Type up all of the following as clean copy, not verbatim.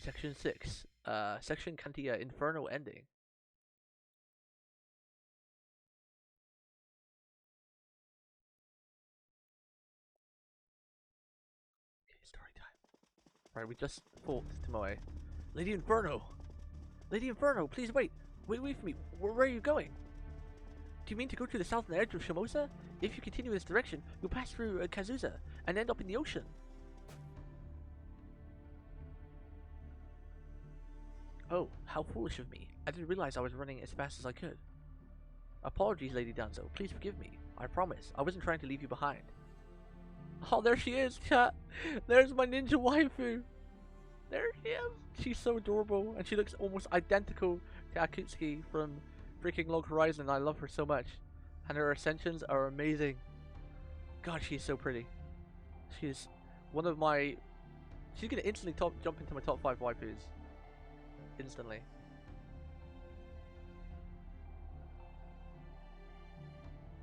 Section 6. Section Cantia Inferno ending. Okay, story time. Right, we just fought Tomoe. Lady Inferno! Lady Inferno, please wait! Wait for me! Where are you going? Do you mean to go to the southern edge of Shimousa? If you continue in this direction, you'll pass through Kazusa and end up in the ocean. Oh, how foolish of me. I didn't realize I was running as fast as I could. Apologies, Lady Danzo. Please forgive me. I promise. I wasn't trying to leave you behind. Oh, there she is, chat. There's my ninja waifu. There she is. She's so adorable, and she looks almost identical to Akutsuki from freaking Log Horizon. I love her so much. And her ascensions are amazing. God, she's so pretty. She's one of my... She's gonna instantly jump into my top 5 waifus. Instantly.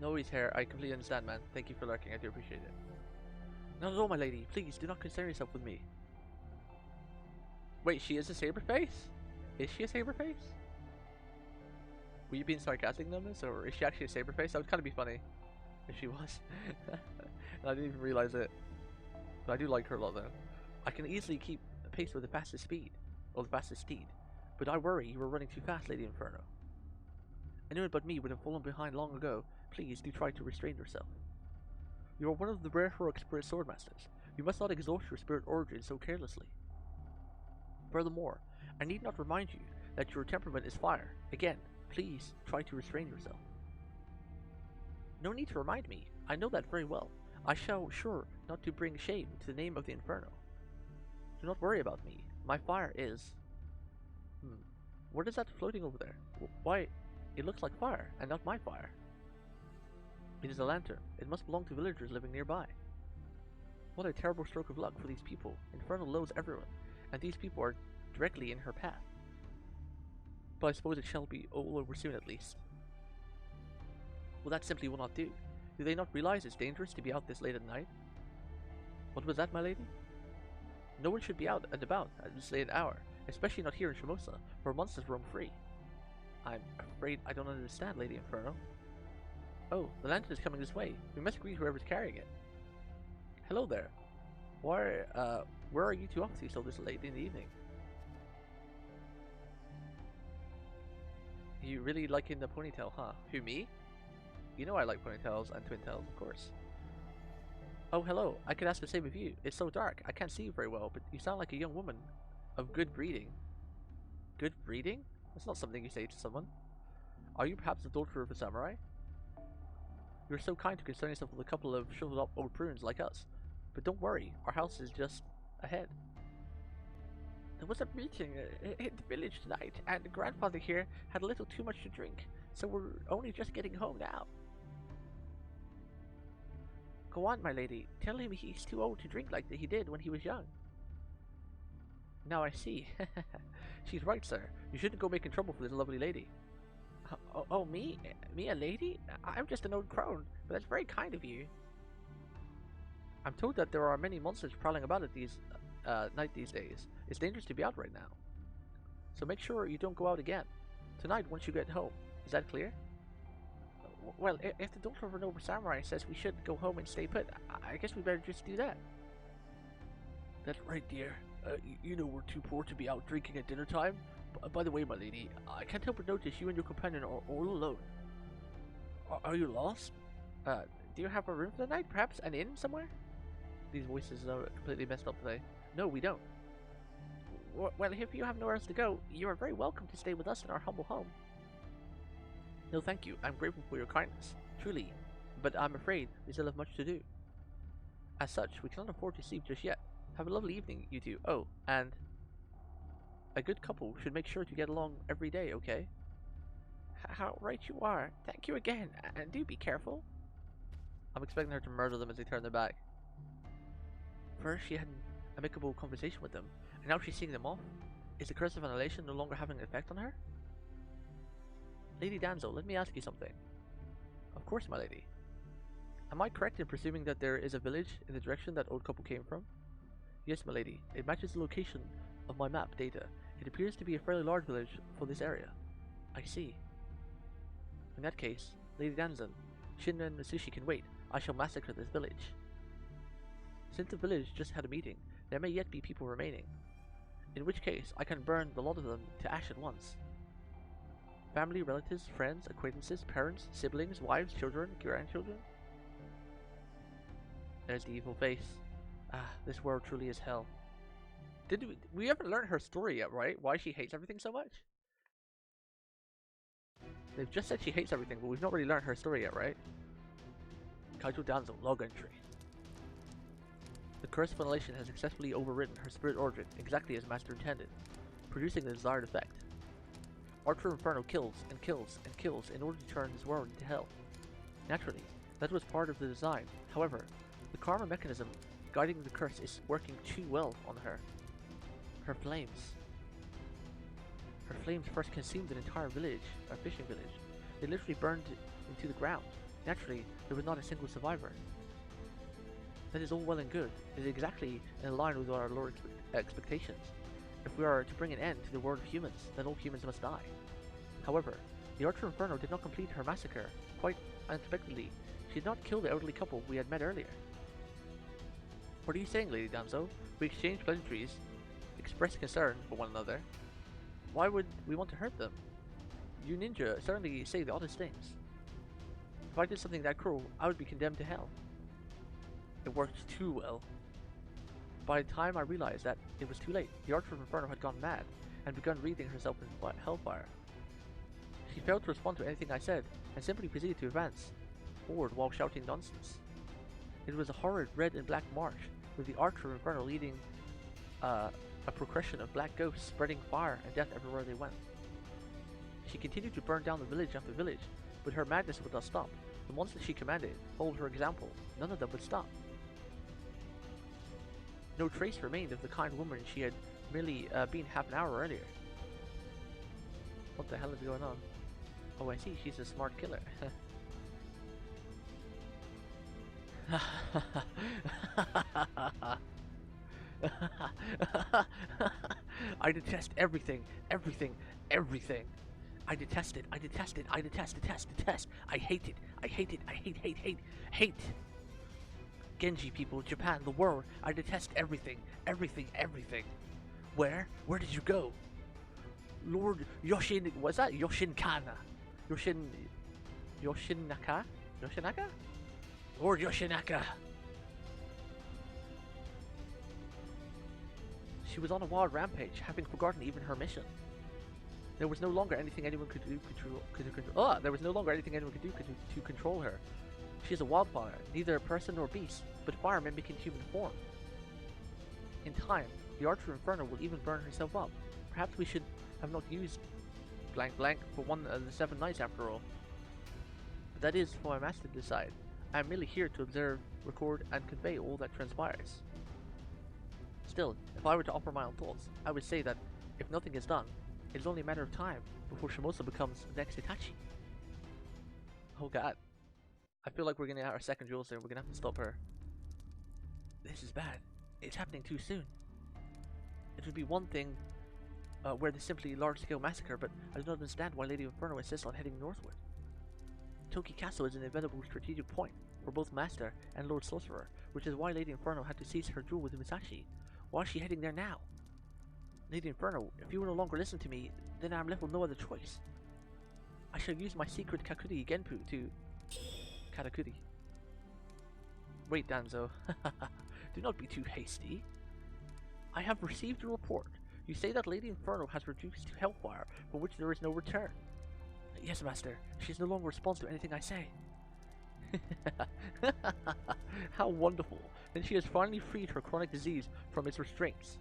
No worries here, I completely understand, man. Thank you for lurking, I do appreciate it. Not at all, my lady. Please, do not concern yourself with me. Wait, she is a saber face? Is she a saber face? Were you being sarcastic, Nomus, or is she actually a saber face? That would kind of be funny if she was. And I didn't even realize it. But I do like her a lot, though. I can easily keep pace with the fastest speed, or the fastest steed. But I worry you were running too fast, Lady Inferno. Anyone but me would have fallen behind long ago. Please do try to restrain yourself. You are one of the rare heroic spirit swordmasters. You must not exhaust your spirit origin so carelessly. Furthermore, I need not remind you that your temperament is fire. Again, please try to restrain yourself. No need to remind me. I know that very well. I shall sure not to bring shame to the name of the Inferno. Do not worry about me. My fire is... What is that floating over there? Why, it looks like fire, and not my fire. It is a lantern. It must belong to villagers living nearby. What a terrible stroke of luck for these people. Inferno loathes everyone, and these people are directly in her path. But I suppose it shall be all over soon at least. Well, that simply will not do. Do they not realize it's dangerous to be out this late at night? What was that, my lady? No one should be out and about at this late hour, especially not here in Shimousa, where monsters roam free. I'm afraid I don't understand, Lady Inferno. Oh, the lantern is coming this way. We must greet whoever's carrying it. Hello there. Where are you two off to so this late in the evening? You really liking the ponytail, huh? Who, me? You know I like ponytails and twin tails, of course. Oh, hello. I could ask the same of you. It's so dark. I can't see you very well, but you sound like a young woman of good breeding. Good breeding? That's not something you say to someone. Are you perhaps the daughter of a samurai? You're so kind to concern yourself with a couple of shriveled up old prunes like us. But don't worry, our house is just ahead. There was a meeting in the village tonight, and the grandfather here had a little too much to drink, so we're only just getting home now. Go on, my lady. Tell him he's too old to drink like he did when he was young. Now I see. She's right, sir. You shouldn't go making trouble for this lovely lady. Oh, me? Me, a lady? I'm just an old crone, but that's very kind of you. I'm told that there are many monsters prowling about at night these days. It's dangerous to be out right now. So make sure you don't go out again. Tonight, once you get home. Is that clear? Well, if the daughter of a noble samurai says we should go home and stay put, I guess we better just do that. That's right, dear. You know we're too poor to be out drinking at dinner time. By the way, my lady, I can't help but notice you and your companion are all alone. Are you lost? Do you have a room for the night? Perhaps an inn somewhere? These voices are completely messed up today. No, we don't. Well, if you have nowhere else to go, you are very welcome to stay with us in our humble home. No, thank you. I'm grateful for your kindness. Truly. But I'm afraid we still have much to do. As such, we cannot afford to sleep just yet. Have a lovely evening, you two. Oh, and... a good couple should make sure to get along every day, okay? How right you are. Thank you again, and do be careful. I'm expecting her to murder them as they turn their back. First, she had an amicable conversation with them, and now she's seeing them off. Is the curse of annihilation no longer having an effect on her? Lady Danzo, let me ask you something. Of course, my lady. Am I correct in presuming that there is a village in the direction that old couple came from? Yes, my lady. It matches the location of my map data, it appears to be a fairly large village for this area. I see. In that case, Lady Danzo, Shin and Mitsushi can wait. I shall massacre this village. Since the village just had a meeting, there may yet be people remaining. In which case, I can burn the lot of them to ash at once. Family, relatives, friends, acquaintances, parents, siblings, wives, children, grandchildren. There's the evil face. Ah, this world truly is hell. We haven't learned her story yet, right? Why she hates everything so much? They've just said she hates everything, but we've not really learned her story yet, right? Kaito Danzo, log entry. The curse of annihilation has successfully overridden her spirit origin, exactly as Master intended, producing the desired effect. Archer Inferno kills and kills and kills in order to turn this world into hell. Naturally, that was part of the design. However, the karma mechanism guiding the curse is working too well on her. Her flames. Her flames first consumed an entire village, a fishing village. They literally burned into the ground. Naturally, there was not a single survivor. That is all well and good. It is exactly in line with our Lord's expectations. If we are to bring an end to the world of humans, then all humans must die. However, the Archer Inferno did not complete her massacre. Quite unexpectedly, she did not kill the elderly couple we had met earlier. What are you saying, Lady Danzo? We exchanged pleasantries, expressed concern for one another. Why would we want to hurt them? You ninja certainly say the oddest things. If I did something that cruel, I would be condemned to hell. It worked too well. By the time I realized that it was too late, the Archer of Inferno had gone mad and begun wreathing herself in hellfire. She failed to respond to anything I said and simply proceeded to advance forward while shouting nonsense. It was a horrid red and black march, with the Archer of Inferno leading a progression of black ghosts spreading fire and death everywhere they went. She continued to burn down the village after village, but her madness would not stop. The monsters she commanded followed her example. None of them would stop. No trace remained of the kind woman she had merely been half an hour earlier. What the hell is going on? Oh, I see, she's a smart killer. I detest everything, everything, everything. I detest it, I detest it, I detest, detest. I hate it, I hate it, I hate. Genji people, Japan, the world, I detest everything, everything, everything. Where did you go? Lord Yoshin, what's that? Yoshinkana. Yoshinaka? Lord Yoshinaka. She was on a wild rampage, having forgotten even her mission. There was no longer anything anyone could do to control her. She is a wildfire, neither a person nor beast, but fire mimicking human form. In time, the Archer Inferno will even burn herself up. Perhaps we should have not used blank blank for one of the 7 nights after all. But that is for my master to decide. I am merely here to observe, record, and convey all that transpires. Still, if I were to offer my own thoughts, I would say that if nothing is done, it is only a matter of time before Shimousa becomes the next Itachi. Oh god. I feel like we're gonna have our second duel soon. We're gonna have to stop her. This is bad. It's happening too soon. It would be one thing where there's simply a large-scale massacre, but I do not understand why Lady Inferno insists on heading northward. Toki Castle is an inevitable strategic point for both Master and Lord Sorcerer, which is why Lady Inferno had to cease her duel with Musashi. Why is she heading there now? Lady Inferno, if you will no longer listen to me, then I am left with no other choice. I shall use my secret Kakuri Genpu to... Katakuri. Wait, Danzo. Do not be too hasty. I have received a report. You say that Lady Inferno has reduced to hellfire, from which there is no return. Yes, Master. She no longer responds to anything I say. How wonderful. Then she has finally freed her chronic disease from its restraints.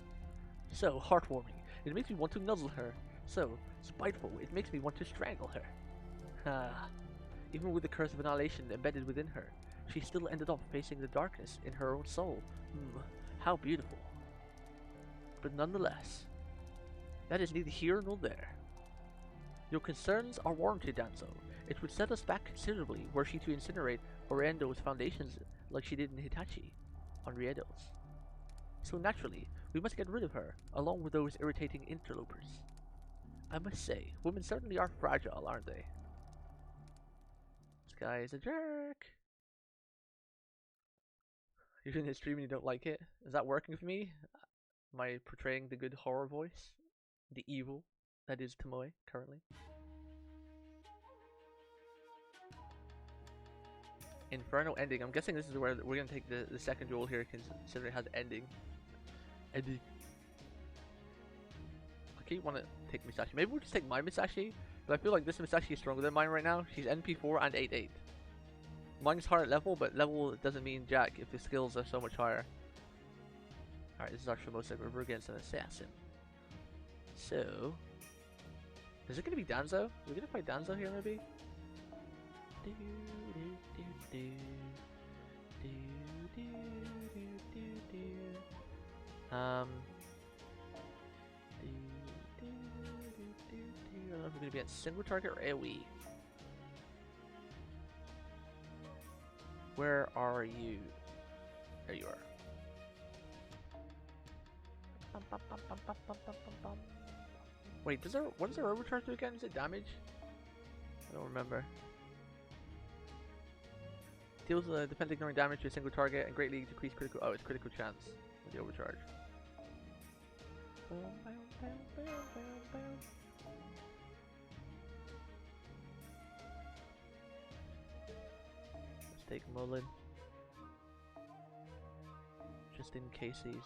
So heartwarming. It makes me want to nuzzle her. So spiteful. It makes me want to strangle her. Ah. Even with the curse of annihilation embedded within her, she still ended up facing the darkness in her own soul. How beautiful. But nonetheless, that is neither here nor there. Your concerns are warranted, Danzo. It would set us back considerably were she to incinerate Oriendo's foundations like she did in Hitachi on Riedo's. So naturally, We must get rid of her, along with those irritating interlopers. I must say, women certainly are fragile, aren't they? This guy is a jerk. You're doing this stream and you don't like it? Is that working for me? Am I portraying the good horror voice? The evil that is Tomoe currently? Inferno ending. I'm guessing this is where we're gonna take the second duel here, considering it has ending. Ending. I keep want to take Musashi. Maybe we'll just take my Musashi, but I feel like this Musashi is stronger than mine right now. She's NP4 and 8-8. Mine's higher level, but level doesn't mean jack if the skills are so much higher. Alright, this is our Shimousa. We're against an assassin. So, is it gonna be Danzo? We're gonna fight Danzo here, maybe? I don't know if we're gonna be at single target or AoE. Where are you? There you are. Wait, what does our overcharge do again? Is it damage? I don't remember. Deals defense ignoring damage to a single target and greatly decrease critical. Oh, it's critical chance with the overcharge. Let's take Mullen. Just in case he's.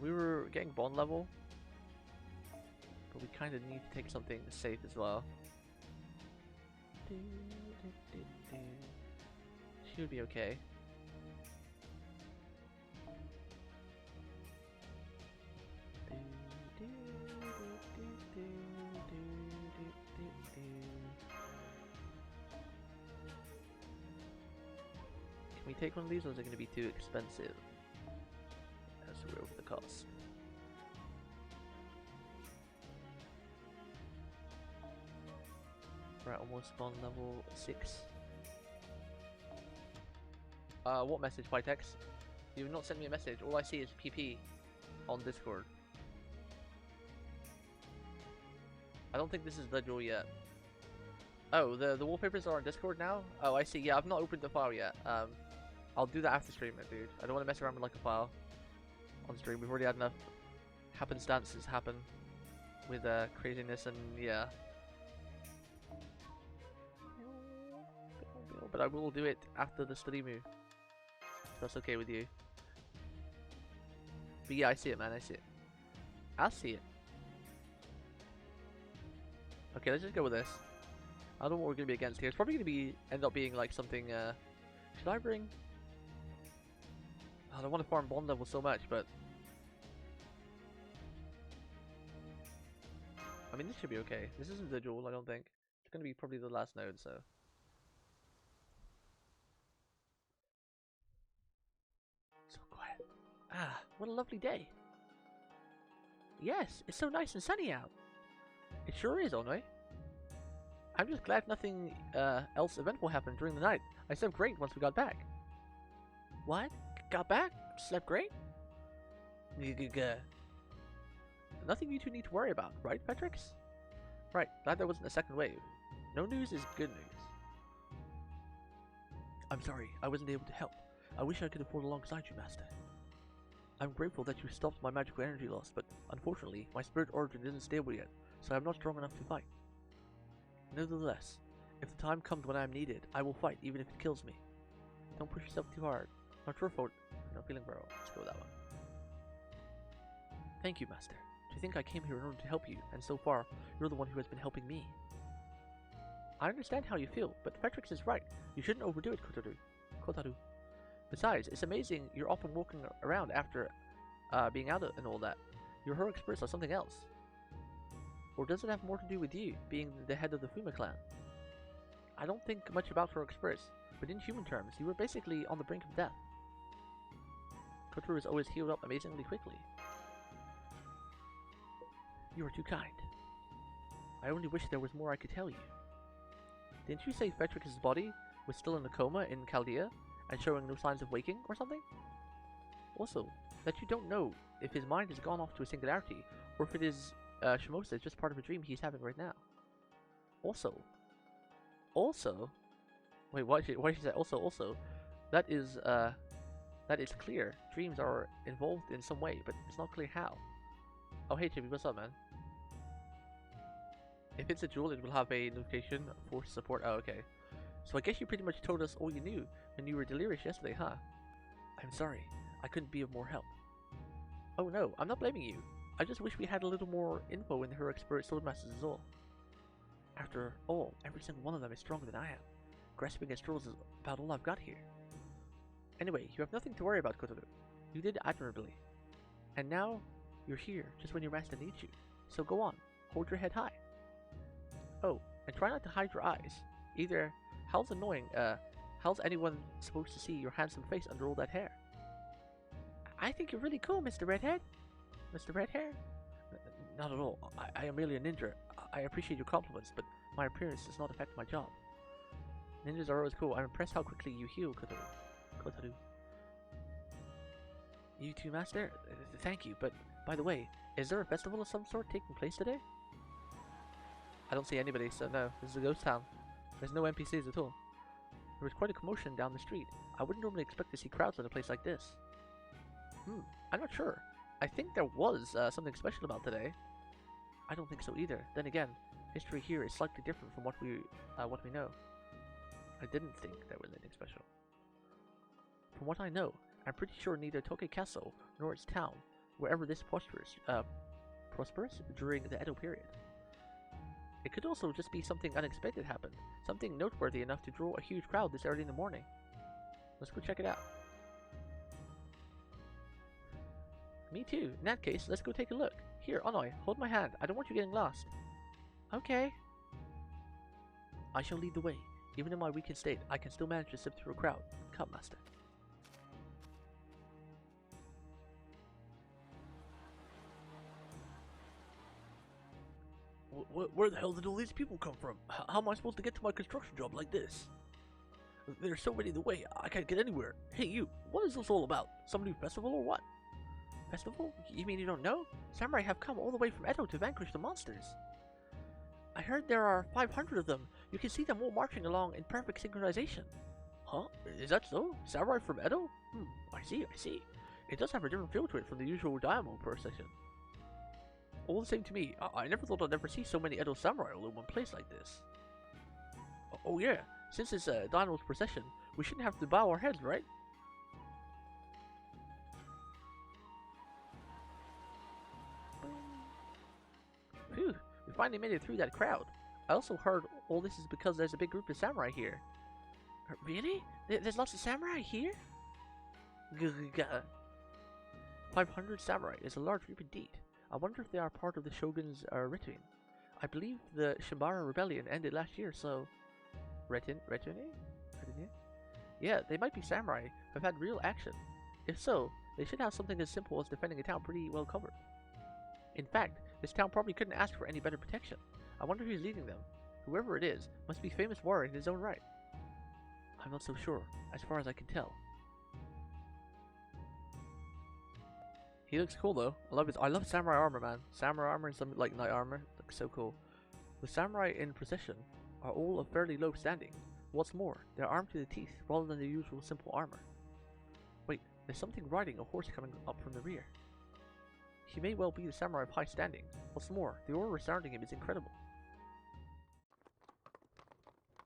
We were getting bond level, but we kind of need to take something safe as well. She would be okay. Can we take one of these, or is it going to be too expensive? We're over the cost. We're at almost bond level 6. What message, Pitex? You have not sent me a message. All I see is PP on Discord. I don't think this is the duel yet. Oh, the wallpapers are on Discord now? Oh, I see. Yeah, I've not opened the file yet. I'll do that after stream, dude. I don't want to mess around with like a file on stream. We've already had enough happenstances happen with craziness, and yeah. But I will do it after the stream. If that's okay with you. But yeah, I see it, man. I see it. I see it. Okay, let's just go with this. I don't know what we're gonna be against here. It's probably gonna end up being like something. Should I bring? I don't want to farm bond level so much, but I mean this should be okay. This isn't the duel, I don't think. It's gonna be probably the last node, so. So quiet. Ah, what a lovely day. Yes, it's so nice and sunny out. It sure is, Onoi. I'm just glad nothing else eventful happened during the night. I slept great once we got back. What? Got back? Slept great? Nothing you two need to worry about, right, Pt3? Right, glad there wasn't a second wave. No news is good news. I'm sorry, I wasn't able to help. I wish I could have fought alongside you, Master. I'm grateful that you stopped my magical energy loss, but unfortunately, my spirit origin isn't stable yet, so I'm not strong enough to fight. Nevertheless, if the time comes when I am needed, I will fight even if it kills me. Don't push yourself too hard. Not your fault. No feeling bro. Let's go with that one. Thank you, Master. Do you think I came here in order to help you, and so far, you're the one who has been helping me? I understand how you feel, but Pt3 is right. You shouldn't overdo it, Kotaru. Besides, it's amazing you're often walking around after being out and all that. Your heroic spirits are something else. Or does it have more to do with you, being the head of the Fuma clan? I don't think much about heroic spirits, but in human terms, you were basically on the brink of death. Kotaru has always healed up amazingly quickly. You are too kind. I only wish there was more I could tell you. Didn't you say Pt3's body was still in a coma in Chaldea and showing no signs of waking or something? Also, that you don't know if his mind has gone off to a singularity or if it is Shimousa just part of a dream he's having right now. Also, wait, why did she say also? That is clear. Dreams are involved in some way, but it's not clear how. Oh, hey Chibi, what's up, man? If it's a jewel, it will have a notification for support. Oh, okay. So I guess you pretty much told us all you knew when you were delirious yesterday, huh? I'm sorry. I couldn't be of more help. Oh no, I'm not blaming you. I just wish we had a little more info in the heroic spirit swordmasters is all. After all, every single one of them is stronger than I am. Grasping at straws is about all I've got here. Anyway, you have nothing to worry about, Kotoru. You did admirably. And now, you're here, just when your master needs you. So go on, hold your head high. Oh, and try not to hide your eyes. Either, how's anyone supposed to see your handsome face under all that hair? I think you're really cool, Mr. Redhead. Mr. Redhair? Not at all. I am merely a ninja. I appreciate your compliments, but my appearance does not affect my job. Ninjas are always cool. I'm impressed how quickly you heal, Kotoru. You too, Master? Thank you, but by the way, is there a festival of some sort taking place today? I don't see anybody, so no, this is a ghost town. There's no NPCs at all. There was quite a commotion down the street. I wouldn't normally expect to see crowds in a place like this. I'm not sure. I think there was something special about today. I don't think so either. Then again, history here is slightly different from what we know. I didn't think there was anything special. From what I know, I'm pretty sure neither Tokyo Castle nor its town were ever this prosperous during the Edo period. It could also just be something unexpected happened, something noteworthy enough to draw a huge crowd this early in the morning. Let's go check it out. Me too. In that case, let's go take a look. Here, Onoi, hold my hand. I don't want you getting lost. Okay. I shall lead the way. Even in my weakened state, I can still manage to slip through a crowd. Come, Master. Where the hell did all these people come from? How am I supposed to get to my construction job like this? There's so many in the way, I can't get anywhere. Hey you, what is this all about? Some new festival or what? Festival? You mean you don't know? Samurai have come all the way from Edo to vanquish the monsters. I heard there are 500 of them. You can see them all marching along in perfect synchronization. Huh? Is that so? Samurai from Edo? I see. It does have a different feel to it from the usual Diamond procession. All the same to me, I never thought I'd ever see so many Edo samurai all in one place like this. Oh yeah, since it's a Dynam's procession, we shouldn't have to bow our heads, right? Phew, we finally made it through that crowd. I also heard all this is because there's a big group of samurai here. Really? There's lots of samurai here? 500 samurai is a large group indeed. I wonder if they are part of the Shogun's Retin. I believe the Shimbara rebellion ended last year, so... Retin? Yeah, they might be samurai who have had real action. If so, they should have something as simple as defending a town pretty well covered. In fact, this town probably couldn't ask for any better protection. I wonder who's leading them. Whoever it is, must be a famous warrior in his own right. I'm not so sure, as far as I can tell. He looks cool though. I love samurai armor, man. Samurai armor and some like knight armor looks so cool. The samurai in procession are all of fairly low standing. What's more, they're armed to the teeth rather than the usual simple armor. Wait, there's something riding a horse coming up from the rear. He may well be the samurai of high standing. What's more, the aura surrounding him is incredible.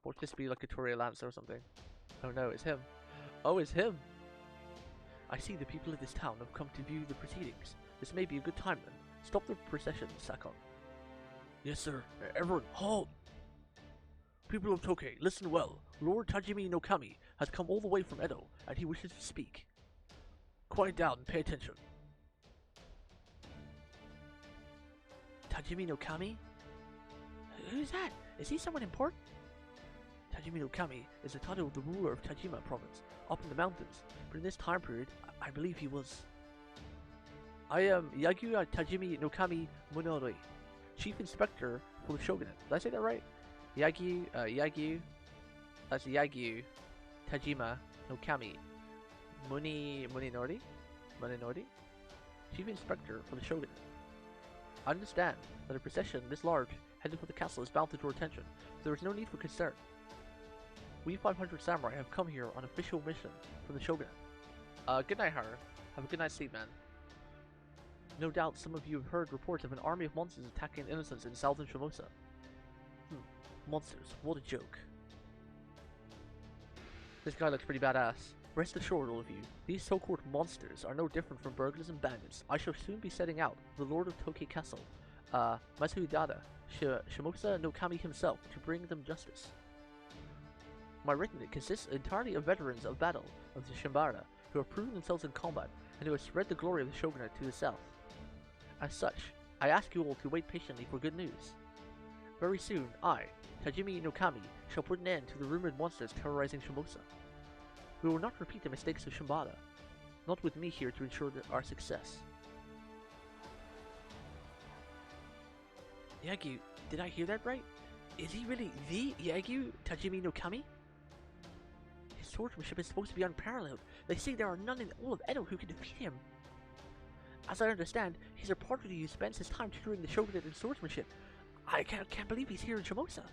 Won't this be like a Toria Lancer or something? Oh no, it's him. Oh, it's him! I see the people of this town have come to view the proceedings. This may be a good time then. Stop the procession, Sakon. Yes, sir. Everyone, halt! People of Tokei, listen well. Lord Tajimi no Kami has come all the way from Edo, and he wishes to speak. Quiet down and pay attention. Tajimi no Kami? Who's that? Is he someone important? Tajimi no Kami is the title of the ruler of Tajima province, up in the mountains, but in this time period, I believe he was... I am Yagura Tajimi no Kami Munori, Chief Inspector for the Shogunate. Did I say that right? Yagyu, that's Yagyu, Tajima, no Kami, Muninori? Chief Inspector for the Shogunate. I understand that a procession this large headed for the castle is bound to draw attention, so there is no need for concern. We 500 samurai have come here on official mission from the Shogunate. Good night, Haru. Have a good night's sleep, man. No doubt some of you have heard reports of an army of monsters attacking innocents in southern Shimousa. Monsters, what a joke. This guy looks pretty badass. Rest assured, all of you, these so-called monsters are no different from burglars and bandits. I shall soon be setting out the Lord of Toki Castle, Masudada, Shimousa no Kami himself, to bring them justice. My retinue consists entirely of veterans of battle of the Shimbara, who have proven themselves in combat, and who have spread the glory of the Shogunate to the south. As such, I ask you all to wait patiently for good news. Very soon, I, Tajimi no Kami, shall put an end to the rumored monsters terrorizing Shimousa. We will not repeat the mistakes of Shimbara, not with me here to ensure our success. Yagyu, did I hear that right? Is he really the Yagyu Tajimi no Kami? His swordsmanship is supposed to be unparalleled. They say there are none in all of Edo who can defeat him. As I understand, he's a prodigy who spends his time tutoring the Shogunate in swordsmanship. I can't believe he's here in Shimousa.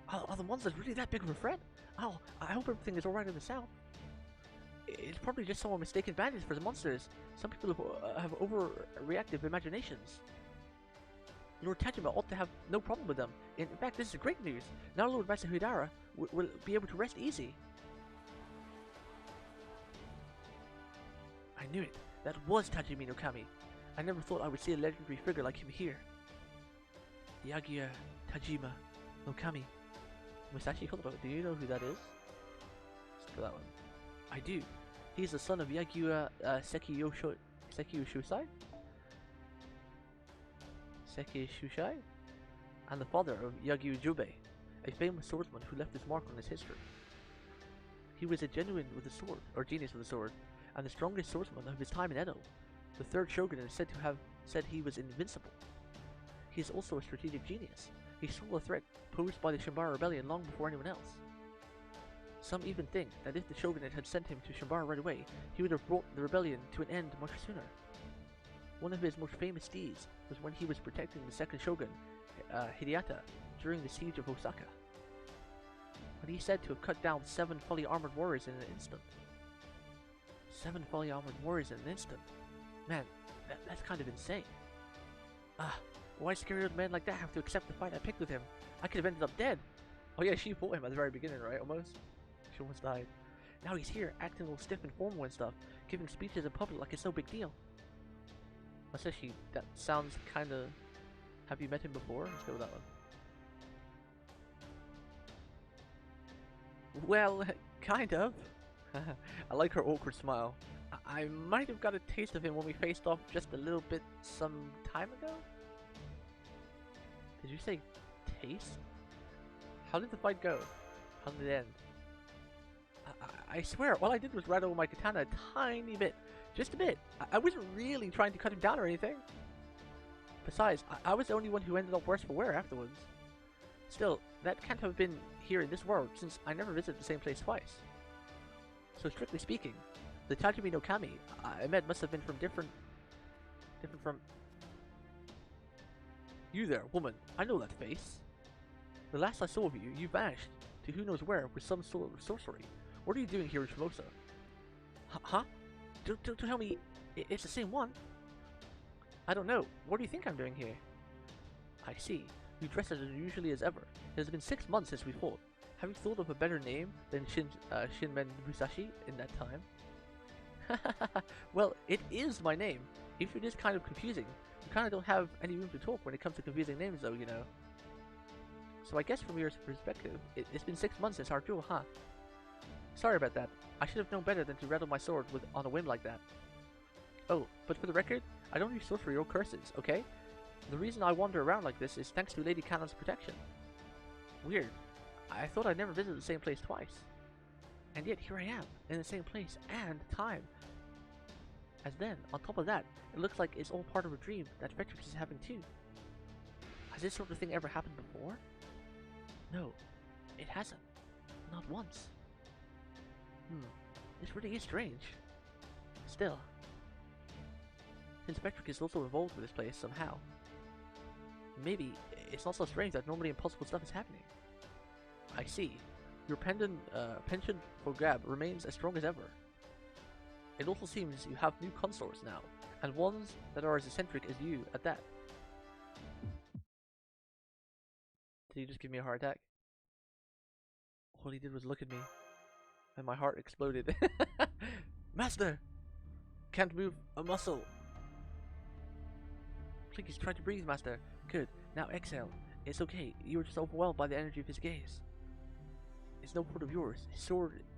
Are the monsters really that big of a threat? Oh, I hope everything is alright in the south. It's probably just someone mistaken bandits for the monsters. Some people have overreactive imaginations. Lord Tajima ought to have no problem with them. In fact, this is great news. Now Lord Masahidara will be able to rest easy. I knew it. That was Tajimi no Kami. I never thought I would see a legendary figure like him here. Yagyu Tajima no Kami. Musashi Koto, do you know who that is? Let's go that one. I do. He's the son of Yagyu Sekiyushusai? Sekiyushusai? And the father of Yagyu Jubei, a famous swordsman who left his mark on his history. He was a genuine with the sword, or genius with the sword, and the strongest swordsman of his time in Edo. The third shogun is said to have said he was invincible. He is also a strategic genius. He saw the threat posed by the Shimbara rebellion long before anyone else. Some even think that if the shogunate had sent him to Shimbara right away, he would have brought the rebellion to an end much sooner. One of his most famous deeds was when he was protecting the second shogun, Hideata, during the siege of Osaka. When he said to have cut down 7 fully armored warriors in an instant. 7 fully armored warriors in an instant? Man, that's kind of insane. Why scary old man like that have to accept the fight I picked with him? I could have ended up dead. Oh yeah, she fought him at the very beginning, right? Almost. She almost died. Now he's here, acting all stiff and formal and stuff, giving speeches in public like it's no big deal. Masashi, that sounds kinda... Have you met him before? Let's go with that one. Well, kind of. I like her awkward smile. I might have got a taste of him when we faced off just a little bit some time ago? Did you say taste? How did the fight go? How did it end? I swear, all I did was rattle my katana a tiny bit. Just a bit. I wasn't really trying to cut him down or anything. Besides, I was the only one who ended up worse for wear afterwards. Still, that can't have been here in this world, since I never visited the same place twice. So strictly speaking, the Tajimi no Kami I met must have been from different from... You there, woman, I know that face. The last I saw of you, you vanished to who knows where with some sort of sorcery. What are you doing here in Shimousa? Huh? Don't tell me it's the same one. I don't know. What do you think I'm doing here? I see. You dress as unusually as ever. It has been 6 months since we fought. Have you thought of a better name than Shinmen Musashi in that time? Well, it is my name. If it is kind of confusing, you kind of don't have any room to talk when it comes to confusing names though, you know. So I guess from your perspective, it's been 6 months since our duel, huh? Sorry about that. I should have known better than to rattle my sword on a whim like that. Oh, but for the record, I don't use sorcery or curses, okay? The reason I wander around like this is thanks to Lady Cannon's protection. Weird. I thought I'd never visited the same place twice. And yet here I am, in the same place and time. And then, on top of that, it looks like it's all part of a dream that Pt3 is having too. Has this sort of thing ever happened before? No, it hasn't. Not once. This really is strange. Still, since Pt3 is also involved with this place somehow, maybe it's not so strange that normally impossible stuff is happening. I see. Your penchant for grab remains as strong as ever. It also seems you have new consorts now, and ones that are as eccentric as you at that. Did he just give me a heart attack? All he did was look at me, and my heart exploded. Master! Can't move a muscle. Please try to breathe, Master. Good. Now exhale. It's okay. You were just overwhelmed by the energy of his gaze. It's no fault of yours.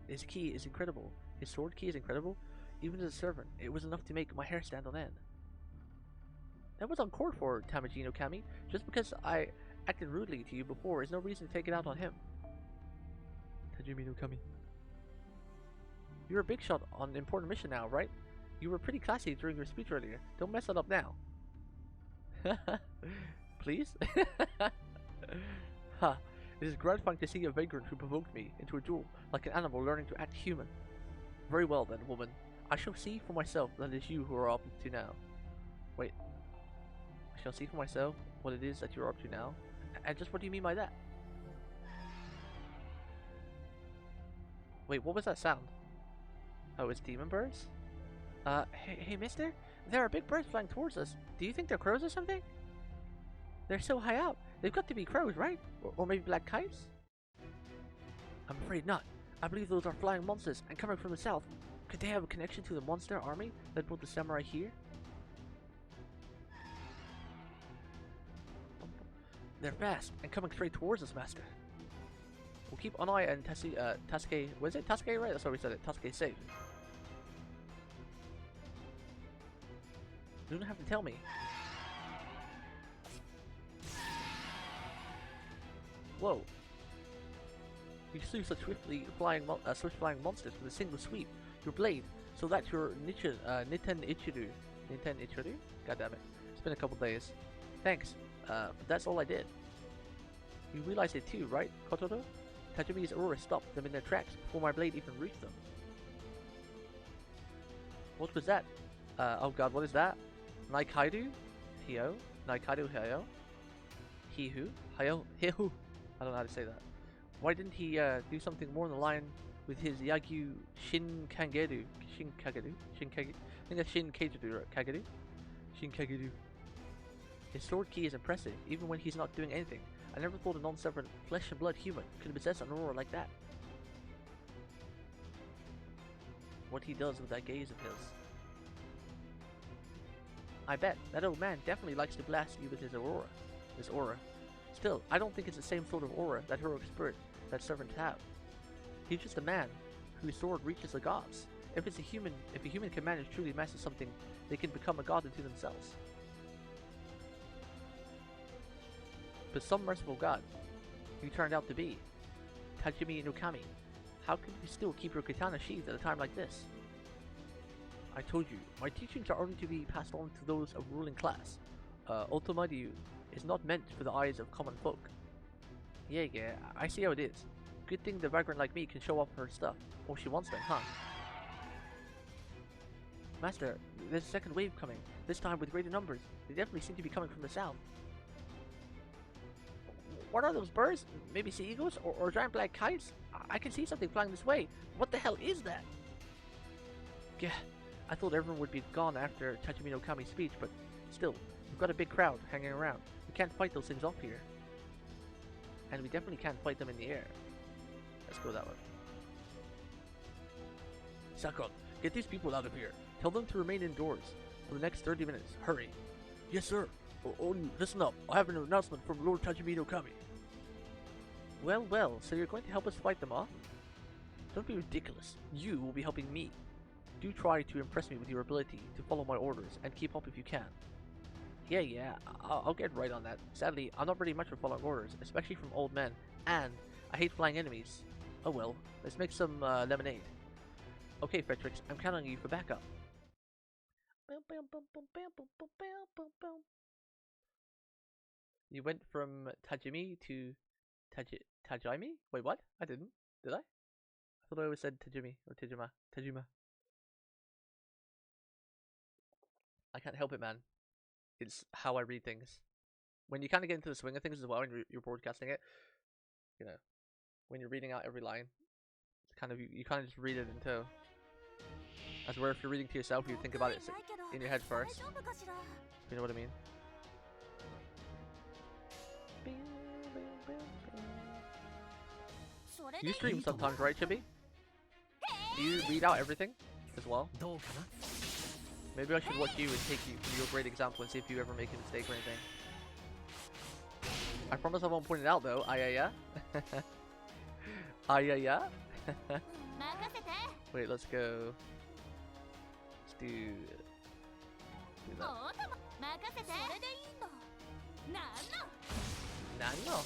His key is incredible. His sword key is incredible? Even as a servant, it was enough to make my hair stand on end. That was uncalled for, Tamaji no Kami. Just because I acted rudely to you before is no reason to take it out on him. Tajimi no Kami. You're a big shot on an important mission now, right? You were pretty classy during your speech earlier. Don't mess that up now. Please? Ha! It is gratifying to see a vagrant who provoked me into a duel, like an animal learning to act human. Very well then, woman. I shall see for myself that it is you who are up to now. Wait. I shall see for myself what it is that you are up to now. And just what do you mean by that? Wait, what was that sound? Oh, it's demon birds? Hey mister? There are big birds flying towards us. Do you think they're crows or something? They're so high up. They've got to be crows, right? Or maybe black kites? I'm afraid not. I believe those are flying monsters and coming from the south. Could they have a connection to the monster army that brought the samurai here? They're fast and coming straight towards us, Master. We'll keep an eye on Tasuke. Was it Tasuke, right? That's what we said it. Tasuke safe. You don't have to tell me. Whoa. You slew such swift flying monsters with a single sweep. Your blade, so that your Niten Ichiru. God damn it. It's been a couple days. Thanks, but that's all I did. You realize it too, right, Kotoro? Tajumi's aura stopped them in their tracks before my blade even reached them. What was that? Oh god, what is that? Naikaidu? Hyo? Naikaidu Hyo? Hihu? Hyo? Hihu? I don't know how to say that. Why didn't he do something more in the line with his Yagyu Shinkageru? Shinkageru? Shinkage? I think that's Shinkageru, right? Kageru? Shinkageru. His sword key is impressive, even when he's not doing anything. I never thought a non-severed flesh and blood human could possess an aura like that. What he does with that gaze of his. I bet that old man definitely likes to blast you with his aura. Still, I don't think it's the same sort of aura that heroic spirit that servants have. He's just a man whose sword reaches the gods. If a human can manage to truly master something, they can become a god unto themselves. But some merciful god you turned out to be, Tajimi no Kami, how could you still keep your katana sheathed at a time like this? I told you, my teachings are only to be passed on to those of ruling class. Otomaryu is not meant for the eyes of common folk. Yeah, I see how it is. Good thing the vagrant like me can show off her stuff. Or she wants them, huh? Master, there's a second wave coming, this time with greater numbers. They definitely seem to be coming from the south. What are those birds? Maybe sea eagles? Or giant black kites? I can see something flying this way. What the hell is that? Yeah, I thought everyone would be gone after Tajimi no Kami's speech, but still, we've got a big crowd hanging around. We can't fight those things off here. And we definitely can't fight them in the air. Let's go that way. Sakon, get these people out of here. Tell them to remain indoors for the next 30 minutes. Hurry. Yes, sir. Oh, listen up. I have an announcement from Lord Tajimi no Kami. Well, so you're going to help us fight them off? Don't be ridiculous. You will be helping me. Do try to impress me with your ability to follow my orders and keep up if you can. Yeah, I'll get right on that. Sadly, I'm not really much for following orders, especially from old men, and I hate flying enemies. Oh well, let's make some lemonade. Okay, Pt3, I'm counting on you for backup. You went from Tajimi to Tajimi? Wait, what? I didn't. Did I? I thought I always said Tajimi or Tajima. Tajima. I can't help it, man. It's how I read things. When you kind of get into the swing of things as well, and you're broadcasting it, you know, when you're reading out every line, it's kind of you kind of just read it into. As where if you're reading to yourself, you think about it in your head first. You know what I mean? You stream sometimes, right, Chibi? Do you read out everything as well? Maybe I should watch you and take you from your great example and see if you ever make a mistake or anything. I promise I won't point it out though. Yeah. Yeah. Wait, let's go. Let's do that. Nano.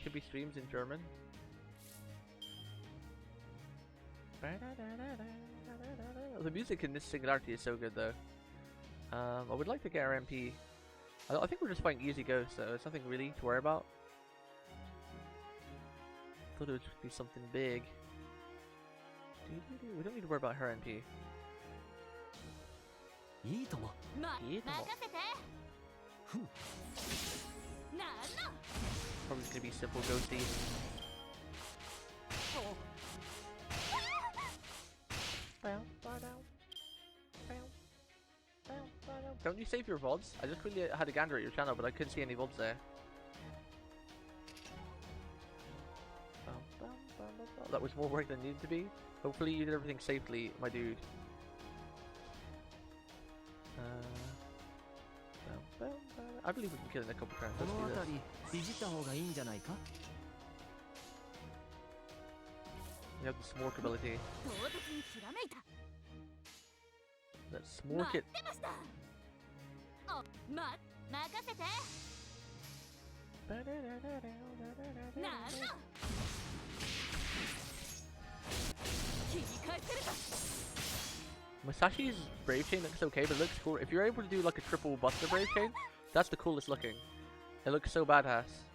Could be streams in German. The music in this Singularity is so good though. I would like to get our MP. I think we're just fighting easy ghosts, so it's nothing really to worry about. Thought it would be something big. We don't need to worry about her MP. Probably gonna be simple ghosty. Don't you save your VODs? I just quickly had a gander at your channel, but I couldn't see any VODs there. That was more work than needed to be. Hopefully you did everything safely, my dude. I believe we can kill in a couple turns. Let's do this. We have the smork ability. Let's smork it. Musashi's Brave Chain looks okay, but it looks cool. If you're able to do like a triple Buster Brave Chain, that's the coolest looking. It looks so badass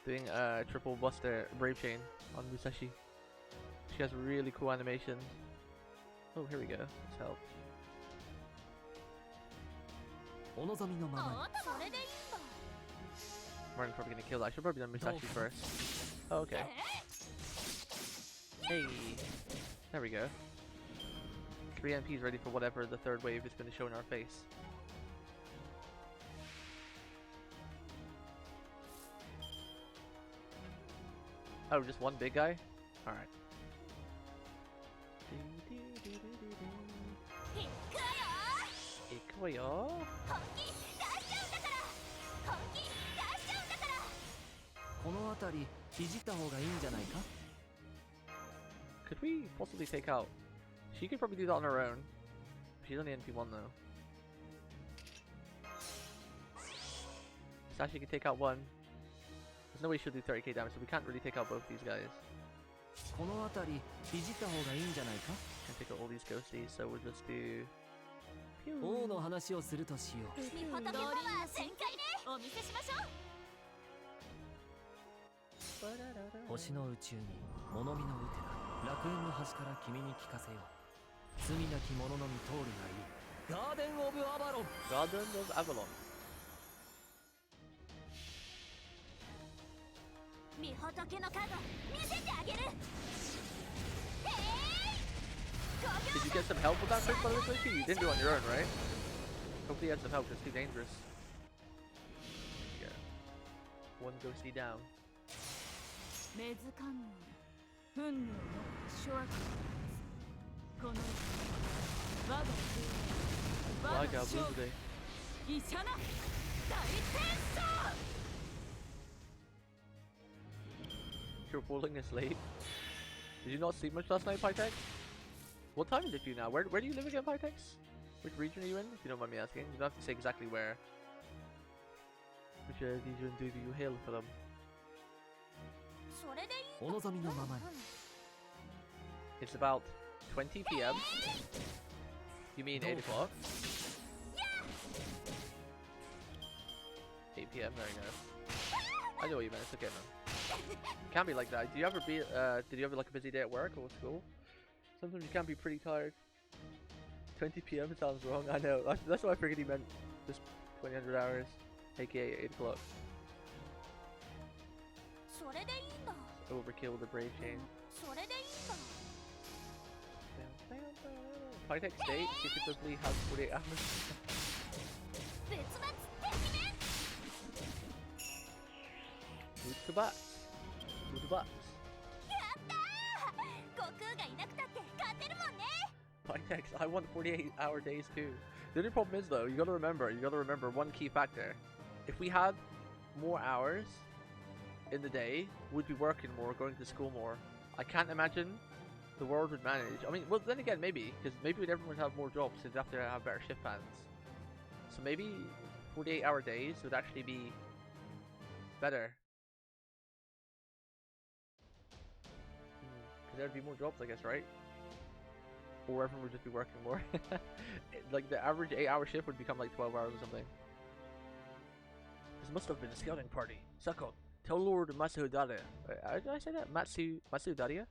doing a triple Buster Brave Chain on Musashi. She has really cool animations. Oh, here we go. Let's help. Martin's probably gonna kill that. I should probably done Musashi first. Oh, okay. Hey, there we go. 3 MPs ready for whatever the third wave is going to show in our face. Oh, just one big guy? Alright. Could we possibly take out? She could probably do that on her own. She's only NP1 though. Sashi can take out one. There's no way she'll do 30k damage, so we can't really take out both these guys. Can take out all these ghosties, so we'll just do. Garden of Avalon. Did you get some help with that trick, by the way? You didn't do it on your own, right? Hopefully you had some help, it's too dangerous. Yeah. One ghosty down. Like our blue today. You're falling asleep. Did you not sleep much last night, Pytex? What time is it for you now? Where do you live again, Pytex? Which region are you in? If you don't mind me asking. You don't have to say exactly where. Which region do you hail from? It's about 20 p.m. You mean 8 o'clock? 8 p.m. There you go. I know what you meant. It's okay, man. It can be like that. Do you ever be? Did you ever like a busy day at work or school? Sometimes you can be pretty tired. 20 p.m. sounds wrong. I know. That's why I figured he meant just 2000 hours, aka 8 o'clock. Overkill with the brave chain. Pt3 State secretively has 48 hours. Move to box. Move to box. Pt3, I want 48-hour days too. The only problem is though, you gotta remember one key factor. If we had more hours in the day, we'd be working more, going to school more. I can't imagine the world would manage. I mean, well then again maybe, because maybe everyone would have more jobs, so they'd have to have better shift patterns. So maybe 48-hour days would actually be better. Because there'd be more jobs, I guess, right? Or everyone would just be working more. Like the average 8-hour shift would become like 12 hours or something. This must have been a scouting party. Sako, tell Lord Matsudaria. Did I say that? Matsudaria?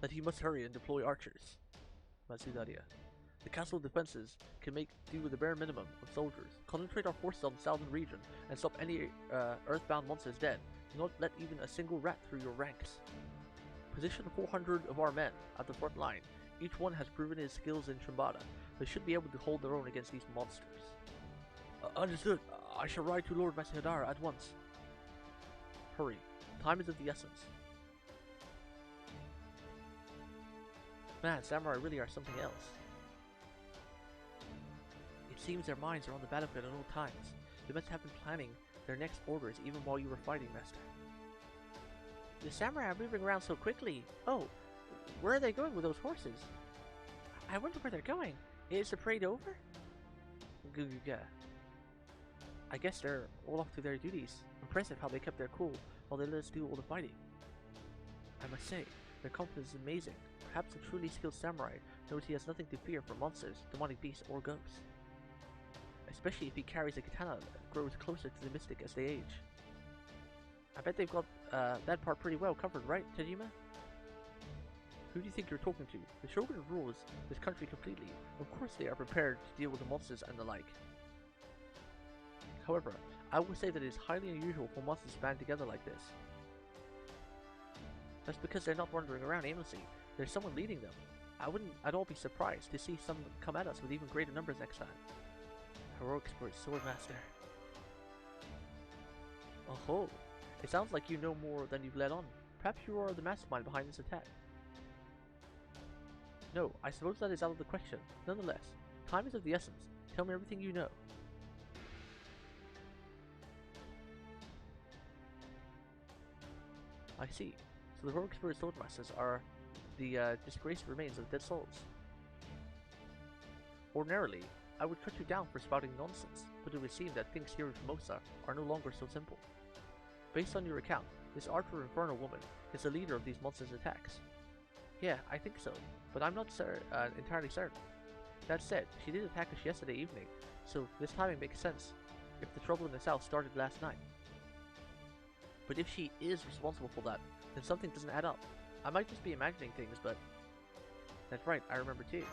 That he must hurry and deploy archers. Matsudaria. The castle defenses can make do with the bare minimum of soldiers. Concentrate our forces on the southern region and stop any earthbound monsters dead. Do not let even a single rat through your ranks. Position 400 of our men at the front line. Each one has proven his skills in Shimousa. They should be able to hold their own against these monsters. Understood. I shall ride to Lord Matsudaira at once. Hurry. Time is of the essence. Man, samurai really are something else. It seems their minds are on the battlefield at all times. They must have been planning their next orders even while you were fighting, Master. The samurai are moving around so quickly. Oh, where are they going with those horses? I wonder where they're going. Is the parade over? Guguga. I guess they're all off to their duties. Impressive how they kept their cool while they let us do all the fighting. I must say, their confidence is amazing. Perhaps a truly skilled samurai knows he has nothing to fear from monsters, demonic beasts, or ghosts. Especially if he carries a katana that grows closer to the mystic as they age. I bet they've got that part pretty well covered, right, Tajima? Who do you think you're talking to? The Shogun rules this country completely. Of course they are prepared to deal with the monsters and the like. However, I would say that it is highly unusual for monsters to band together like this. That's because they're not wandering around aimlessly. There's someone leading them. I wouldn't at all be surprised to see some come at us with even greater numbers next time. Heroic spirit swordmaster. Oh, it sounds like you know more than you've let on. Perhaps you are the mastermind behind this attack. No, I suppose that is out of the question. Nonetheless, time is of the essence. Tell me everything you know. I see. So the heroic spirit swordmasters are the disgraced remains of dead souls. Ordinarily, I would cut you down for spouting nonsense, but it would seem that things here in Shimousa are no longer so simple. Based on your account, this Archer Inferno woman is the leader of these monsters' attacks. Yeah, I think so, but I'm not entirely certain. That said, she did attack us yesterday evening, so this timing makes sense if the trouble in the south started last night. But if she is responsible for that, then something doesn't add up. I might just be imagining things, but that's right, I remember too.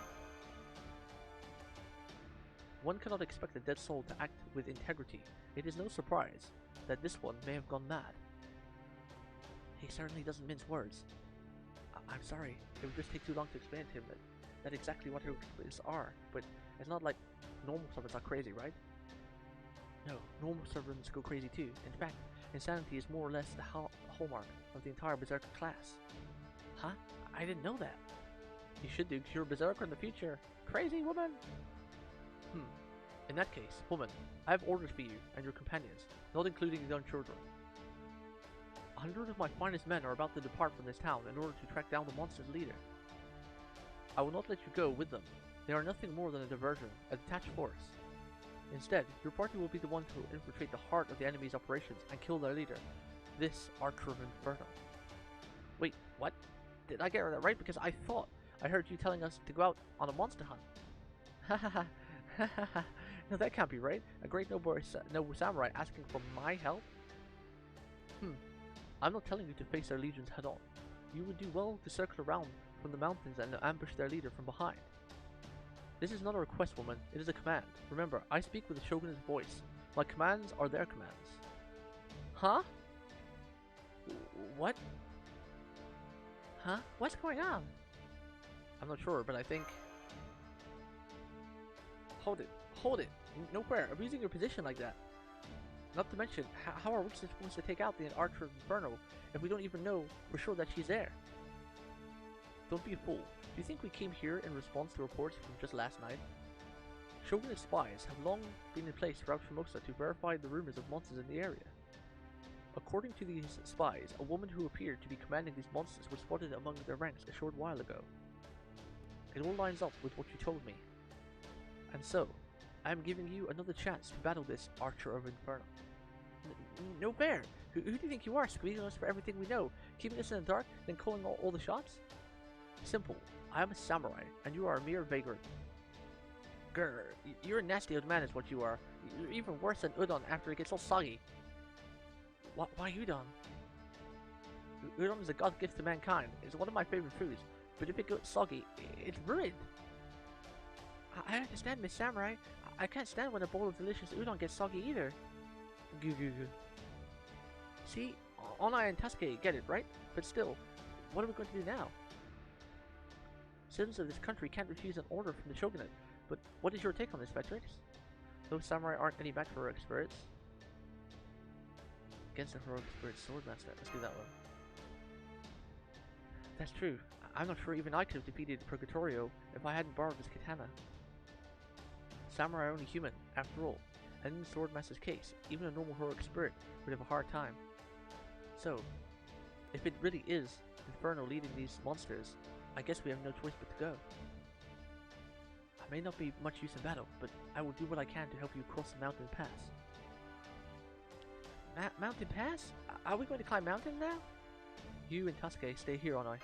One cannot expect a dead soul to act with integrity. It is no surprise that this one may have gone mad. He certainly doesn't mince words. I'm sorry, it would just take too long to explain to him that exactly what heroes are, but it's not like normal servants are crazy, right? No, normal servants go crazy too. In fact, insanity is more or less the hallmark of the entire Berserker class. Huh? I didn't know that. You should do cure Berserker in the future. Crazy woman! In that case, woman, I have orders for you and your companions, not including the young children. 100 of my finest men are about to depart from this town in order to track down the monster's leader. I will not let you go with them. They are nothing more than a diversion, a detached force. Instead, your party will be the one to infiltrate the heart of the enemy's operations and kill their leader, this Archer of Inferno. Wait, what? Did I get that right? Because I thought I heard you telling us to go out on a monster hunt. Ha ha ha. Ha ha ha. No, that can't be right. A great noble samurai asking for my help? I'm not telling you to face their legions head on. You would do well to circle around from the mountains and ambush their leader from behind. This is not a request, woman. It is a command. Remember, I speak with the shogun's voice. My commands are their commands. Huh? What? Huh? What's going on? I'm not sure, but I think... Hold it. Hold it. No fair. Abusing your position like that. Not to mention, how are we supposed to take out the Archer of Inferno if we don't even know for sure that she's there? Don't be a fool. Do you think we came here in response to reports from just last night? Shogunate spies have long been in place throughout Shimousa to verify the rumors of monsters in the area. According to these spies, a woman who appeared to be commanding these monsters was spotted among their ranks a short while ago. It all lines up with what you told me. And so, I am giving you another chance to battle this Archer of Inferno. No fair! Who do you think you are, squeezing us for everything we know, keeping us in the dark, then calling all the shots? Simple. I am a samurai, and you are a mere vagrant. Grr, you're a nasty old man is what you are. You're even worse than udon after it gets all soggy. Why udon? Udon is a god gift to mankind. It's one of my favorite foods, but if it goes soggy, it's ruined. I understand, Miss Samurai. I can't stand when a bowl of delicious udon gets soggy either. Goo goo goo. See, Onai and Tasuke get it, right? But still, what are we going to do now? Citizens of this country can't refuse an order from the shogunate, but what is your take on this, Pt3? Those samurai aren't any match for heroic spirits. Against the heroic spirit swordmaster. Let's do that one. That's true. I'm not sure even I could have defeated Purgatorio if I hadn't borrowed this katana. Samurai are only human, after all, and in the swordmaster's case, even a normal heroic spirit would have a hard time. So, if it really is Inferno leading these monsters, I guess we have no choice but to go. I may not be much use in battle, but I will do what I can to help you cross the mountain pass. Mountain pass? Are we going to climb mountain now? You and Tasuke stay here, Onai.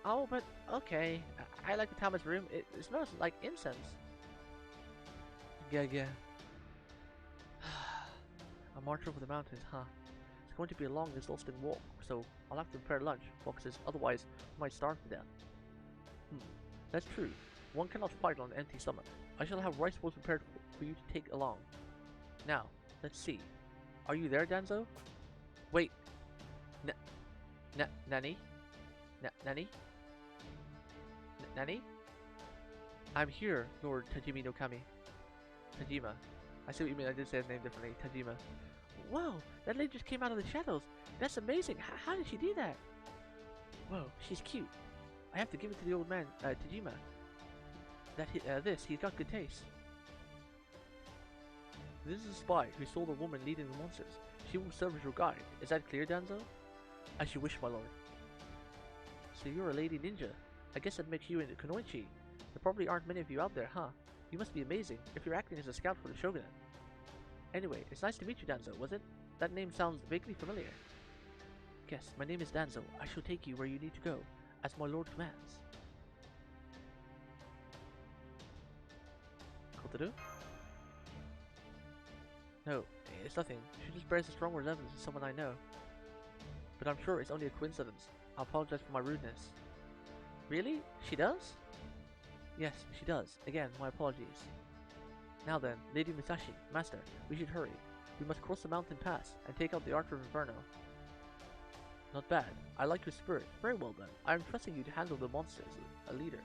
Oh, but okay. I like the Tama's room. It smells like incense. Yeah. A march over the mountains, huh? It's going to be a long, exhausting walk, so I'll have to prepare lunch, foxes. Otherwise, we might starve to death. That's true. One cannot fight on an empty stomach. I shall have rice bowls prepared for you to take along. Now, let's see. Are you there, Danzo? Wait. Nani? Nani? Nani? I'm here, Lord Tajimi no Kami. Tajima. I see what you mean, I did say his name differently. Tajima. Whoa, that lady just came out of the shadows. That's amazing. How did she do that? Whoa, she's cute. I have to give it to the old man, Tajima. He's got good taste. This is a spy who saw the woman leading the monsters. She will serve as your guide. Is that clear, Danzo? As you wish, my lord. So you're a lady ninja. I guess that makes you into Kunoichi. There probably aren't many of you out there, huh? You must be amazing if you're acting as a scout for the shogunate. Anyway, it's nice to meet you, Danzo, was it? That name sounds vaguely familiar. Yes, my name is Danzo. I shall take you where you need to go, as my lord commands. Kotaru? No, it's nothing. She just bears a strong resemblance to someone I know. But I'm sure it's only a coincidence. I apologize for my rudeness. Really? She does? Yes, she does. Again, my apologies. Now then, Lady Musashi, Master, we should hurry. We must cross the mountain pass and take out the Archer of Inferno. Not bad. I like your spirit. Very well done. I am trusting you to handle the monsters, a leader.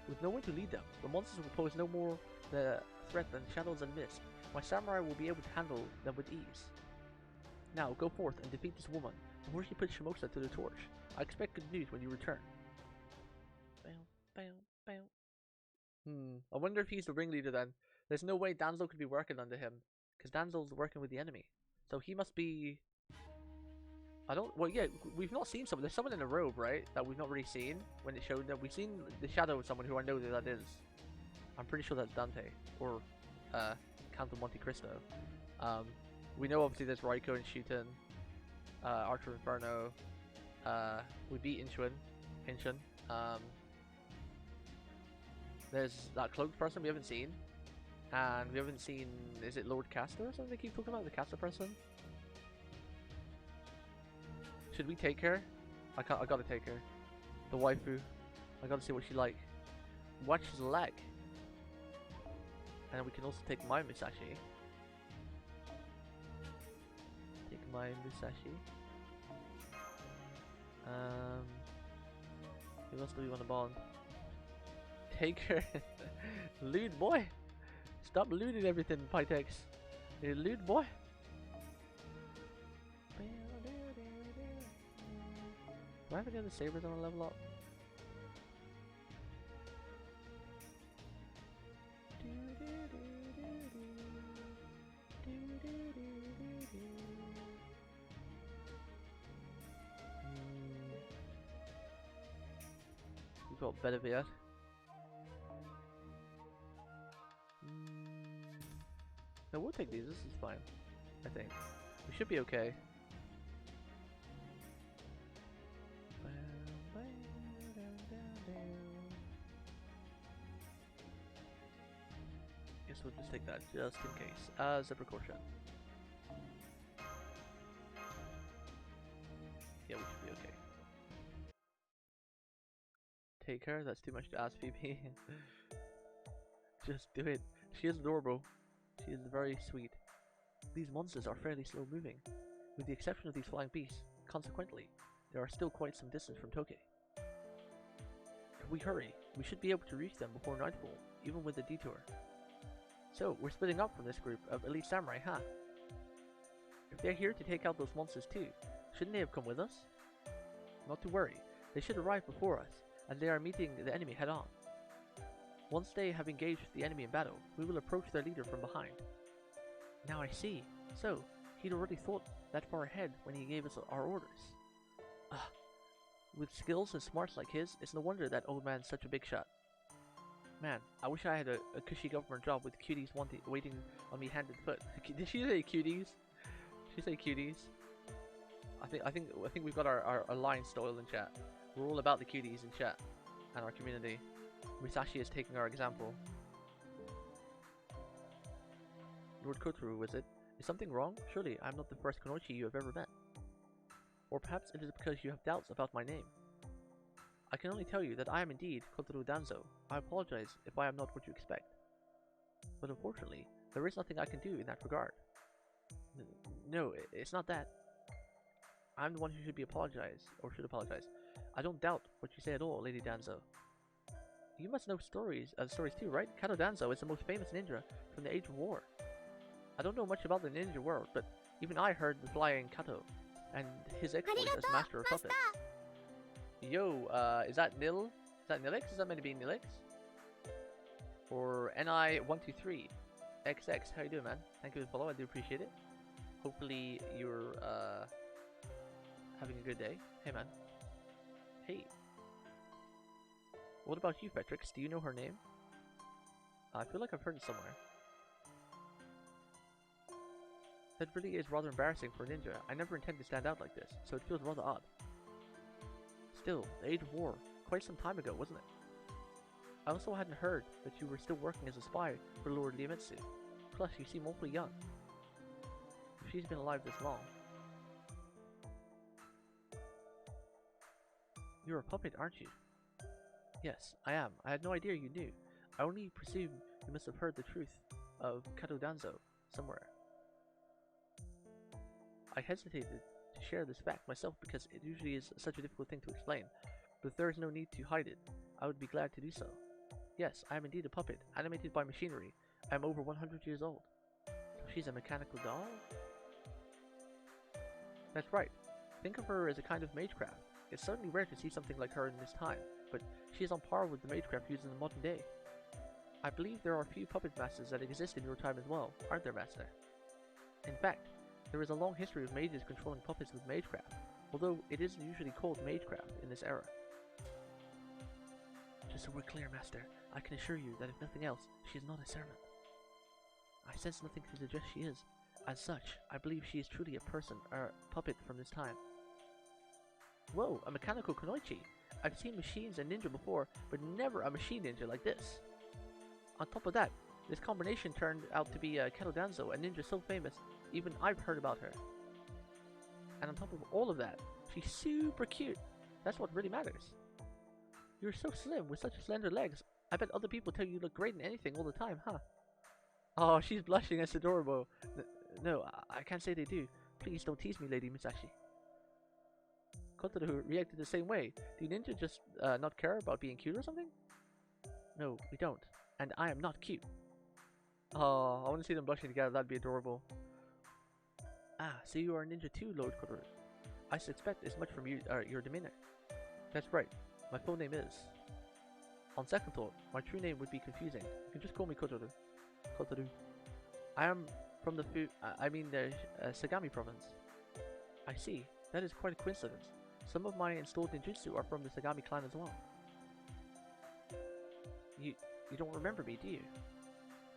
With no one to lead them, the monsters will pose no more the threat than shadows and mist. My samurai will be able to handle them with ease. Now, go forth and defeat this woman, before she puts Shimousa to the torch. I expect good news when you return. I wonder if he's the ringleader then. There's no way Danzo could be working under him, because Danzo's working with the enemy. So he must be... well, yeah, we've not seen someone. There's someone in a robe, right? That we've not really seen when it showed that. We've seen the shadow of someone who I know that is. I'm pretty sure that's Dante, or Count of Monte Cristo. We know obviously there's Raiko and Shuten, Archer Inferno. We beat Inchuin. Henshin. Um, there's that cloaked person we haven't seen, and we haven't seen. Is it Lord Caster or something? They keep talking about the Caster person. Should we take her? I gotta take her. The waifu. I gotta see what she like. Watch his leg. And we can also take my Musashi. Take my Musashi. Who else do we want to bond? Take her. Lewd boy. Stop looting everything, Pt3. You lewd boy. Do I have any other sabers on a level up? We've got better beard. No, we'll take these. This is fine. I think we should be okay. Guess we'll just take that just in case, as a precaution. Yeah, we should be okay. Take her. That's too much to ask, PP. Just do it. She is adorable. She is very sweet. These monsters are fairly slow moving, with the exception of these flying beasts. Consequently, they are still quite some distance from Toke. If we hurry, we should be able to reach them before nightfall, even with a detour. So, we're splitting up from this group of elite samurai, huh? If they're here to take out those monsters too, shouldn't they have come with us? Not to worry, they should arrive before us, as they are meeting the enemy head-on. Once they have engaged the enemy in battle, we will approach their leader from behind. Now I see. So, he'd already thought that far ahead when he gave us our orders. With skills and smarts like his, it's no wonder that old man's such a big shot. Man, I wish I had a cushy government job with cuties waiting on me hand and foot. Did she say cuties? Did she say cuties? I think we've got our line stolen in chat. We're all about the cuties in chat and our community. Musashi is taking our example. Lord Kotaro, was it? Is something wrong? Surely I'm not the first Kunoichi you have ever met. Or perhaps it is because you have doubts about my name. I can only tell you that I am indeed Kotaro Danzo. I apologize if I am not what you expect. But unfortunately, there is nothing I can do in that regard. No, it's not that. I'm the one who should apologize. I don't doubt what you say at all, Lady Danzo. You must know stories too, right? Kato Danzo is the most famous ninja from the Age of War. I don't know much about the ninja world, but even I heard the flying Kato and his exploits as master of puppets. Yo, is that Nil? Is that Nilix? Is that meant to be Nilix? Or NI123 XX? How you doing, man? Thank you for the follow. I do appreciate it. Hopefully you're having a good day. Hey, man. Hey. What about you, Pt3? Do you know her name? I feel like I've heard it somewhere. That really is rather embarrassing for a ninja. I never intended to stand out like this, so it feels rather odd. Still, the Age of War, quite some time ago, wasn't it? I also hadn't heard that you were still working as a spy for Lord Iemitsu. Plus, you seem awfully young. If she's been alive this long. You're a puppet, aren't you? Yes, I am. I had no idea you knew. I only presume you must have heard the truth of Kato Danzo somewhere. I hesitated to share this fact myself because it usually is such a difficult thing to explain, but if there is no need to hide it, I would be glad to do so. Yes, I am indeed a puppet, animated by machinery. I am over 100 years old. So she's a mechanical doll? That's right. Think of her as a kind of magecraft. It's certainly rare to see something like her in this time, but she is on par with the magecraft used in the modern day. I believe there are a few puppet masters that exist in your time as well, aren't there, Master? In fact, there is a long history of mages controlling puppets with magecraft, although it isn't usually called magecraft in this era. Just so we're clear, Master, I can assure you that if nothing else, she is not a servant. I sense nothing to suggest she is. As such, I believe she is truly a person, or puppet from this time. Whoa, a mechanical kunoichi! I've seen machines and ninja before, but never a machine ninja like this. On top of that, this combination turned out to be Keto Danzo, a ninja so famous, even I've heard about her. And on top of all of that, she's super cute. That's what really matters. You're so slim with such slender legs. I bet other people tell you look great in anything all the time, huh? Oh, she's blushing. It's adorable. No, I can't say they do. Please don't tease me, Lady Musashi. Kotaro reacted the same way. Do ninja just not care about being cute or something? No, we don't. And I am not cute. Oh, I want to see them blushing together. That'd be adorable. Ah, so you are a ninja too, Lord Kotaro. I suspect as much from your demeanor. That's right. My full name is. On second thought, my true name would be confusing. You can just call me Kotaro. Kotaro. I am from the Sagami province. I see. That is quite a coincidence. Some of my installed ninjutsu are from the Sagami clan as well. You don't remember me, do you?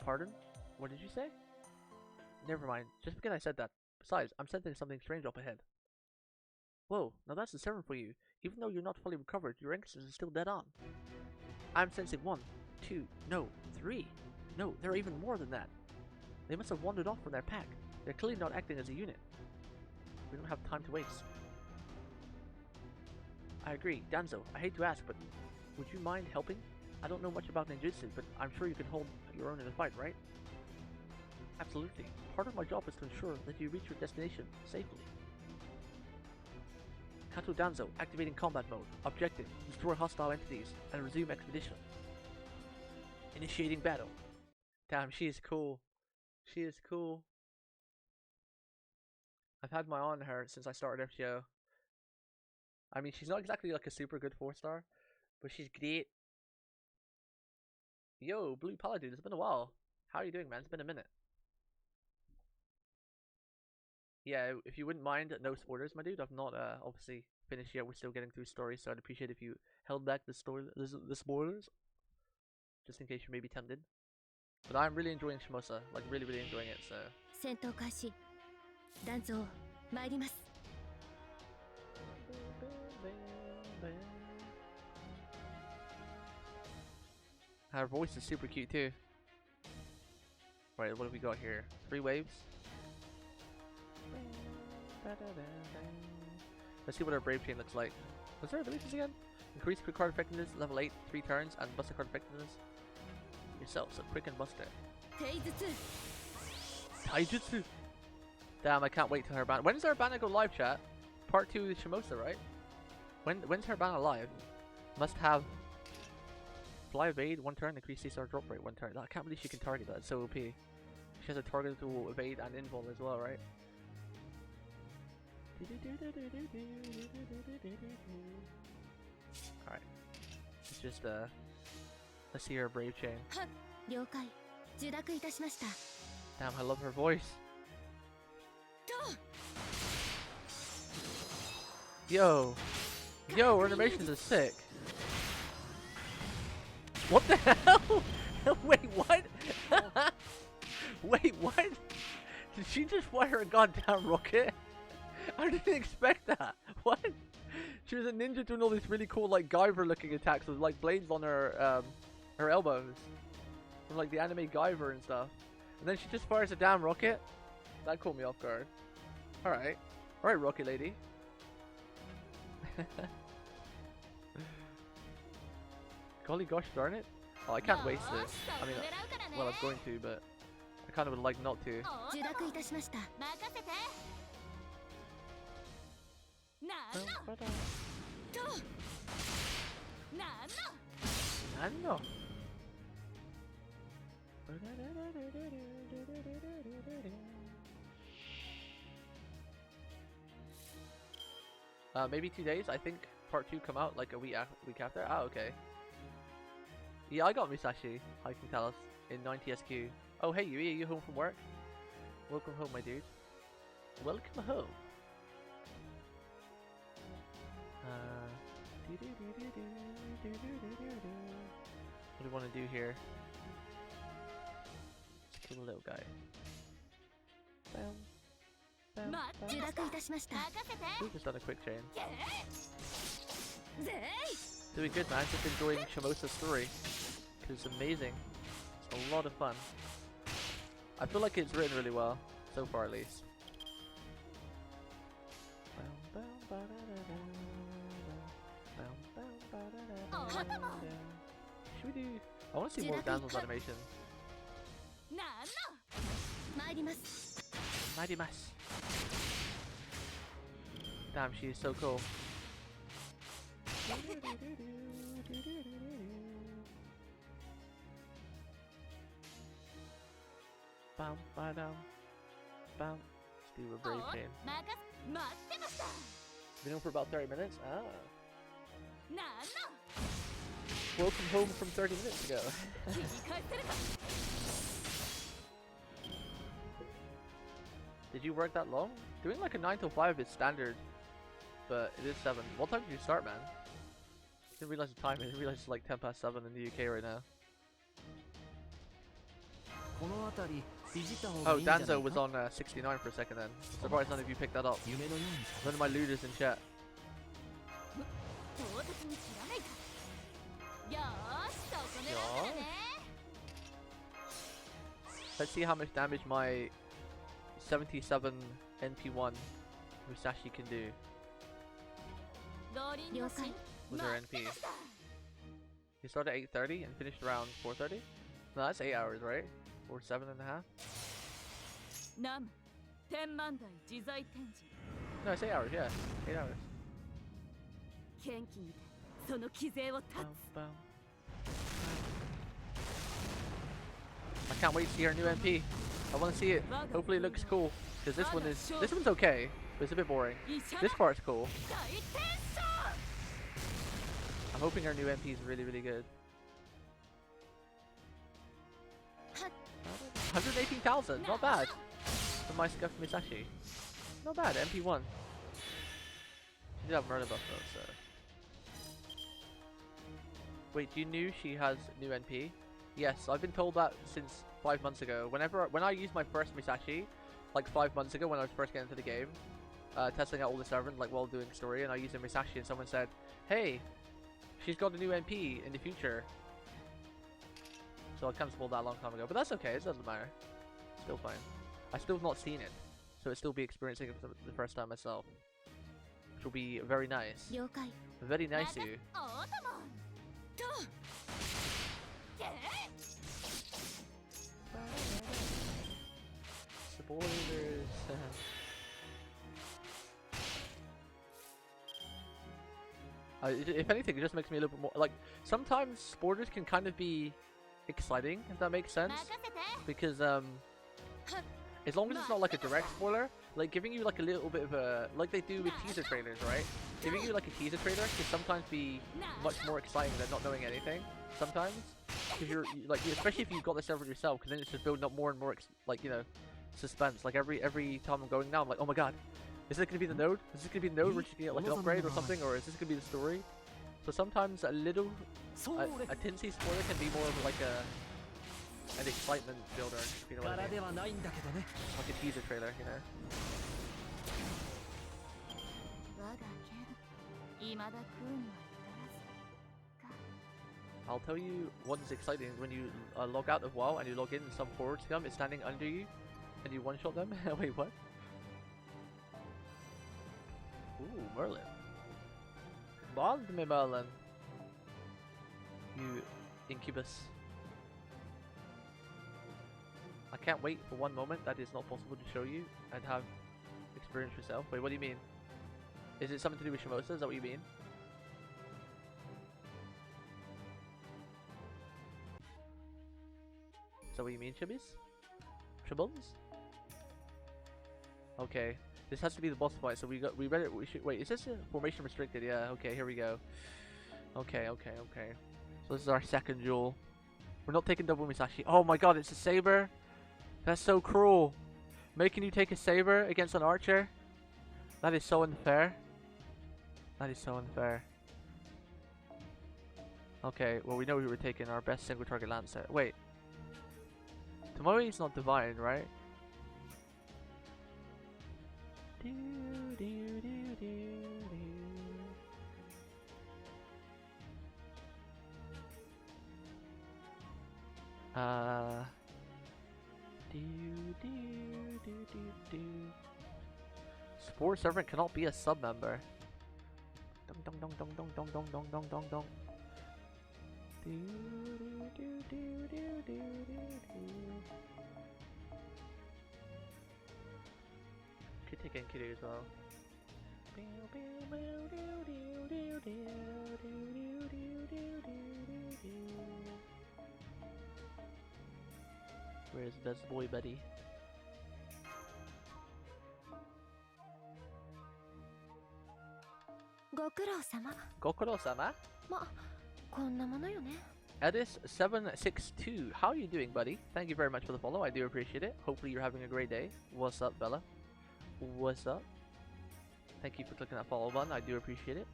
Pardon? What did you say? Never mind. Just because I said that. Besides, I'm sensing something strange up ahead. Whoa, now that's the 7 for you. Even though you're not fully recovered, your instincts is still dead on. I'm sensing 1, 2, no, 3. No, there are even more than that. They must have wandered off from their pack. They're clearly not acting as a unit. We don't have time to waste. I agree. Danzo, I hate to ask, but would you mind helping? I don't know much about ninjutsu, but I'm sure you can hold your own in a fight, right? Absolutely. Part of my job is to ensure that you reach your destination safely. Kato Danzo, activating combat mode. Objective, destroy hostile entities and resume expedition. Initiating battle. Damn, she is cool. She is cool. I've had my eye on her since I started FGO. I mean, she's not exactly like a super good 4-star, but she's great. Yo, Blue Paladin, it's been a while. How are you doing, man? It's been a minute. Yeah, if you wouldn't mind, no spoilers, my dude. I've not obviously finished yet. We're still getting through stories, so I'd appreciate if you held back the spoilers, just in case you may be tempted. But I'm really enjoying Shimousa, like really enjoying it. So. Her voice is super cute too. Right, what have we got here? 3 waves. Let's see what our Brave Chain looks like. What's their abilities again? Increase quick card effectiveness, level 8, 3 turns, and buster card effectiveness yourself, so quick and buster. Taijutsu! Damn, I can't wait till her ban. When does her banner go live, chat? Part 2 is Shimousa, right? When's her banner live? Must have fly evade 1 turn, increase CSR drop rate 1 turn. I can't believe she can target that, it's so OP. She has a targetable evade and invul as well, right? Alright. Let's just let's see her Brave Chain. Damn, I love her voice. Yo, her animations are sick. What the hell? Wait, what? Wait, what? Did she just fire a goddamn rocket? I didn't expect that. What? She was a ninja doing all these really cool, like, Guyver looking attacks with, like, blades on her, her elbows. From, like, the anime Guyver and stuff. And then she just fires a damn rocket? That caught me off guard. Alright. Alright, Rocket Lady. Golly gosh darn it. Oh, I can't waste this. I mean, well, I'm going to, but I kind of would like not to. Nano. Maybe 2 days. I think part 2 come out like a week after. Ah, okay. Yeah, I got Musashi, hiking Talos in 90 SQ. Oh, hey, Yui, are you home from work? Welcome home, my dude. Welcome home. What do we want to do here? Let's kill the little guy. Bam. Bam, bam. We've just done a quick chain. Doing good, man. Just enjoying Shimousa's story. Because it's amazing. It's a lot of fun. I feel like it's written really well. So far, at least. Should we do... I want to see more Danzo's animation. Mighty Mass. Damn, she is so cool. Bam, ba-dum, bam. Let's do a brave chain. Been on for about 30 minutes? Ah. Welcome home from 30 minutes ago. Did you work that long? Doing like a 9 to 5 is standard, but it is 7. What time did you start, man? Didn't realize the time. I didn't realize it's like 10 past 7 in the UK right now. Oh, Danzo was on 69 for a second then. Surprised none of you picked that up. None of my looters in chat. Let's see how much damage my 77 NP1 Musashi can do. With her NP. You started at 8:30 and finished around 4:30? No, that's 8 hours, right? Or 7.5? No, it's 8 hours, yeah. 8 hours. I can't wait to see our new MP. I want to see it. Hopefully it looks cool. Because this one's okay, but it's a bit boring. This part's cool. I'm hoping our new MP is really, really good. 118,000, not bad. For my Scuffed Musashi. Not bad, MP1. She did have murder buff though, so. Wait, you knew she has new NP? Yes, I've been told that since 5 months ago. When I used my first Musashi, like 5 months ago when I was first getting into the game, testing out all the servants like while doing story, and I used a Musashi and someone said, hey, she's got a new NP in the future. So I kind of spoiled that a long time ago, but that's okay, it doesn't matter. Still fine. I still have not seen it, so I'll still be experiencing it for the first time myself. Which will be very nice. Very nice of you. Spoilers. If anything, it just makes me a little bit more like sometimes spoilers can kind of be exciting, if that makes sense, because as long as it's not like a direct spoiler, like giving you like a little bit of a like they do with teaser trailers, right? Giving you like a teaser trailer can sometimes be much more exciting than not knowing anything. Sometimes, because you're like, especially if you've got the server yourself, because then it's just building up more and more like, you know, suspense. Like every time I'm going now, I'm like, oh my god, is this gonna be the node? Is this gonna be the node where you can get like an upgrade or something, or is this gonna be the story? So sometimes a little, a tinsy spoiler can be more of like an excitement builder, if you know what I mean. Like a teaser trailer, you know. I'll tell you what is exciting when you log out of WoW and you log in and some forward scum is standing under you and you one-shot them. Wait, what? Ooh, Merlin. Bond me, Merlin. You incubus. I can't wait for one moment that is not possible to show you and have experience yourself. Wait, what do you mean? Is it something to do with Shimousa? Is that what you mean? Is that what you mean, Chibbies? Tribbles? Okay. This has to be the boss fight, so we read it. Wait, is this a formation restricted? Yeah, okay, here we go. Okay. So this is our second duel. We're not taking double Musashi. Oh my god, it's a saber? That's so cruel. Making you take a saber against an archer? That is so unfair. That is so unfair. Okay, well we know we were taking our best single target lancer. Wait. Tomoe is not divine, right? Uh. Do, do, do, do, do. Spore servant cannot be a sub member. Dong dong dong dong dong dong dong dong dong dong dong. Do, do, do, do, do, do, do. Could take Enkidu as well. Where's best boy buddy? Gokuro-sama? Edis762, how are you doing, buddy? Thank you very much for the follow, I do appreciate it. Hopefully you're having a great day. What's up, Bella? What's up? Thank you for clicking that follow button, I do appreciate it.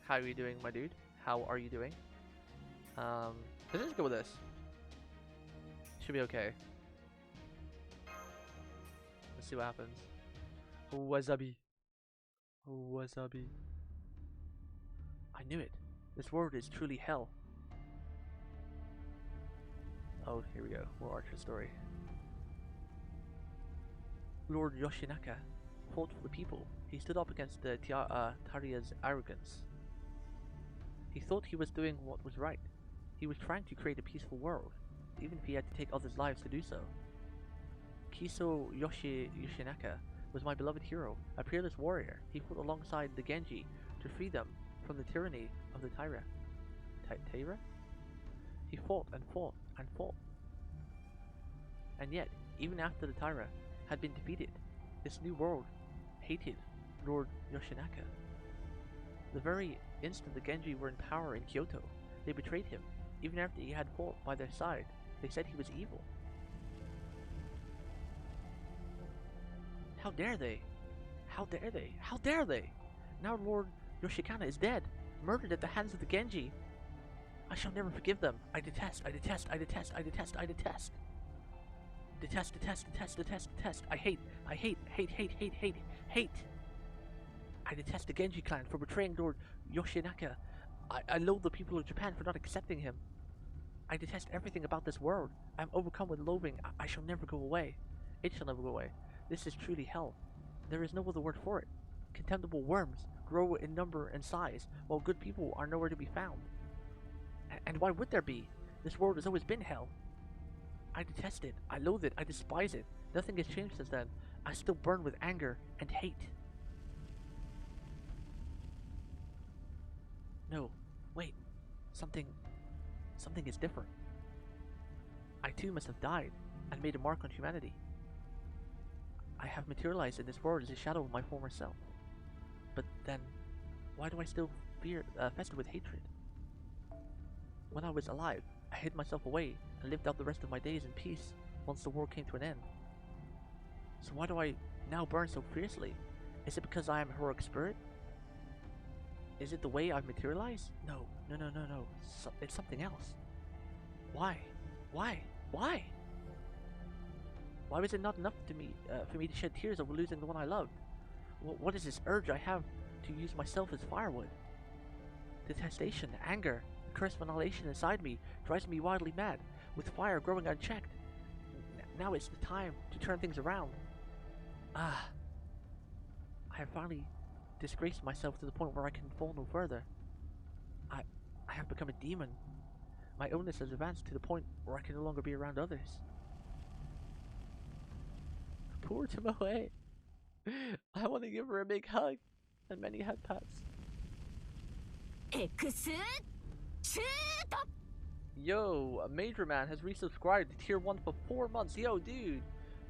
How are you doing, my dude? How are you doing? Let's just go with this. Should be okay. Let's see what happens. Wasabi. Wasabi. I knew it. This world is truly hell. Oh, here we go. More Archer story. Lord Yoshinaka fought for the people. He stood up against the Taria's arrogance. He thought he was doing what was right. He was trying to create a peaceful world, even if he had to take others' lives to do so. Kiso Yoshinaka was my beloved hero, a peerless warrior. He fought alongside the Genji to free them from the tyranny of the Taira. Taira? He fought and fought and fought. And yet, even after the Taira had been defeated, this new world hated Lord Yoshinaka. The very instant the Genji were in power in Kyoto, they betrayed him. Even after he had fought by their side, they said he was evil. How dare they? How dare they? How dare they? Now Lord Yoshikana is dead, murdered at the hands of the Genji. I shall never forgive them. I detest, I detest, I detest, I detest, I detest. Detest, detest, detest, detest, detest. I hate, hate, hate, hate, hate. I detest the Genji clan for betraying Lord Yoshinaka. I loathe the people of Japan for not accepting him. I detest everything about this world. I am overcome with loathing. I shall never go away. It shall never go away. This is truly hell. There is no other word for it. Contemptible worms grow in number and size, while good people are nowhere to be found. And why would there be? This world has always been hell. I detest it. I loathe it. I despise it. Nothing has changed since then. I still burn with anger and hate. No, wait. Something is different. I too must have died and made a mark on humanity. I have materialized in this world as a shadow of my former self. But then, why do I still fester with hatred? When I was alive, I hid myself away and lived out the rest of my days in peace once the war came to an end. So why do I now burn so fiercely? Is it because I am a heroic spirit? Is it the way I've materialized? No. It's something else. Why? Why? Why? Why was it not enough for me to shed tears over losing the one I loved? What is this urge I have to use myself as firewood? Detestation, anger, and cursed annihilation inside me drives me wildly mad, with fire growing unchecked. Now it's the time to turn things around. I have finally disgraced myself to the point where I can fall no further. I have become a demon. My illness has advanced to the point where I can no longer be around others. Poor Tomoe. I want to give her a big hug and many head pats. Yo, a Major Man has resubscribed to Tier 1 for 4 months. Yo, dude,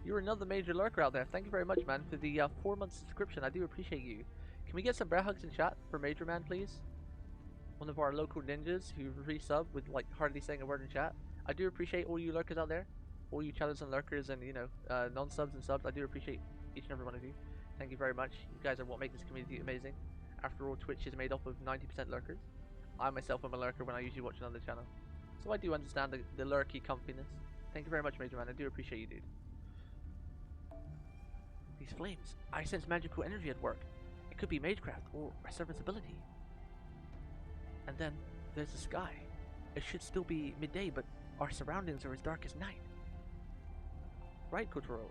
you're another major lurker out there. Thank you very much, man, for the 4-month subscription. I do appreciate you. Can we get some bear hugs in chat for Major Man, please? One of our local ninjas who resubbed with like hardly saying a word in chat. I do appreciate all you lurkers out there. All you chatters and lurkers and, you know, non-subs and subs. I do appreciate each and every one of you. Thank you very much. You guys are what make this community amazing. After all, Twitch is made up of 90% lurkers. I myself am a lurker when I usually watch another channel. So I do understand the lurky comfiness. Thank you very much, Major Man. I do appreciate you, dude. These flames. I sense magical energy at work. It could be magecraft or a servant's ability. And then there's the sky. It should still be midday, but Our surroundings are as dark as night. Right, Kotaro.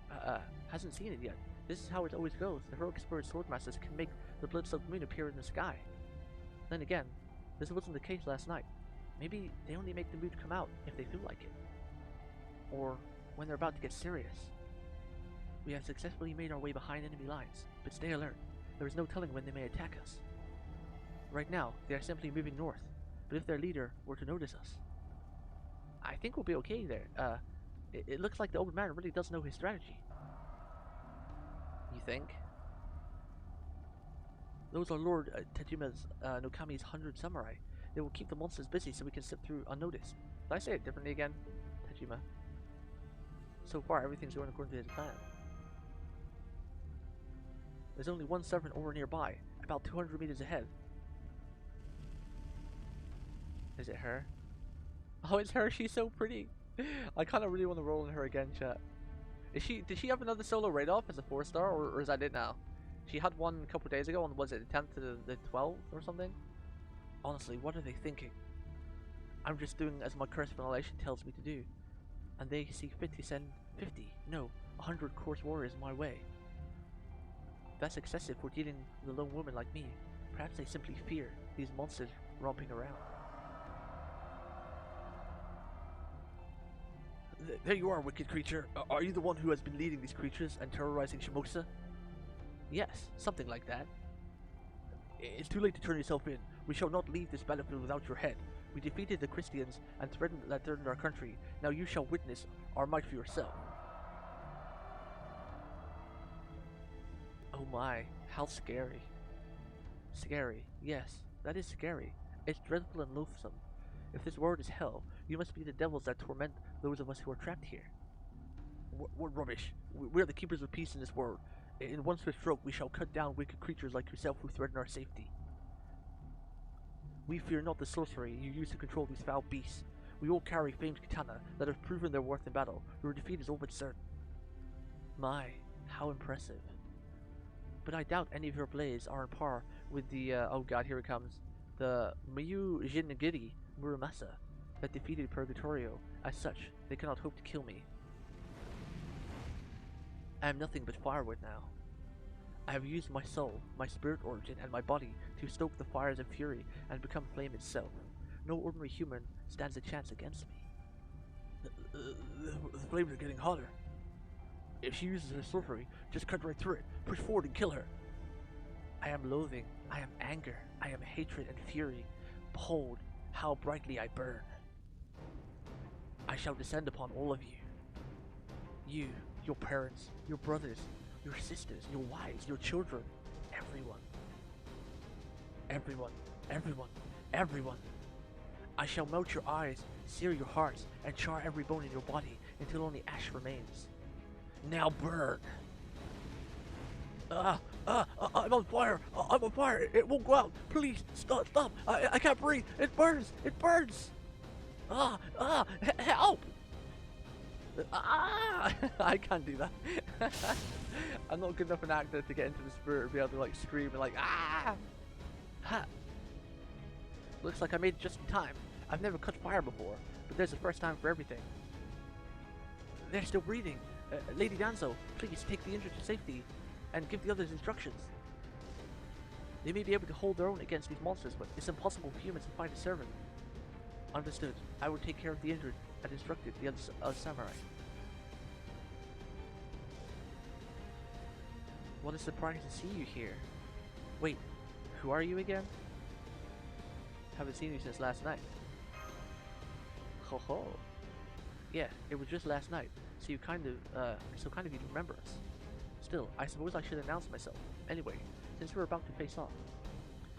Hasn't seen it yet. This is how it always goes. The heroic spirit swordmasters can make the blood-soaked moon appear in the sky. Then again, this wasn't the case last night. Maybe they only make the moon come out if they feel like it. Or when they're about to get serious. We have successfully made our way behind enemy lines, but stay alert. There is no telling when they may attack us. Right now, they are simply moving north, but if their leader were to notice us, I think we'll be okay there. It looks like the old man really does know his strategy. You think? Those are Lord Tejuma's Nokami's 100 samurai. They will keep the monsters busy so we can slip through unnoticed. Did I say it differently again? Tejuma. So far, everything's going according to his plan. There's only one servant over nearby, about 200 meters ahead. Is it her? Oh, it's her. She's so pretty. I kind of really want to roll in her again, chat. Did she have another solo raid off as a 4-star, or is that it now? She had one a couple days ago on, was it the 10th to the 12th or something? Honestly, what are they thinking? I'm just doing as my curse ventilation tells me to do. And they see fit to send 50, no, 100 course warriors my way. That's excessive for dealing with a lone woman like me. Perhaps they simply fear these monsters romping around. There you are, wicked creature. Are you the one who has been leading these creatures and terrorizing Shimousa? Yes, something like that. It's too late to turn yourself in. We shall not leave this battlefield without your head. We defeated the Christians and threatened our country. Now you shall witness our might for yourself. Oh my, how scary. Scary, yes, that is scary. It's dreadful and loathsome. If this world is hell, you must be the devils that torment those of us who are trapped here. What rubbish. We are the keepers of peace in this world. In one swift stroke, we shall cut down wicked creatures like yourself who threaten our safety. We fear not the sorcery you use to control these foul beasts. We all carry famed katana that have proven their worth in battle. Your defeat is all but certain. My, how impressive. But I doubt any of your blades are on par with the, oh god, here it comes, the Miyu Jinigiri Muramasa that defeated Purgatorio. As such, they cannot hope to kill me. I am nothing but firewood now. I have used my soul, my spirit origin, and my body to stoke the fires of fury and become flame itself. No ordinary human stands a chance against me. The flames are getting hotter. If she uses her sorcery, just cut right through it, push forward and kill her. I am loathing, I am anger, I am hatred and fury. Behold, how brightly I burn. I shall descend upon all of you. You, your parents, your brothers, your sisters, your wives, your children, everyone. Everyone, everyone, everyone. I shall melt your eyes, sear your hearts, and char every bone in your body until only ash remains. Now burn! I'm on fire! I'm on fire! It won't go out! Please, stop! I can't breathe! It burns! It burns! Help! I can't do that. I'm not good enough an actor to get into the spirit and be able to like scream and like Ha! Looks like I made it just in time. I've never cut fire before, but there's a first time for everything. They're still breathing. Lady Danzo, please take the injured to safety and give the others instructions. They may be able to hold their own against these monsters, but it's impossible for humans to find a servant. Understood. I will take care of the injured and instructed the other samurai. What a surprise to see you here. Wait, who are you again? Haven't seen you since last night. Ho ho. Yeah, it was just last night, so you kind of you remember us. Still, I suppose I should announce myself. Anyway, since we're about to face off.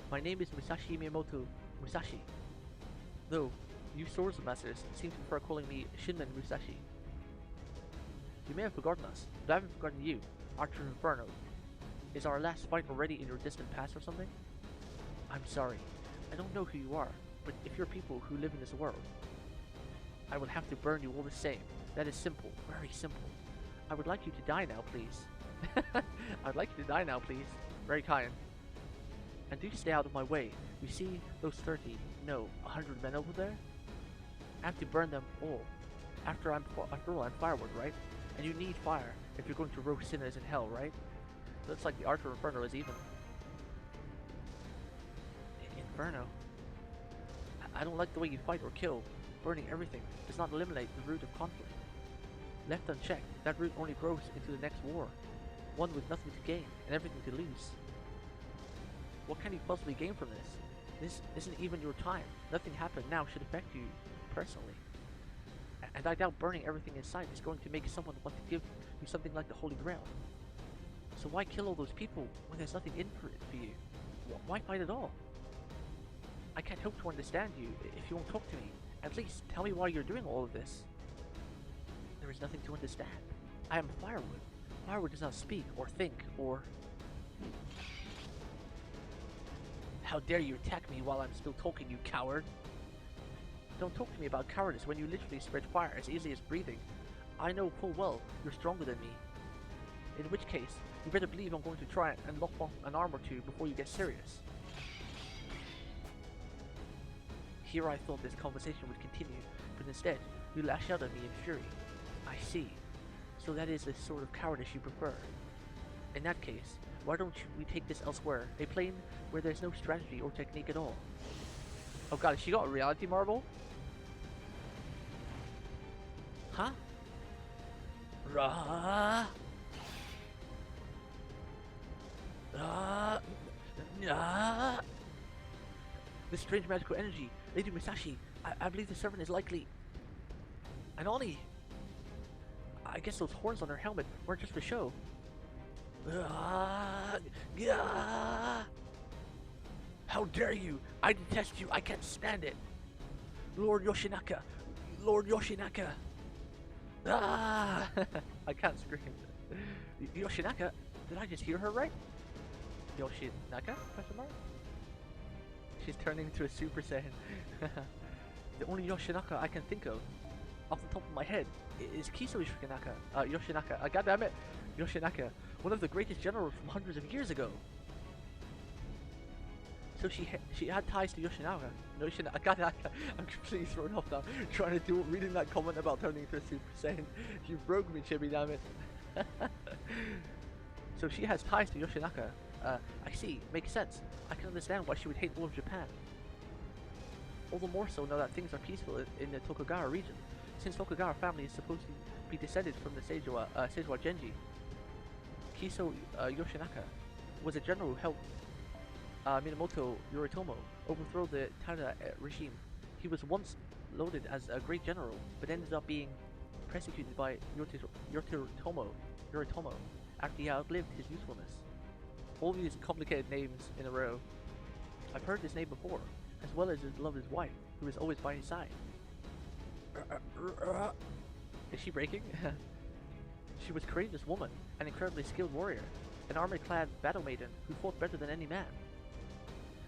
My name is Musashi Miyamoto Musashi. Though, you swords masters seem to prefer calling me Shinman Musashi. You may have forgotten us, but I haven't forgotten you, Archer Inferno. Is our last fight already in your distant past or something? I'm sorry. I don't know who you are, but if you're people who live in this world, I will have to burn you all the same. That is simple, very simple. I would like you to die now, please. I'd like you to die now, please. Very kind. And do stay out of my way. You see those 30, no, 100 men over there? I have to burn them all, After all, I'm firewood, right? And you need fire if you're going to roast sinners in hell, right? Looks like the Archer Inferno is even. Inferno? I don't like the way you fight or kill. Burning everything does not eliminate the root of conflict. Left unchecked, that root only grows into the next war. One with nothing to gain and everything to lose. What can you possibly gain from this? This isn't even your time. Nothing happened now should affect you personally. And I doubt burning everything in sight is going to make someone want to give you something like the Holy Grail. So why kill all those people when there's nothing in for you? Why fight at all? I can't hope to understand you if you won't talk to me. At least tell me why you're doing all of this. There is nothing to understand. I am firewood. Firewood does not speak or think or... How dare you attack me while I'm still talking, you coward! Don't talk to me about cowardice when you literally spread fire as easily as breathing. I know full well you're stronger than me. In which case, you better believe I'm going to try and lock off an arm or two before you get serious. Here I thought this conversation would continue, but instead, you lash out at me in fury. I see. So that is the sort of cowardice you prefer. In that case, why don't we take this elsewhere? A plane where there's no strategy or technique at all. Oh god, has she got a reality marble? Huh? This strange magical energy. Lady Musashi, I believe the servant is likely... an Oni! I guess those horns on her helmet weren't just for show. How dare you! I detest you! I can't stand it! Lord Yoshinaka! Lord Yoshinaka! Ah! I can't scream. Yoshinaka? Did I just hear her right? Yoshinaka? Question mark? She's turning into a Super Saiyan. The only Yoshinaka I can think of, off the top of my head, is Kiso Yoshinaka. Goddammit! Yoshinaka, one of the greatest generals from hundreds of years ago. So she had ties to Yoshinaka. I'm completely thrown off now. Reading that comment about turning into a Super Saiyan. You broke me, Chibi, damn it. So she has ties to Yoshinaka. I see. Makes sense. I can understand why she would hate all of Japan. All the more so now that things are peaceful in the Tokugawa region, since Tokugawa family is supposed to be descended from the Seiwa Genji. Kiso Yoshinaka was a general who helped Minamoto Yoritomo overthrow the Tada regime. He was once lauded as a great general, but ended up being persecuted by Yoritomo after he outlived his usefulness. All these complicated names in a row. I've heard this name before, as well as his beloved wife, who is always by his side. Is she breaking? She was a courageous woman, an incredibly skilled warrior, an armor-clad battle maiden who fought better than any man.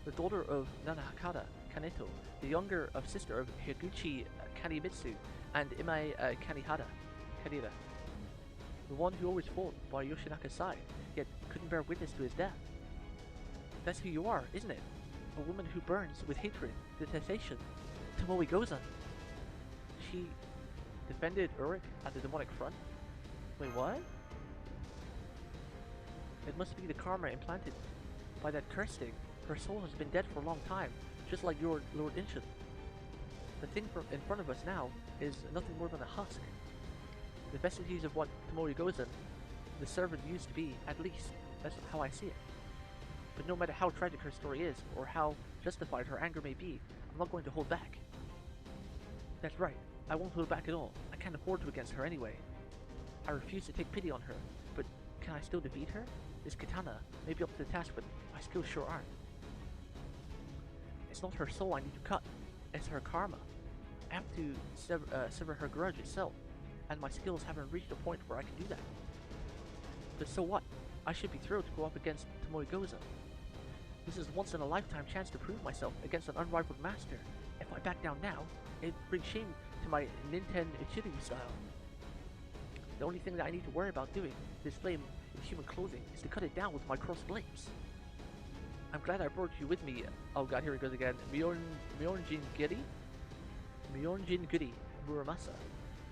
The daughter of Nanahakata Kaneto, the younger sister of Higuchi Kanemitsu and Imai Kanehira, the one who always fought by Yoshinaka's side, yet couldn't bear witness to his death. That's who you are, isn't it? A woman who burns with hatred, detestation. Tomoe Gozan. She defended Uruk at the demonic front? Wait, what? It must be the karma implanted by that curse thing. Her soul has been dead for a long time, just like your Lord Inshin. The thing in front of us now is nothing more than a husk. The vestiges of what Tomoe Gozan, the servant, used to be, at least. That's how I see it. But no matter how tragic her story is, or how justified her anger may be, I'm not going to hold back. That's right, I won't hold back at all. I can't afford to against her anyway. I refuse to take pity on her, but can I still defeat her? This katana may be up to the task, but my skills sure aren't. It's not her soul I need to cut, it's her karma. I have to sever her grudge itself, and my skills haven't reached a point where I can do that. But so what? I should be thrilled to go up against Tomoe Gozan. This is a once-in-a-lifetime chance to prove myself against an unrivaled master. If I back down now, it brings shame to my Ninten Ichiryu style. The only thing that I need to worry about doing, this flame in human clothing, is to cut it down with my crossed blades. I'm glad I brought you with me. Oh god, here it goes again. Mionjin Giri Muramasa.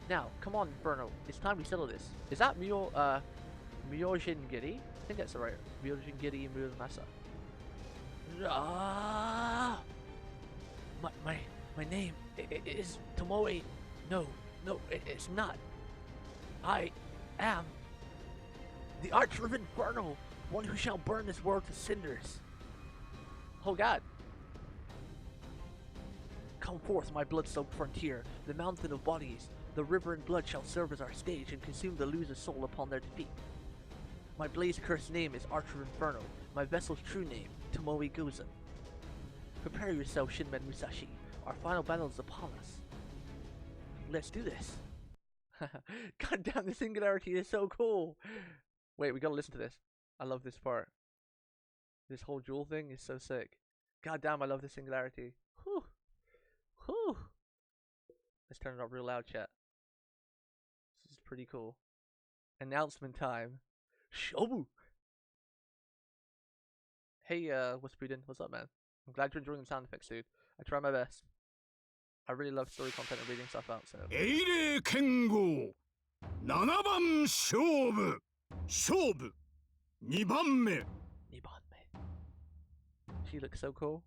Now, come on, Inferno. It's time we settle this. Is that Myojingiri? I think that's right. Myojingiri Masa. Ah! My name is Tomoe. No, it's not. I am the Archer of Inferno, one who shall burn this world to cinders. Oh God. Come forth, my blood-soaked frontier, the mountain of bodies. The river and blood shall serve as our stage and consume the loser's soul upon their defeat. My blaze-cursed name is Archer Inferno, my vessel's true name, Tomoe Gozen. Prepare yourself, Shinmen Musashi. Our final battle is upon us. Let's do this. God damn, the singularity is so cool. Wait, we gotta listen to this. I love this part. This whole jewel thing is so sick. God damn, I love the singularity. Whew. Whew. Let's turn it up real loud, chat. This is pretty cool. Announcement time. Shobu! Hey, what's Breeden? What's up, man? I'm glad you're enjoying the sound effects, dude. I try my best. I really love story content and reading stuff out, so. 7番勝負2番目 She looks so cool.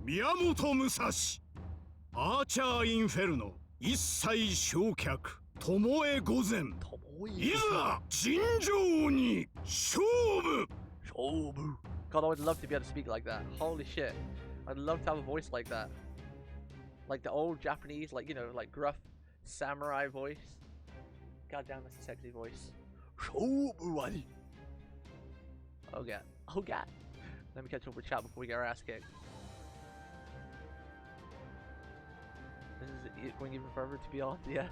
宮本武蔵アーチャーインフェルノ一切焼却巴御前いざ尋常に勝負 God, I would love to be able to speak like that. Holy shit. I'd love to have a voice like that. Like the old Japanese, like, you know, like gruff samurai voice. God damn, that's a sexy voice. Oh God. Oh God. Let me catch up with chat before we get our ass kicked. This is going even further, to be honest. Yeah.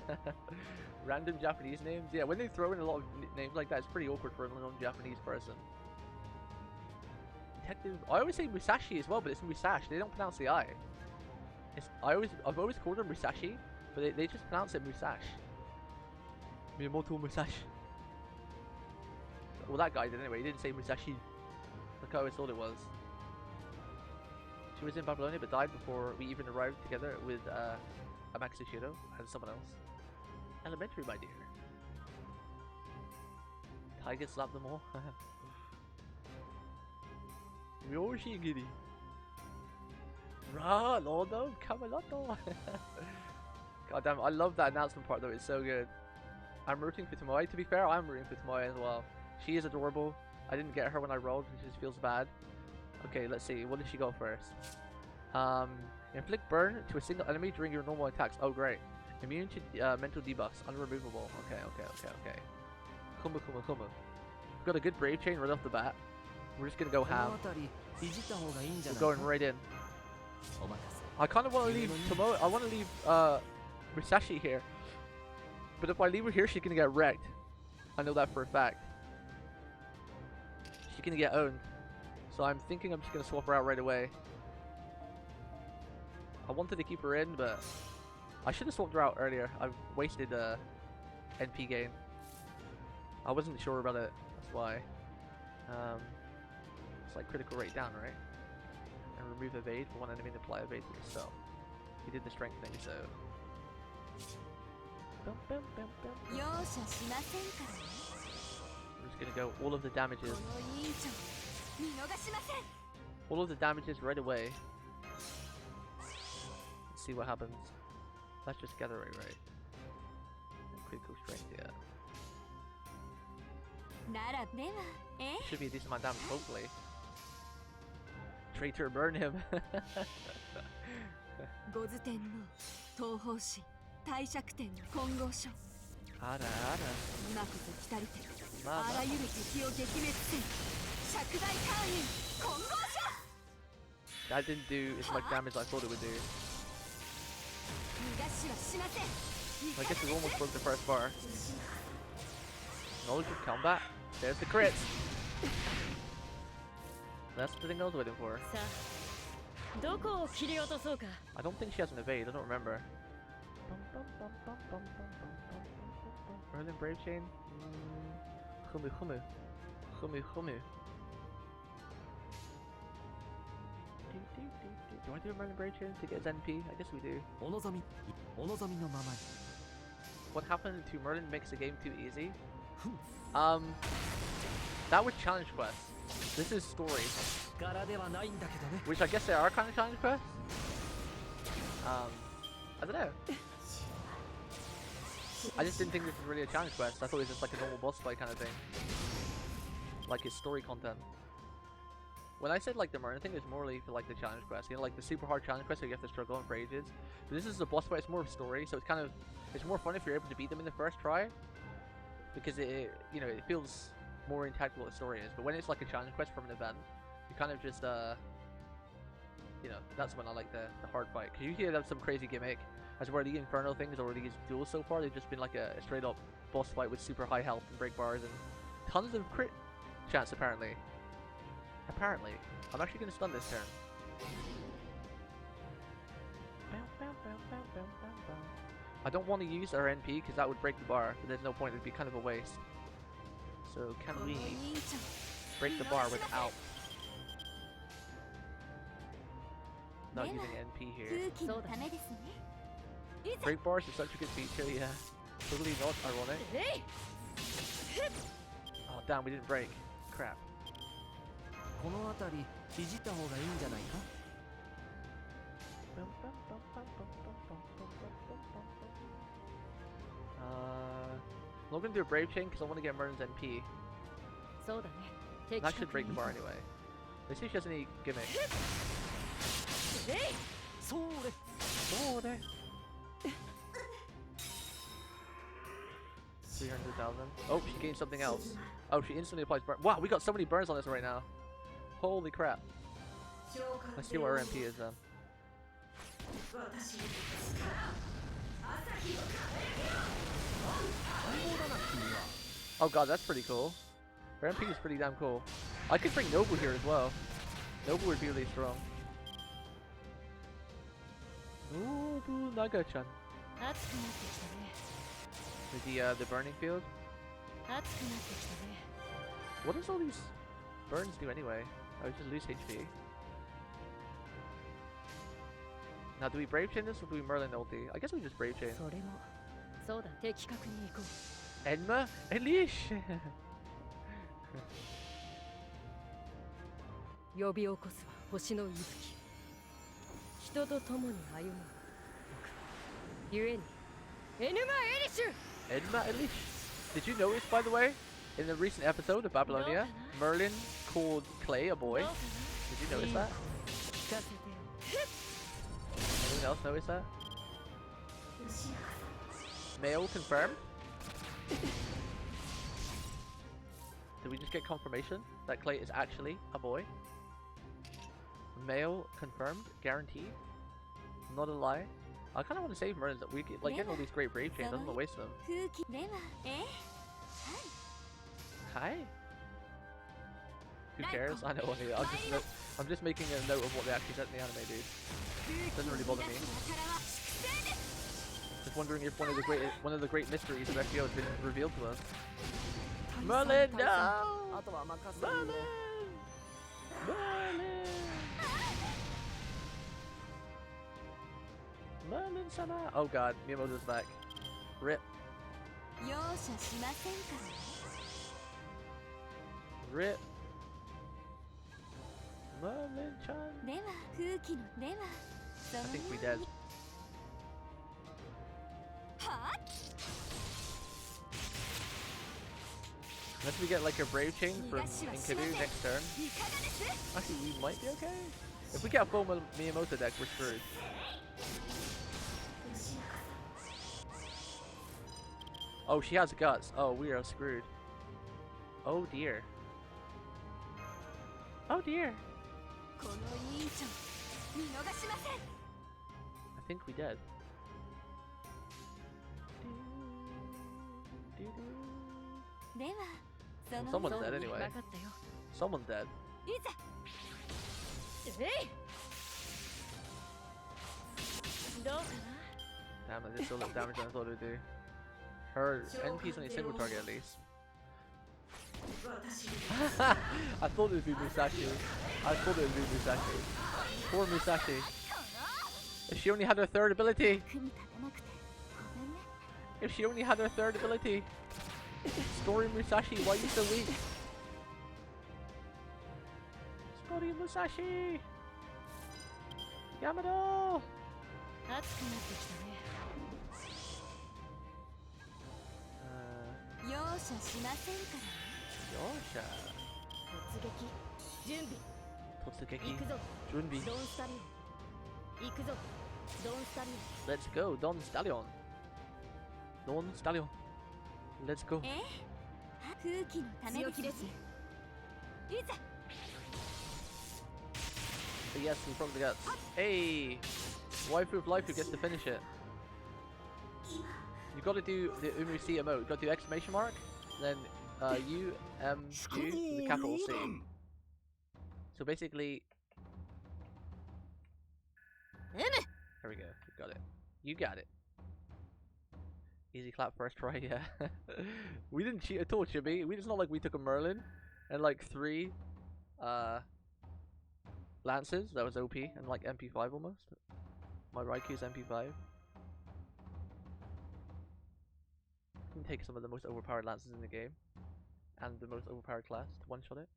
Random Japanese names. Yeah, when they throw in a lot of names like that, it's pretty awkward for a non-Japanese person. Detective. I always say Musashi as well, but it's Musashi. They don't pronounce the I. I've always called her Musashi, but they just pronounce it Musashi. Miyamoto Musashi. Well, that guy did anyway. He didn't say Musashi. Like I always thought it was. She was in Babylonia, but died before we even arrived together with Amatsushiro and someone else. Elementary, my dear. Tiger slapped them all. Yoshigiri. Ra, Lordo, Camelotto. God damn, I love that announcement part though, it's so good. I'm rooting for Tomoe. To be fair, I'm rooting for Tomoe as well. She is adorable. I didn't get her when I rolled, and she just feels bad. Okay, let's see. What did she go first? Inflict burn to a single enemy during your normal attacks. Oh, great. Immune to mental debuffs. Unremovable. Okay. Kumu. We've got a good brave chain right off the bat. We're just gonna go ham. We're going right in. I kind of want to leave Tomoe. I want to leave Musashi here. But if I leave her here, she's gonna get wrecked. I know that for a fact. She's gonna get owned. So I'm thinking I'm just gonna swap her out right away. I wanted to keep her in, but I should have swapped her out earlier. I've wasted NP gain. I wasn't sure about it. That's why. It's like critical rate down, right? And remove evade for one enemy and apply evade to yourself. He did the strength thing, so. We're just gonna go all of the damages. All of the damages right away. Let's see what happens. That's just gather rate, right? Critical strength, yeah. Should be a decent amount of damage, hopefully. Traitor, burn him. That didn't do as much damage as I thought it would do. I guess we almost broke the first bar. Knowledge of combat. There's the crits. That's the thing I was waiting for. I don't think she has an evade. I don't remember. Merlin Brave Chain. Humu. Do I do a Merlin Brave Chain to get his NP? I guess we do. What happened to Merlin makes the game too easy? That was challenge quests. This is story. Which I guess they are kind of challenge quests. I don't know. I just didn't think this was really a challenge quest. I thought it was just like a normal boss fight kind of thing. Like it's story content. When I said like the Merlin thing, it's more really for like the challenge quest. You know, like the super hard challenge quest where you have to struggle on for ages. But this is a boss fight, it's more of a story, so it's kind of, it's more fun if you're able to beat them in the first try. Because it you know, it feels more intact what the story is. But when it's like a challenge quest from an event, you kind of just, you know, that's when I like the hard fight. Because usually they have some crazy gimmick, as where the Inferno things or these duels so far, they've just been like a straight up boss fight with super high health and break bars and tons of crit chance apparently. Apparently. I'm actually going to stun this turn. I don't want to use our NP because that would break the bar, but there's no point, it'd be kind of a waste. So can we break the bar without not using NP here? Break bars is such a good feature, yeah. Totally not ironic. Oh damn, we didn't break. Crap. I'm gonna do a Brave Chain because I want to get Merlin's NP. That should break the bar anyway. Let's see if she has any gimmick. 300,000. Oh, she gained something else. Oh, she instantly applies burn. Wow, we got so many burns on this right now. Holy crap. Let's see what her MP is then. Oh god, that's pretty cool. Her MP is pretty damn cool. I could bring Nobu here as well. Nobu would be really strong. Nobu Naga-chan. The burning field. What does all these burns do anyway? I would just lose HP. Now do we Brave Chain this or do we Merlin ulti? I guess we just Brave Chain. Enma? Elish! Enma Elish! Did you notice, by the way, in the recent episode of Babylonia, Merlin called Clay a boy? Did you notice that? Anyone else notice that? Male confirmed? Did we just get confirmation that Clay is actually a boy? Male confirmed, guaranteed, not a lie. I kind of want to save Merlin that we get like getting all these great Brave Chains. I don't want to waste them. Hi. Who cares? I know. I'm just making a note of what they actually said in the anime, dude. Doesn't really bother me. Just wondering if one of the great mysteries of FGO has been revealed to us. Merlin, no! Merlin! Merlin! Merlin-sama! Oh god, Miyamoto's back. Rip. Rip. Merlin-chan. I think we dead. Unless we get like a Brave Chain from Enkidu next turn. Actually, we might be okay. If we get a full Miyamoto deck, we're screwed. Oh, she has guts. Oh, we are screwed. Oh dear. Oh dear. I think we dead. Someone's dead anyway. Someone's dead. Damn, I did so little damage than I thought it would do. Her NP's only a single target at least. I thought it would be Musashi. I thought it would be Musashi. Poor Musashi. If she only had her third ability. If she only had her third ability. Story Musashi, why are you so weak? Story Musashi! Yamado! Yosha. Totsugeki. Junbi. Let's go, Don Stallion. Don Stallion. Let's go. Yes, we broke the guts. Hey! Waifu of life who gets to finish it. You gotta do the Umuc emote. You gotta do exclamation mark, then U, M, U, the capital C. So basically... There we go, we got it. You got it. Easy clap first try, yeah. We didn't cheat at all, Chibi. It's not like we took a Merlin and like 3 Lances, that was OP, and like MP5 almost. My Raiku's MP5. You can take some of the most overpowered Lances in the game, and the most overpowered class to one-shot it.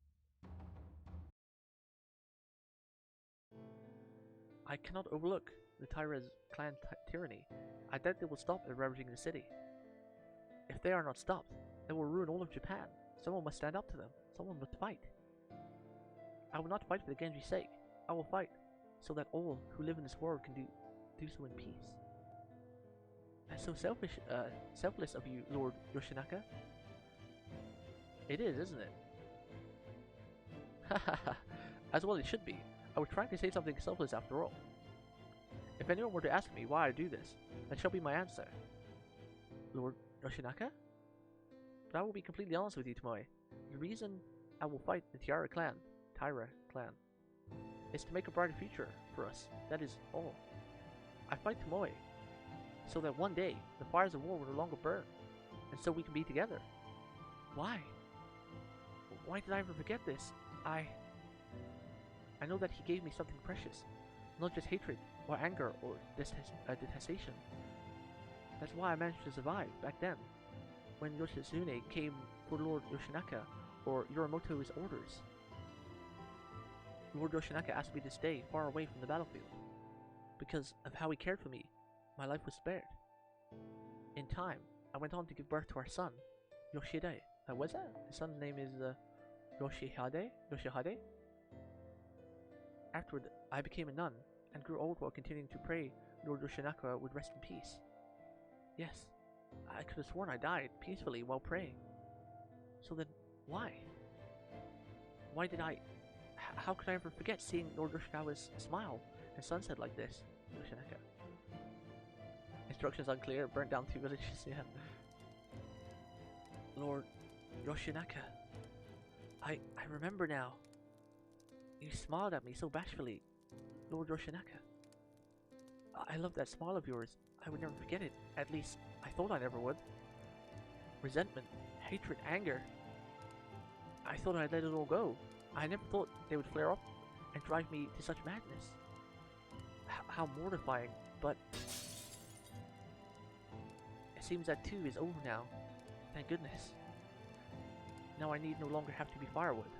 I cannot overlook the Tyra's clan tyranny. I doubt they will stop at ravaging the city. If they are not stopped, they will ruin all of Japan. Someone must stand up to them. Someone must fight. I will not fight for the Genji's sake. I will fight so that all who live in this world can do so in peace. That's so selfless of you, Lord Yoshinaka. It is, isn't it? Hahaha. As well it should be. I was trying to say something selfless after all. If anyone were to ask me why I do this, that shall be my answer. Lord Yoshinaka? But I will be completely honest with you, Tomoe. The reason I will fight the Tyra clan, is to make a brighter future for us. That is all. I fight Tomoe so that one day the fires of war will no longer burn, and so we can be together. Why? Why did I ever forget this? I know that he gave me something precious, not just hatred or anger or detestation. That's why I managed to survive back then, when Yoshitsune came for Lord Yoshinaka or Yorimoto's orders. Lord Yoshinaka asked me to stay far away from the battlefield. Because of how he cared for me, my life was spared. In time, I went on to give birth to our son, Yoshihide. What's that? His son's name is Yoshihide? Afterward, I became a nun and grew old while continuing to pray Lord Yoshinaka would rest in peace. Yes, I could have sworn I died peacefully while praying. So then, why? Why did I... How could I ever forget seeing Lord Yoshikawa's smile and sunset like this? Yoshinaka. Instructions unclear, burnt down 2 villages, yeah. Lord Yoshinaka. I remember now. You smiled at me so bashfully, Lord Yoshinaka. I love that smile of yours. I would never forget it. At least, I thought I never would. Resentment, hatred, anger. I thought I'd let it all go. I never thought they would flare up and drive me to such madness. How mortifying, but... It seems that too is over now. Thank goodness. Now I need no longer have to be firewood.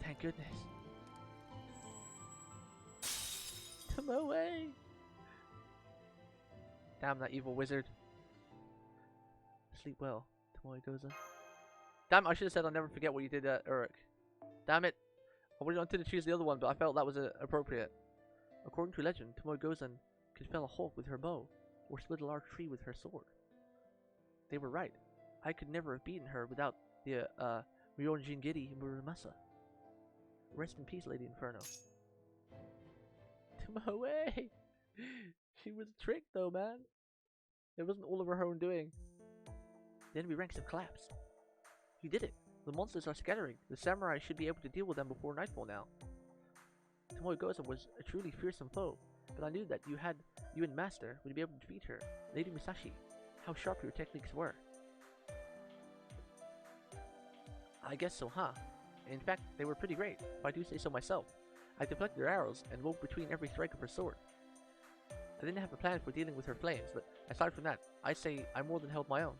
Thank goodness. Tomoe! Damn that evil wizard. Sleep well, Tomoe Goza. Damn it, I should have said I'll never forget what you did at Uruk. Damn it. I would have wanted to choose the other one, but I felt that was appropriate. According to legend, Tomoe Gozan could fell a hawk with her bow, or split a large tree with her sword. They were right. I could never have beaten her without the Ryonjingiri Muramasa. Rest in peace, Lady Inferno. Tomoe! She was tricked though, man. It wasn't all of her own doing. The enemy ranks have collapsed. You did it. The monsters are scattering. The samurai should be able to deal with them before nightfall now. Tomoe Goza was a truly fearsome foe, but I knew that you and Master would be able to defeat her. Lady Musashi, how sharp your techniques were. I guess so, huh? In fact, they were pretty great, if I do say so myself. I deflected her arrows and wove between every strike of her sword. I didn't have a plan for dealing with her flames, but aside from that, I'd say I more than held my own.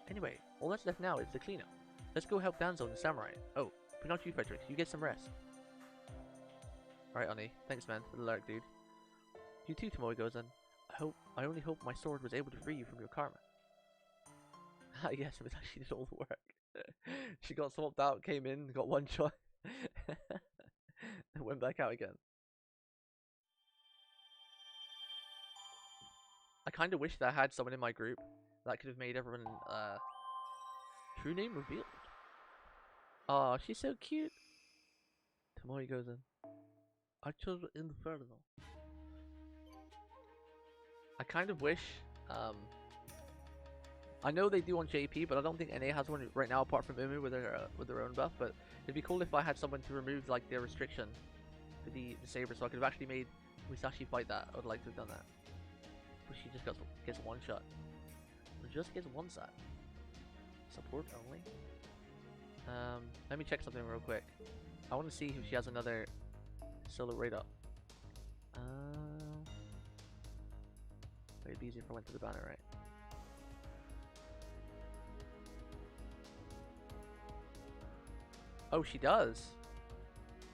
Anyway, all that's left now is the cleanup. Let's go help Danzo and the samurai. Oh, but not you, Frederick. You get some rest. Alright, Oni. Thanks, man, for the alert, dude. You too, Tomoe Gozen. I only hope my sword was able to free you from your karma. Ah, yes, it was actually did all the work. She got swapped out, came in, got one shot, and went back out again. I kind of wish that I had someone in my group that could have made everyone true name revealed. Oh, she's so cute. Tomoe Gozen. I chose Inferno. I kind of wish, I know they do on JP, but I don't think NA has one right now apart from Umu with their own buff, but it'd be cool if I had someone to remove like their restriction for the saber, so I could have actually made Musashi fight that. I would like to have done that. But she just gets one shot. Just gets one shot. Support only. Let me check something real quick. I want to see if she has another solo raid up. It'd be easier if I went to the banner, right? Oh, she does.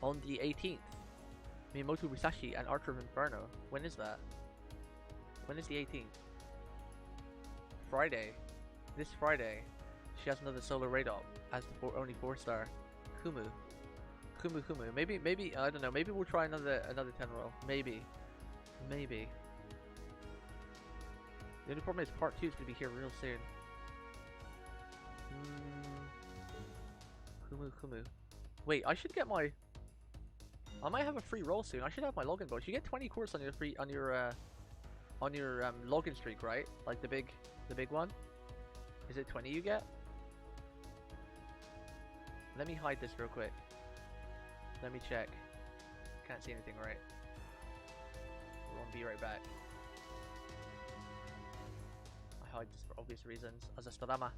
On the 18th. Miyamoto Musashi and Archer of Inferno. When is that? When is the 18th? Friday. This Friday. She has another solo raid up as the only 4-star. Kumu. Maybe I don't know. Maybe we'll try another 10 roll. Maybe. The only problem is part 2 is gonna be here real soon. Kumu. Wait, I should get my. I might have a free roll soon. I should have my login bonus. You get 20 course on your login streak, right? Like the big one. Is it 20 you get? Let me hide this real quick. Let me check. Can't see anything right. We'll be right back. I hide this for obvious reasons. As a Stodama.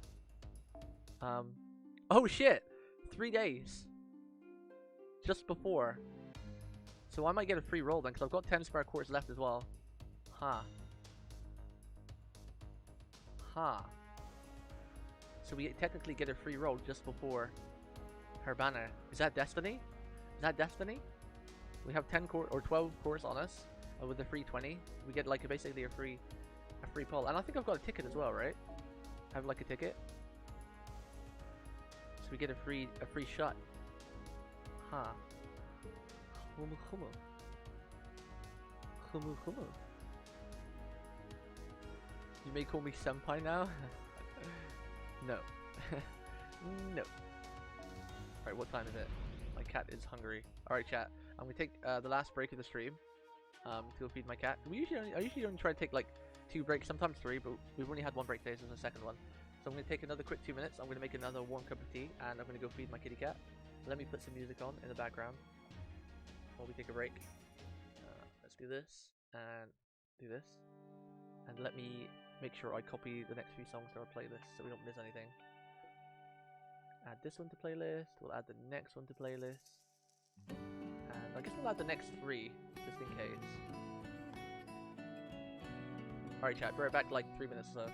Oh shit! 3 days. Just before. So I might get a free roll then, because I've got 10 spare cores left as well. Huh. So we technically get a free roll just before her banner. Is that Destiny? We have 10 core or 12 cores on us with the free 20. We get like basically a free pull, and I think I've got a ticket as well, right? I have like a ticket, so we get a free shot. Huh. Humu. You may call me senpai now. No. No. Alright, what time is it? My cat is hungry. Alright, chat. I'm gonna take the last break of the stream to go feed my cat. I usually only try to take like 2 breaks, sometimes 3, but we've only had 1 break today, so this is the second one. So I'm gonna take another quick 2 minutes. I'm gonna make another warm cup of tea, and I'm gonna go feed my kitty cat. Let me put some music on in the background while we take a break. Let's do this and do this, and let me make sure I copy the next few songs to our playlist so we don't miss anything. Add this one to playlist. We'll add the next one to playlist, and I guess we'll add the next 3 just in case. Alright, chat. Be right back in like 3 minutes or so.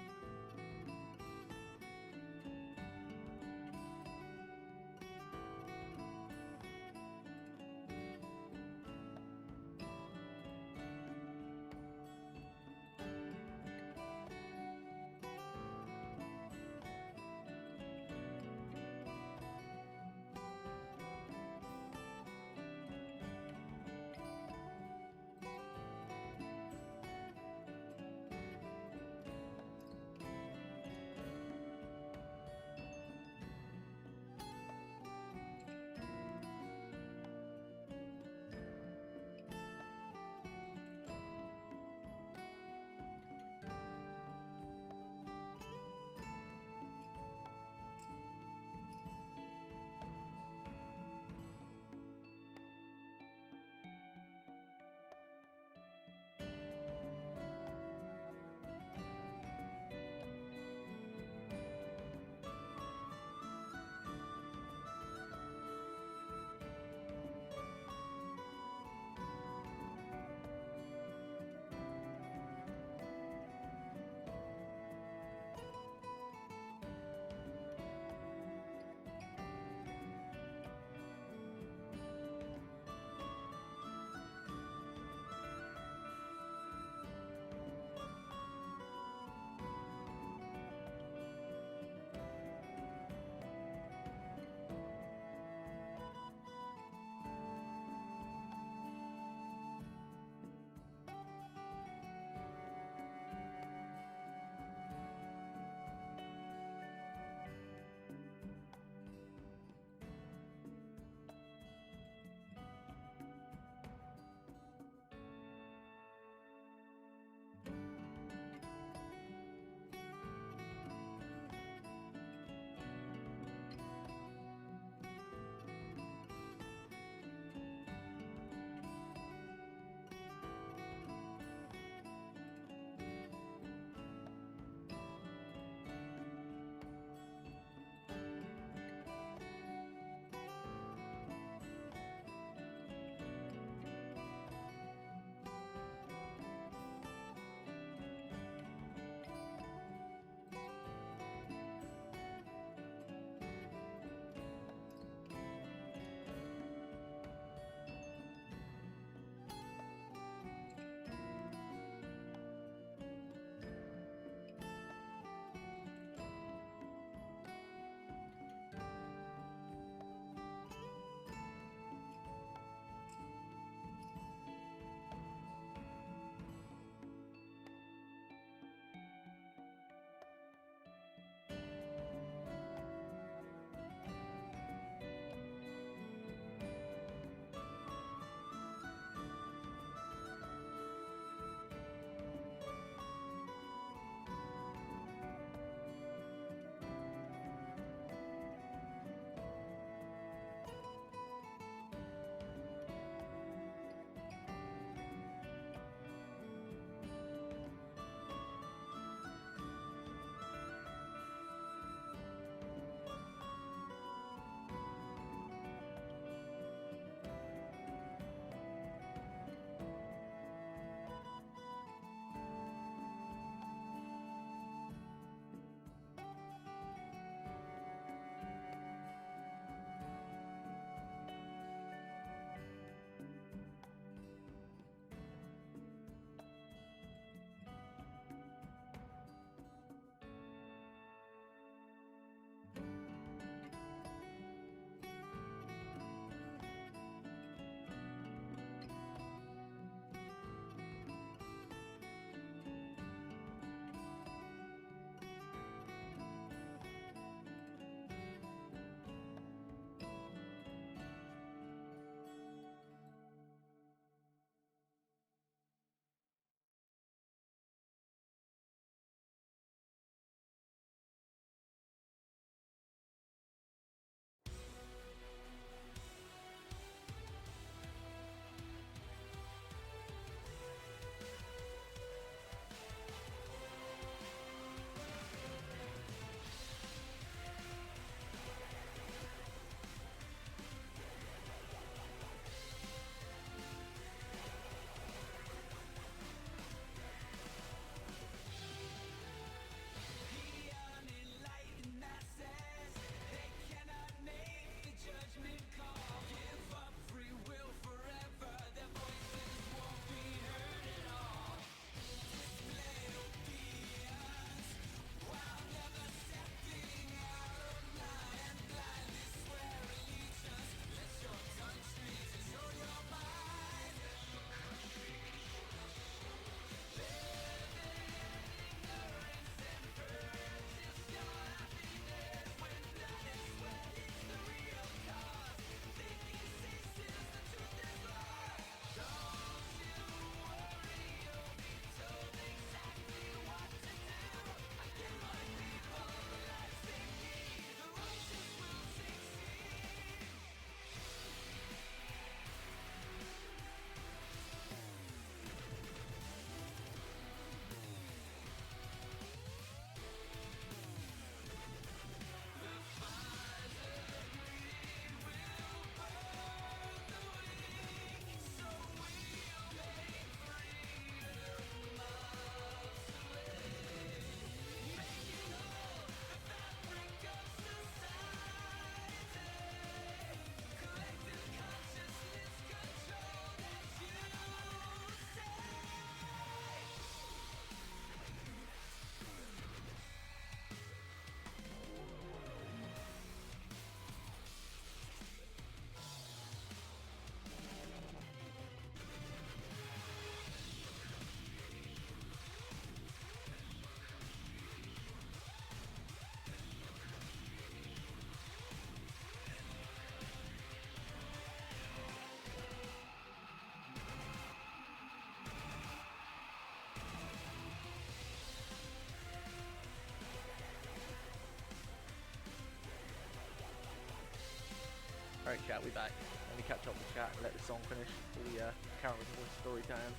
Alright, chat, we back. Let me catch up with chat and let the song finish before we carry on with more story time.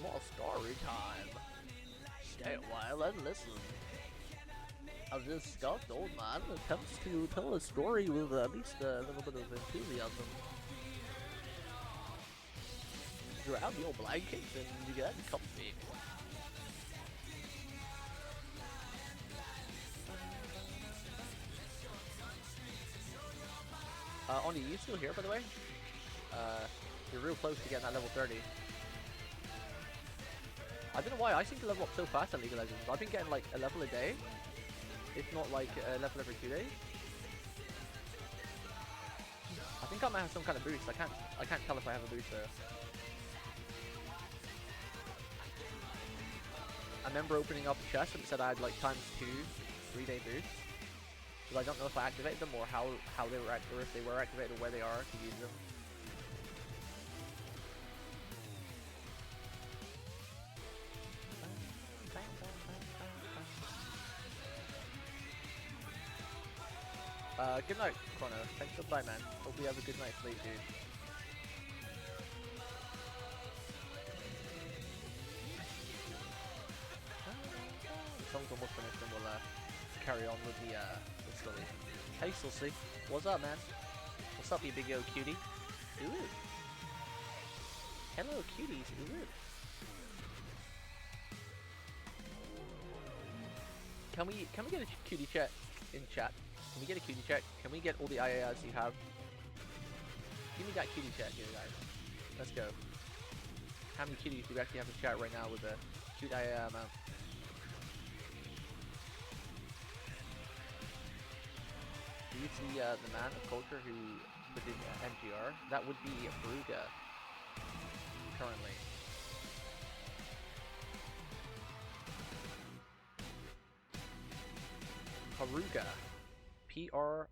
More story time! Stay a while and listen. Of this scoffed old man attempts to tell a story with at least a little bit of enthusiasm. Grab your blankets and get comfy. Oni, you still here, by the way? You're real close to getting that level 30. I don't know why, I seem to level up so fast at League of Legends. I've been getting like a level a day. If not like a level every 2 days. I think I might have some kind of boost. I can't tell if I have a boost though. I remember opening up a chest and it said I had like times 2 3-day boosts. But I don't know if I activated them or how they were or if they were activated or where they are to use them. Good night, Chrono. Thanks for the bye, man. Hope you have a good night's sleep, dude. The song's almost finished and we'll carry on with the story. Hey, Sulcy. What's up, man? What's up, you big old cutie? Ooh. Hello, cuties. Ooh. Can we get a cutie chat in chat? Can we get a cutie check? Can we get all the IARs you have? Give me that cutie check here, guys. Let's go. How many cuties do we actually have in chat right now with a cute IAR amount? Do you see the man of culture who put in MGR? That would be Peruga. Currently. Peruga. P-R-O-R-U-G-A.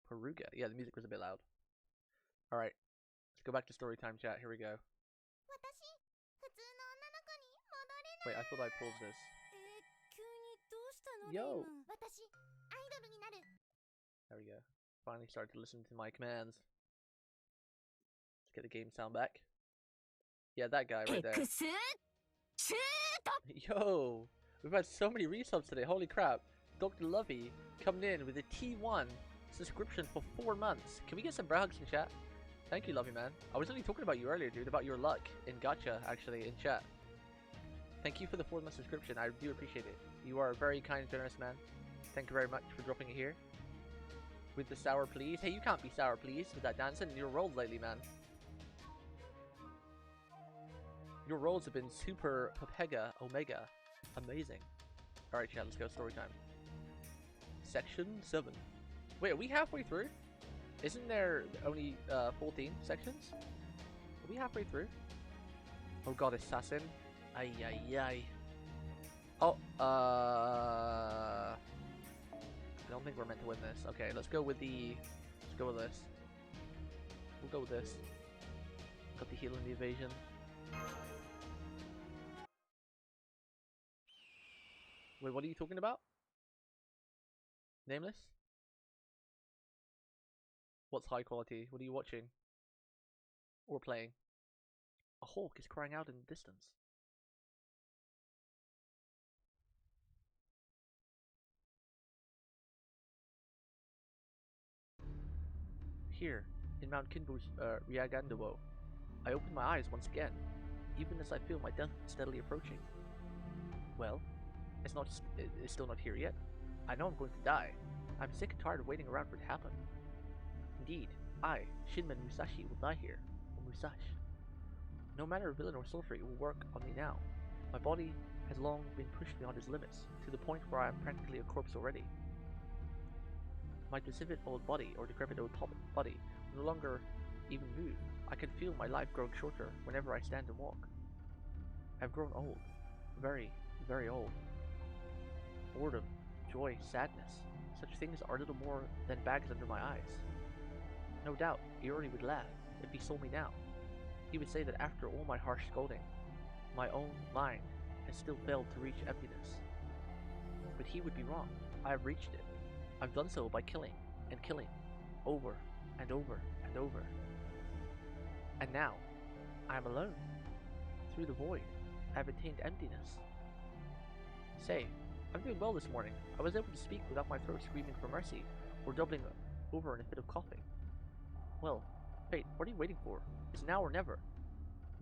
Peruga. Yeah, the music was a bit loud. Alright. Let's go back to story time chat. Here we go. Wait, I thought I paused this. Yo! There we go. Finally started to listen to my commands. Let's get the game sound back. Yeah, that guy right there. Yo! We've had so many resubs today. Holy crap. Dr. Lovey coming in with a T1 subscription for 4 months. Can we get some hugs in chat? Thank you, Lovey man. I was only talking about you earlier, dude, about your luck in gacha, actually, in chat. Thank you for the 4-month subscription. I do appreciate it. You are a very kind and generous man. Thank you very much for dropping it here. With the sour please. Hey, you can't be sour please with that dancing in your roles lately, man. Your roles have been super Papega Omega. Amazing. Alright, chat, let's go story time. Section 7. Wait, are we halfway through? Isn't there only 14 sections? Are we halfway through? Oh god, assassin. Ay ay ay. Oh, I don't think we're meant to win this. Okay, let's go with the... Let's go with this. We'll go with this. Got the heal and the evasion. Wait, what are you talking about? Nameless? What's high quality? What are you watching? Or playing? A hawk is crying out in the distance. Here, in Mount Kinbu's Ryagandawo, I open my eyes once again, even as I feel my death steadily approaching. Well, it's still not here yet. I know I'm going to die. I'm sick and tired of waiting around for it to happen. Indeed, I, Shinmen Musashi, will die here, or Musashi. No matter villain or sorcery will work on me now. My body has long been pushed beyond its limits, to the point where I am practically a corpse already. My decrepit old body, or decrepit old body, will no longer even move. I can feel my life growing shorter whenever I stand and walk. I've grown old. Very, very old. Boredom, joy, sadness. Such things are little more than bags under my eyes. No doubt, Iori would laugh if he saw me now. He would say that after all my harsh scolding, my own mind has still failed to reach emptiness. But he would be wrong. I have reached it. I've done so by killing and killing, over and over and over. And now, I am alone. Through the void, I have attained emptiness. Say, I'm doing well this morning. I was able to speak without my throat screaming for mercy, or doubling over in a fit of coughing. Well, Fate, what are you waiting for? It's now or never.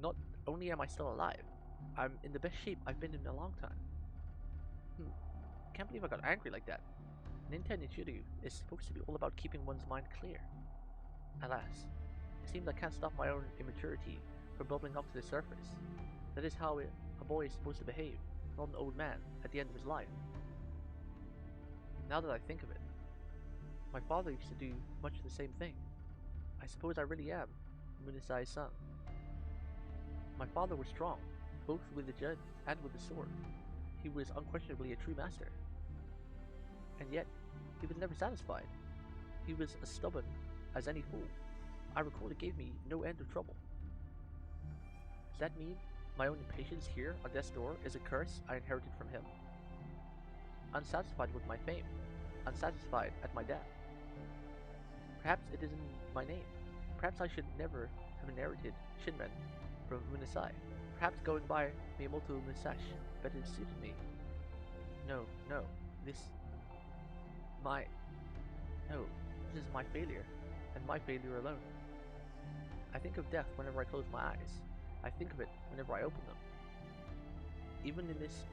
Not only am I still alive, I'm in the best shape I've been in a long time. Can't believe I got angry like that. Nintendo Shiryu is supposed to be all about keeping one's mind clear. Alas, it seems I can't stop my own immaturity from bubbling up to the surface. That is how a boy is supposed to behave, not an old man at the end of his life. Now that I think of it, my father used to do much the same thing. I suppose I really am Munasai's son. My father was strong, both with the judge and with the sword. He was unquestionably a true master. And yet, he was never satisfied. He was as stubborn as any fool. I recall it gave me no end of trouble. Does that mean my own impatience here on death's door is a curse I inherited from him? Unsatisfied with my fame, unsatisfied at my death. Perhaps it is in my name. Perhaps I should never have inherited Shinmen from Munasai. Perhaps going by Miyamoto Musashi better suited me. No, this is my failure, and my failure alone. I think of death whenever I close my eyes. I think of it whenever I open them. Even in this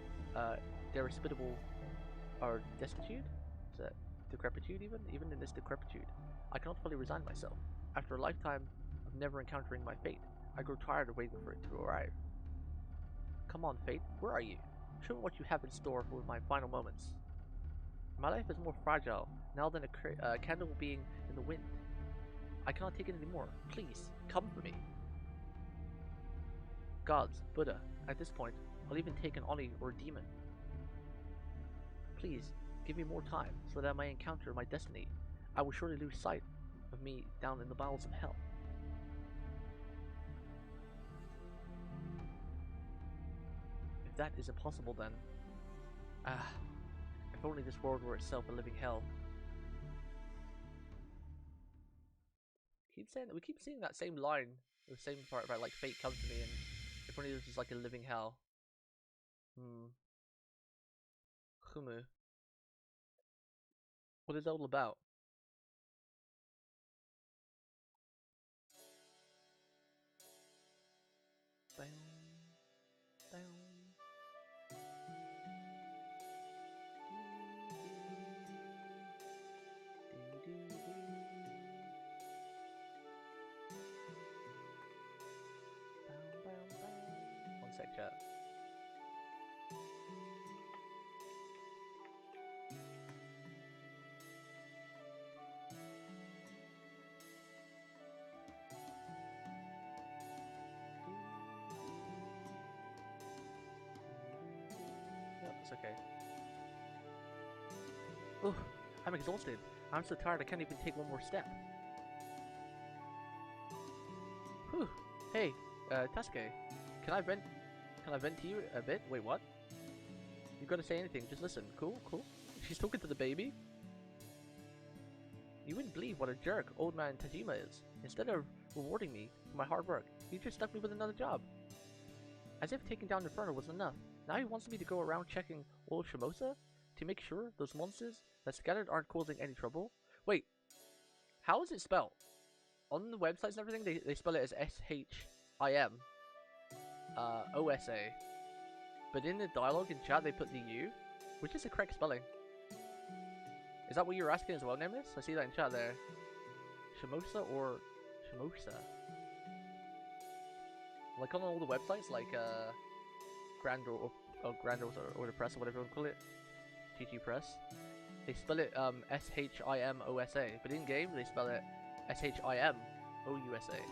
despittable or destitute? Is that decrepitude even in this decrepitude, I cannot fully resign myself. After a lifetime of never encountering my fate, I grow tired of waiting for it to arrive. Come on, fate, where are you? Show me what you have in store for my final moments. My life is more fragile now than a candle being in the wind. I cannot take it anymore. Please, come for me. Gods, Buddha, at this point, I'll even take an Oni or a demon. Please, give me more time so that I may encounter my destiny. I will surely lose sight of me down in the bowels of hell. If that is impossible then... if only this world were itself a living hell. We keep seeing that same line, the same part about like fate come to me, and if only this is like a living hell. Humu. What is that all about? One sec, chat. No, it's okay. Oh, I'm exhausted. I'm so tired I can't even take one more step. Whew. Hey, Tasuke, can I vent to you a bit? Wait, what? You gotta say anything, just listen. Cool? She's talking to the baby? You wouldn't believe what a jerk old man Tajima is. Instead of rewarding me for my hard work, he just stuck me with another job. As if taking down Inferno wasn't enough, now he wants me to go around checking all of Shimousa to make sure those monsters that scattered aren't causing any trouble. Wait, how is it spelled? On the websites and everything, they spell it as S-H-I-M O-S-A. But in the dialogue in chat, they put the U, which is the correct spelling. Is that what you're asking as well, Nameless? I see that in chat there. Shimousa or Shimousa? Like on all the websites, like Grandor or the Press or whatever you want to call it, GG Press, they spell it S-H-I-M-O-S-A, but in game they spell it S-H-I-M-O-U-S-A.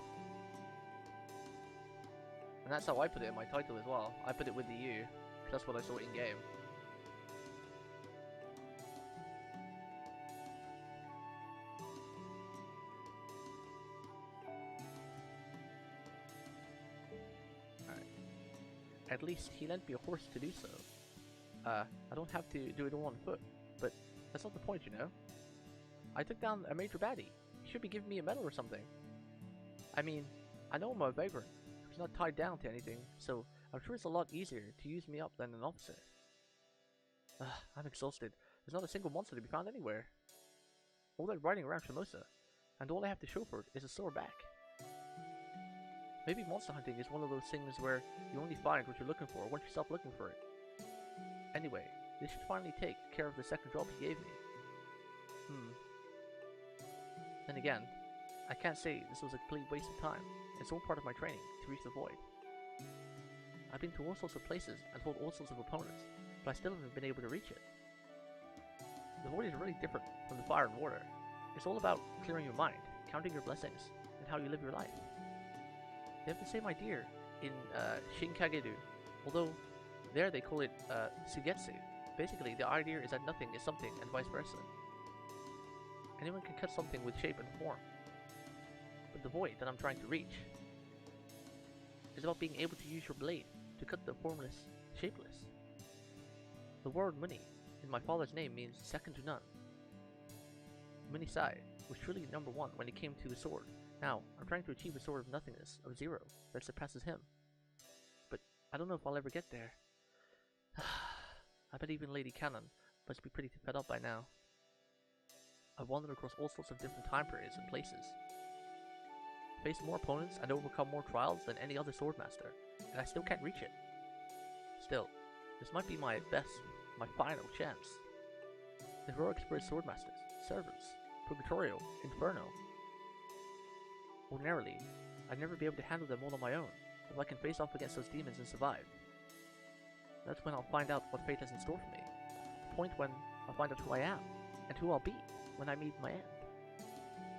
And that's how I put it in my title as well. I put it with the U, because that's what I saw in game. Alright. At least he lent me a horse to do so. I don't have to do it all on foot, but that's not the point, you know? I took down a major baddie. You should be giving me a medal or something. I mean, I know I'm a vagrant who's not tied down to anything, so I'm sure it's a lot easier to use me up than an officer. I'm exhausted. There's not a single monster to be found anywhere. All that riding around Shimousa, and all I have to show for it is a sore back. Maybe monster hunting is one of those things where you only find what you're looking for once you stop looking for it. Anyway, this should finally take care of the second job he gave me. Then again, I can't say this was a complete waste of time. It's all part of my training to reach the void. I've been to all sorts of places and fought all sorts of opponents, but I still haven't been able to reach it. The void is really different from the fire and water. It's all about clearing your mind, counting your blessings, and how you live your life. They have the same idea in Shinkageru, although there they call it Sugetsu. Basically, the idea is that nothing is something and vice versa. Anyone can cut something with shape and form. But the void that I'm trying to reach is about being able to use your blade to cut the formless, shapeless. The word Muni in my father's name means second to none. Muni Sai was truly number one when it came to the sword. Now, I'm trying to achieve a sword of nothingness, of zero, that surpasses him. But I don't know if I'll ever get there. I bet even Lady Cannon must be pretty fed up by now. I've wandered across all sorts of different time periods and places. Faced more opponents and overcome more trials than any other swordmaster, and I still can't reach it. Still, this might be my final chance. The heroic spirit swordmasters, servants, Purgatorio, Inferno. Ordinarily, I'd never be able to handle them all on my own, if I can face off against those demons and survive. That's when I'll find out what fate has in store for me. The point when I'll find out who I am, and who I'll be when I meet my end.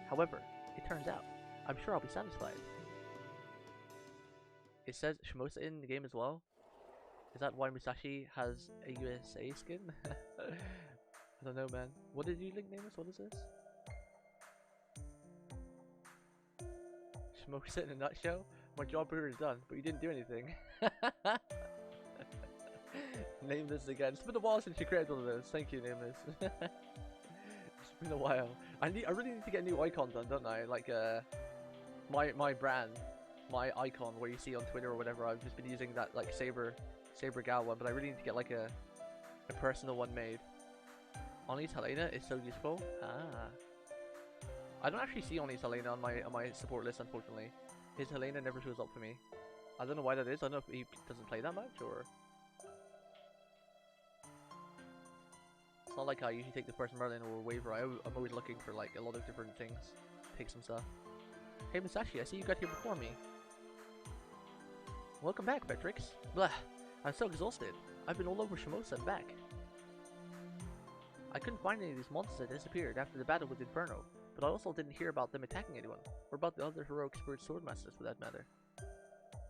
However, it turns out, I'm sure I'll be satisfied. It says Shimousa in the game as well. Is that why Musashi has a USA skin? I don't know, man. What did you nickname this? What is this? Shimousa in a nutshell? My job here is done, but you didn't do anything. Name this again. It's been a while since you created all of this. Thank you, name this. It's been a while. I really need to get a new icon done, don't I? Like my brand, my icon where you see on Twitter or whatever. I've just been using that like Saber Gal one, but I really need to get like a personal one made. Oni's Helena is so useful. I don't actually see Oni's Helena on my support list, unfortunately. His Helena never shows up for me. I don't know why that is. I don't know if he doesn't play that much or. It's not like I usually take the first Merlin or Waver. I'm always looking for like a lot of different things. Take some stuff. Hey Musashi, I see you got here before me. Welcome back, Pt3. Blah. I'm so exhausted. I've been all over Shimousa and back. I couldn't find any of these monsters that disappeared after the battle with Inferno, but I also didn't hear about them attacking anyone, or about the other heroic spirit swordmasters for that matter.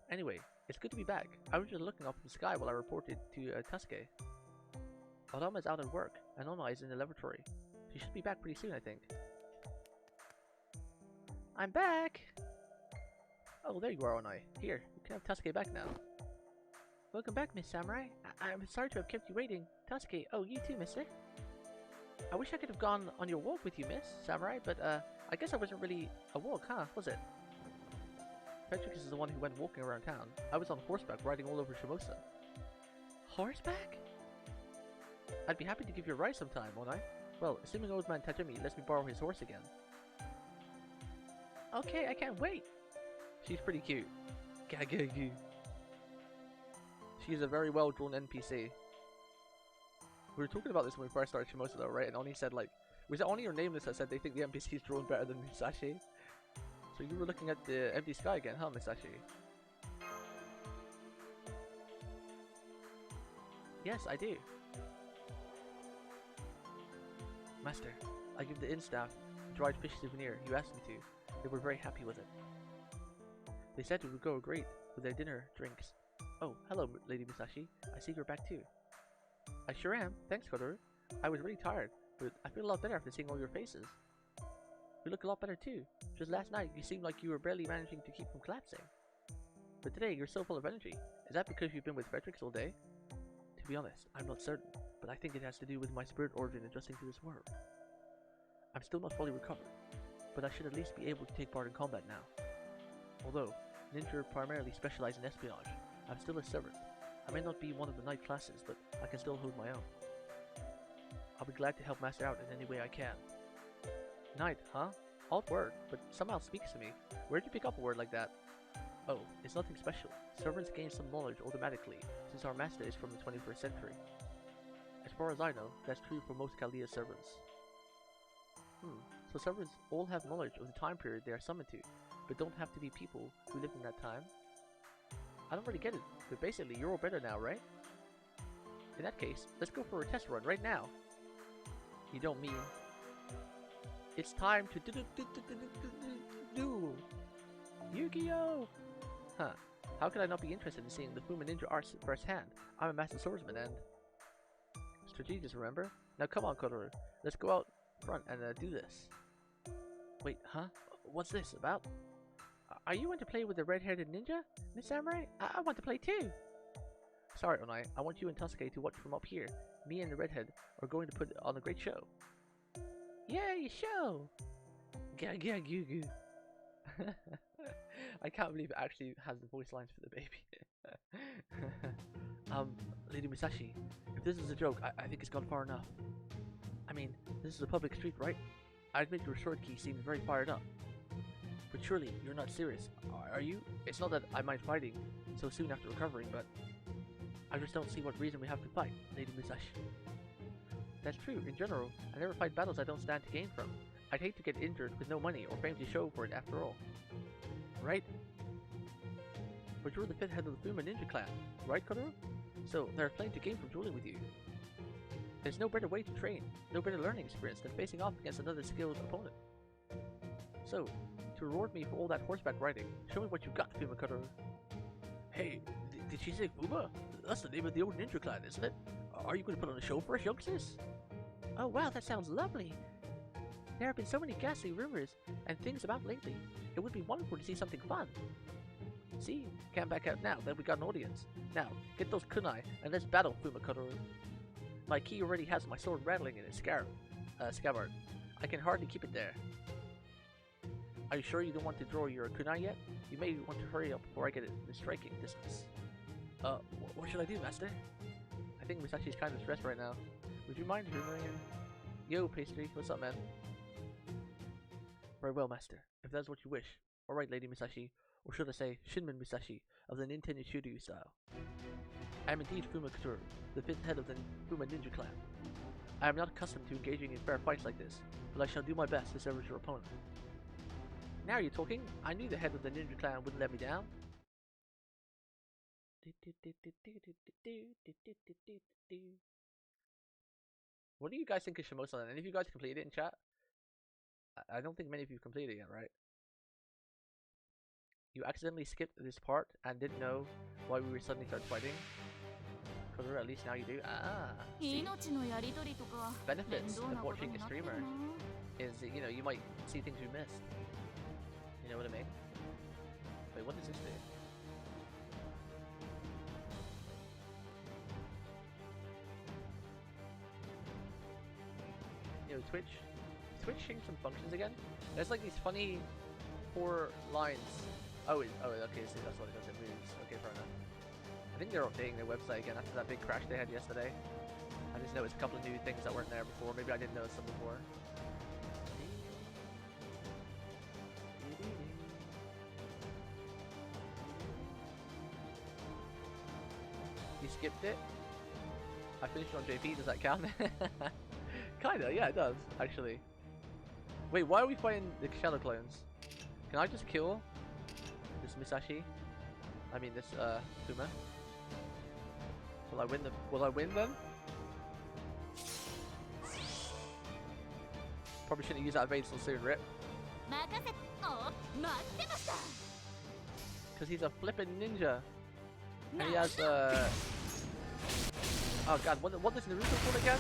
Anyway, it's good to be back. I was just looking up in the sky while I reported to Tasuke. Adama is out at work, and Ona is in the laboratory. She should be back pretty soon, I think. I'm back! Oh, there you are, Ona. Here, you can have Tasuke back now. Welcome back, Miss Samurai. I'm sorry to have kept you waiting. Tasuke, oh, you too, mister. I wish I could have gone on your walk with you, Miss Samurai, but I guess I wasn't really a walk, huh, was it? Pt3 is the one who went walking around town. I was on horseback riding all over Shimousa. Horseback? I'd be happy to give you a ride sometime, won't I? Well, assuming old man Tajimi lets me borrow his horse again. Okay, I can't wait! She's pretty cute. Gagagoo. She's a very well drawn NPC. We were talking about this when we first started Shimousa though, right? And Oni said like, was it Oni or Nameless that said they think the NPC is drawn better than Musashi? So you were looking at the empty sky again, huh, Musashi? Yes, I do. Master, I give the inn staff a dried fish souvenir you asked me to. They were very happy with it. They said it would go great with their dinner drinks. Oh, hello, Lady Musashi. I see you're back too. I sure am. Thanks, Kodoru. I was really tired, but I feel a lot better after seeing all your faces. You look a lot better too. Just last night, you seemed like you were barely managing to keep from collapsing. But today, you're so full of energy. Is that because you've been with Pt3 all day? To be honest, I'm not certain, but I think it has to do with my spirit origin adjusting to this world. I'm still not fully recovered, but I should at least be able to take part in combat now. Although ninja primarily specialize in espionage, I'm still a servant. I may not be one of the knight classes, but I can still hold my own. I'll be glad to help Master out in any way I can. Knight, huh? Odd word, but somehow speaks to me. Where'd you pick up a word like that? Oh, it's nothing special. Servants gain some knowledge automatically, since our master is from the 21st century. As far as I know, that's true for most Chaldea servants. So servants all have knowledge of the time period they are summoned to, but don't have to be people who lived in that time? I don't really get it, but basically you're all better now, right? In that case, let's go for a test run right now. You don't mean... It's time to duel! Yu-Gi-Oh! Huh. How could I not be interested in seeing the Fuma ninja arts firsthand? I'm a master swordsman and... Strategies, remember? Now come on, Kotoru. Let's go out front and do this. Wait, huh? What's this about? Are you going to play with the red-headed ninja, Miss Samurai? I want to play too! Sorry, Onai. I want you and Tasuke to watch from up here. Me and the redhead are going to put on a great show. Yay, show! Gag, goo goo. I can't believe it actually has the voice lines for the baby. Lady Musashi, if this is a joke, I think it's gone far enough. I mean, this is a public street, right? I admit your sword key seems very fired up. But surely, you're not serious, are you? It's not that I mind fighting so soon after recovering, but... I just don't see what reason we have to fight, Lady Musashi. That's true, in general, I never fight battles I don't stand to gain from. I'd hate to get injured with no money or fame to show for it after all. Right? But you're the 5th head of the Fuma Ninja clan, right, Kotoru? So, there are plenty to gain from dueling with you. There's no better way to train, no better learning experience than facing off against another skilled opponent. So, to reward me for all that horseback riding, show me what you've got, Fuma Kotoru. Hey, did she say Fuma? That's the name of the old ninja clan, isn't it? Are you going to put on a show for us, youngsters? Oh wow, that sounds lovely. There have been so many ghastly rumors and things about lately. It would be wonderful to see something fun. See, can't back out now that we got an audience. Now, get those kunai and let's battle, Fuma Kotoru. My key already has my sword rattling in its scabbard. I can hardly keep it there. Are you sure you don't want to draw your kunai yet? You may want to hurry up before I get it in striking distance. What should I do, Master? I think Musashi's kind of stressed right now. Would you mind humoring him? Yo, Pt3, what's up, man? Very well, Master. If that's what you wish. Alright, Lady Musashi, or should I say, Shinman Musashi, of the Nintendo Shiryu style. I am indeed Fuma Kotoru, the 5th head of the Fuma Ninja clan. I am not accustomed to engaging in fair fights like this, but I shall do my best to serve as your opponent. Now you're talking. I knew the head of the ninja clan wouldn't let me down. What do you guys think of Shimousa? Any of you guys completed it in chat? I don't think many of you completed it yet, right? You accidentally skipped this part and didn't know why we were suddenly started fighting? Kotoru, at least now you do. Ah, see? Benefits of watching a streamer is, you know, you might see things you missed. You know what I mean? Wait, what does this do? You know, Twitch changed some functions again. There's like these funny 4 lines. Oh, okay, so that's what it does, it moves. Okay, fair enough. I think they're updating their website again after that big crash they had yesterday. I just noticed a couple of new things that weren't there before. Maybe I didn't notice them before. You skipped it? I finished on JP, does that count? Kinda, yeah it does, actually. Wait, why are we fighting the shadow clones? Can I just kill this Musashi? I mean this Fuma? Will I win then? Probably shouldn't use that evade so soon, Rip. Because he's a flippin' ninja. And he has oh god, what does Naruto call again?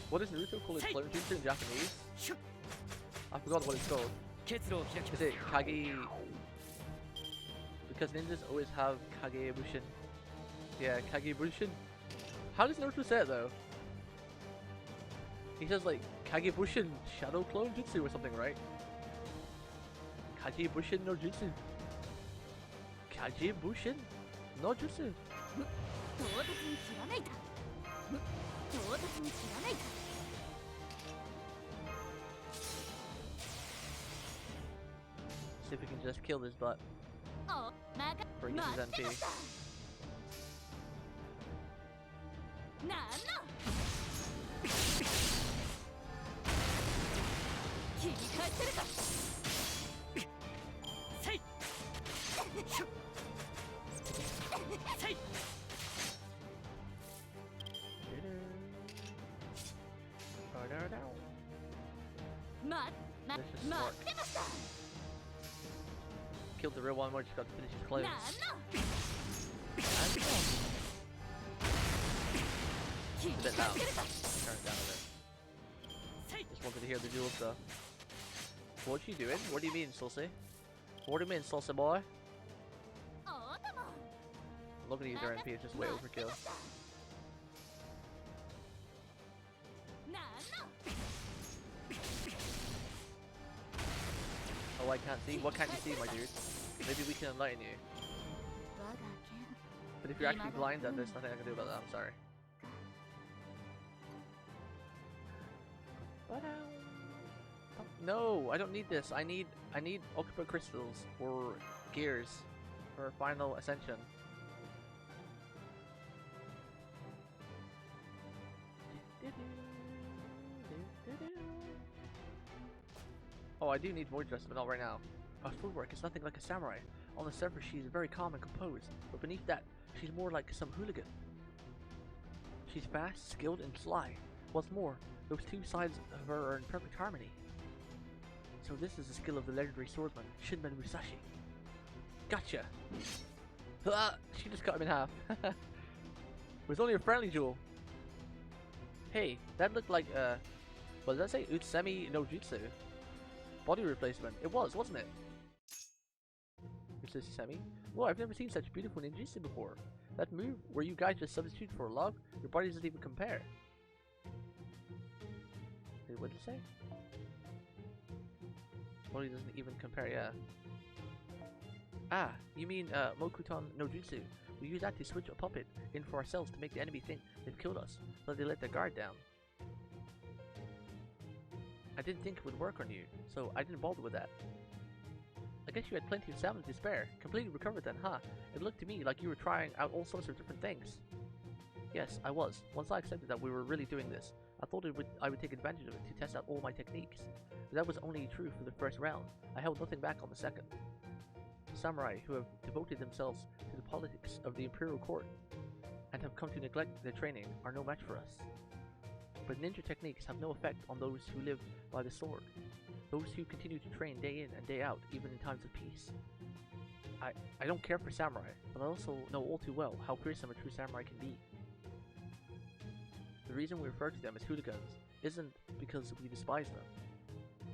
What does Naruto call his clone jutsu in Japanese? I forgot what it's called. Is it Kage? Because ninjas always have Kage Bushin. Yeah, Kage Bushin. How does Naruto say it though? He says like Kagebushin Shadow Clone Jutsu or something, right? Kagebushin no Jutsu. Kagebushin no Jutsu. See if we can just kill this butt. Before he gets his NP. This is smart. Killed the real one, more just got to finish his clothes. A bit loud. Turn it down a bit. Just wanted to hear the duel stuff. What you doing? What do you mean, Saucy? What do you mean, Saucy boy? I'm looking at you, their NP is just way overkill. Oh, I can't see? What can't you see, my dude? Maybe we can enlighten you. But if you're actually blind, then there's nothing I can do about that, I'm sorry. No, I don't need this. I need Octopus crystals or gears for final ascension. Oh, I do need void dress, but not right now. Her footwork is nothing like a samurai. On the surface, she is very calm and composed, but beneath that, she's more like some hooligan. She's fast, skilled, and sly. What's more, those two sides of her are in perfect harmony. So this is the skill of the legendary swordsman, Shinmen Musashi. Gotcha! She just cut him in half. It was only a friendly duel. Hey, that looked like, what did that say? Utsemi no Jutsu. Body replacement. It was, wasn't it? Utsemi? Whoa, I've never seen such beautiful ninjutsu before. That move where you guys just substitute for love, your body doesn't even compare. What did it say? Body doesn't even compare, yeah. Ah, you mean Mokuton no Jutsu. We use that to switch a puppet in for ourselves to make the enemy think they've killed us, so they let their guard down. I didn't think it would work on you, so I didn't bother with that. I guess you had plenty of stamina to spare. Completely recovered then, huh? It looked to me like you were trying out all sorts of different things. Yes, I was. Once I accepted that we were really doing this, I thought I would take advantage of it to test out all my techniques. But that was only true for the first round. I held nothing back on the second. Samurai who have devoted themselves to the politics of the imperial court and have come to neglect their training are no match for us. But ninja techniques have no effect on those who live by the sword. Those who continue to train day in and day out, even in times of peace. I don't care for samurai, but I also know all too well how fearsome a true samurai can be. The reason we refer to them as hooligans isn't because we despise them.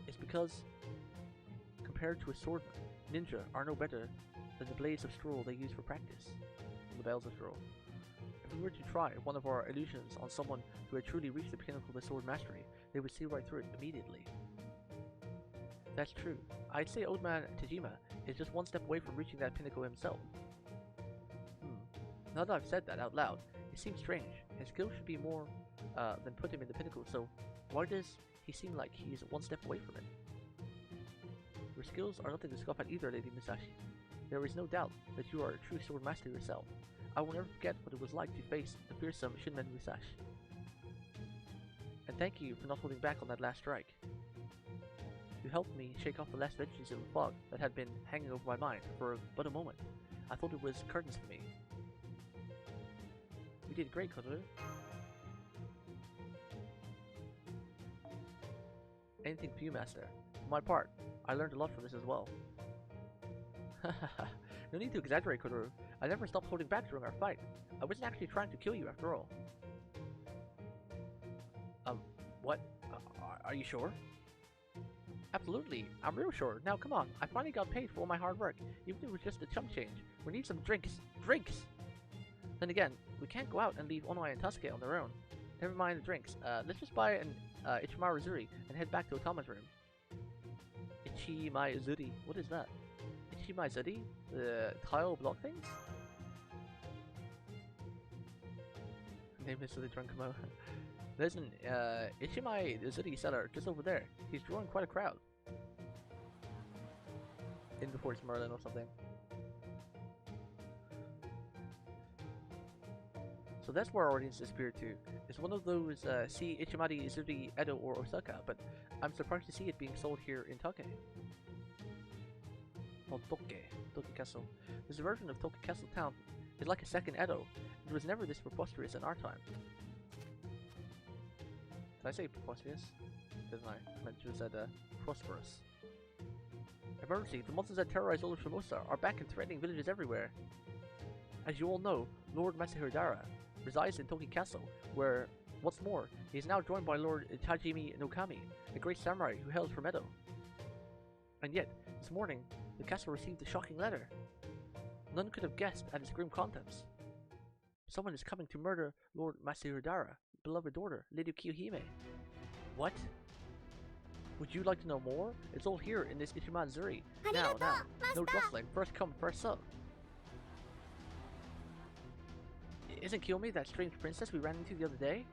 It's because, compared to a swordman, ninja are no better than the blades of straw they use for practice. The bells of straw. If we were to try one of our illusions on someone who had truly reached the pinnacle of their sword mastery, they would see right through it immediately. That's true. I'd say Old Man Tajima is just one step away from reaching that pinnacle himself. Now that I've said that out loud, it seems strange. His skill should be more than put him in the pinnacle, so why does he seem like he's one step away from it? Your skills are nothing to scoff at either, Lady Musashi. There is no doubt that you are a true sword master yourself. I will never forget what it was like to face the fearsome Shinmen Musashi. And thank you for not holding back on that last strike. You helped me shake off the last vestiges of the fog that had been hanging over my mind for but a moment. I thought it was curtains for me. You did great, Kotoru. Anything for you, Master. For my part, I learned a lot from this as well. No need to exaggerate, Kotoru. I never stopped holding back during our fight. I wasn't actually trying to kill you after all. What? Are you sure? Absolutely, I'm real sure. Now come on, I finally got paid for all my hard work, even if it was just a chump change. We need some drinks. Drinks! Then again, we can't go out and leave Onoi and Tasuke on their own. Never mind the drinks. Let's just buy Ichimaru and head back to Otama's room. Ichimaizuri? What is that? Ichimaizuri? The tile block things? Name is the drunk Mo. Listen, Ichimaizuri seller just over there. He's drawing quite a crowd. In before it's Merlin or something. So that's where our audience disappeared to. It's one of those see Ichimari, Izuri, Edo, or Osaka, but I'm surprised to see it being sold here in Toke. Oh, Toke Castle. This version of Toke Castle Town is like a second Edo. It was never this preposterous in our time. Did I say preposterous? Didn't I? I meant to have said prosperous. Emergency! The monsters that terrorize all of Shimousa are back and threatening villages everywhere. As you all know, Lord Masahiro resides in Toki Castle, where, what's more, he is now joined by Lord Tajimi no Kami, a great samurai who hails from Edo. And yet, this morning, the castle received a shocking letter. None could have guessed at its grim contents. Someone is coming to murder Lord Masahiro, beloved daughter, Lady Kiyohime. What? Would you like to know more? It's all here in this Ichimaizuri. Now, no jostling. First come, first serve. Isn't Kiyomi that strange princess we ran into the other day?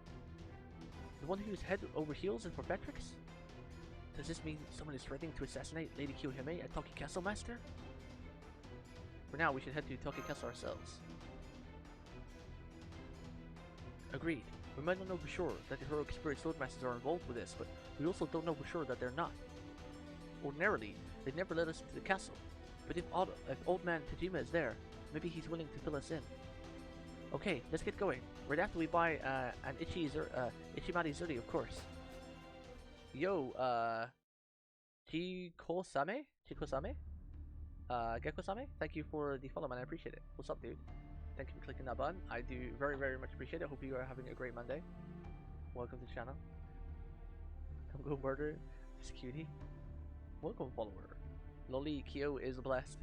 The one who's head over heels in for Pt3? Does this mean someone is threatening to assassinate Lady Kiyohime at Toki Castle, Master? For now, we should head to Toki Castle ourselves. Agreed. We might not know for sure that the heroic spirit swordmasters are involved with this, but we also don't know for sure that they're not. Ordinarily, they'd never let us into the castle, but if old man Tajima is there, maybe he's willing to fill us in. Okay, let's get going. Right after we buy an Ichimaizuri, of course. Yo, Chikosame? Gekosame? Thank you for the follow, man. I appreciate it. What's up, dude? Thank you for clicking that button. I do very, very much appreciate it. Hope you are having a great Monday. Welcome to the channel. Come go murder this cutie. Welcome, follower. Loli Kyo is blessed.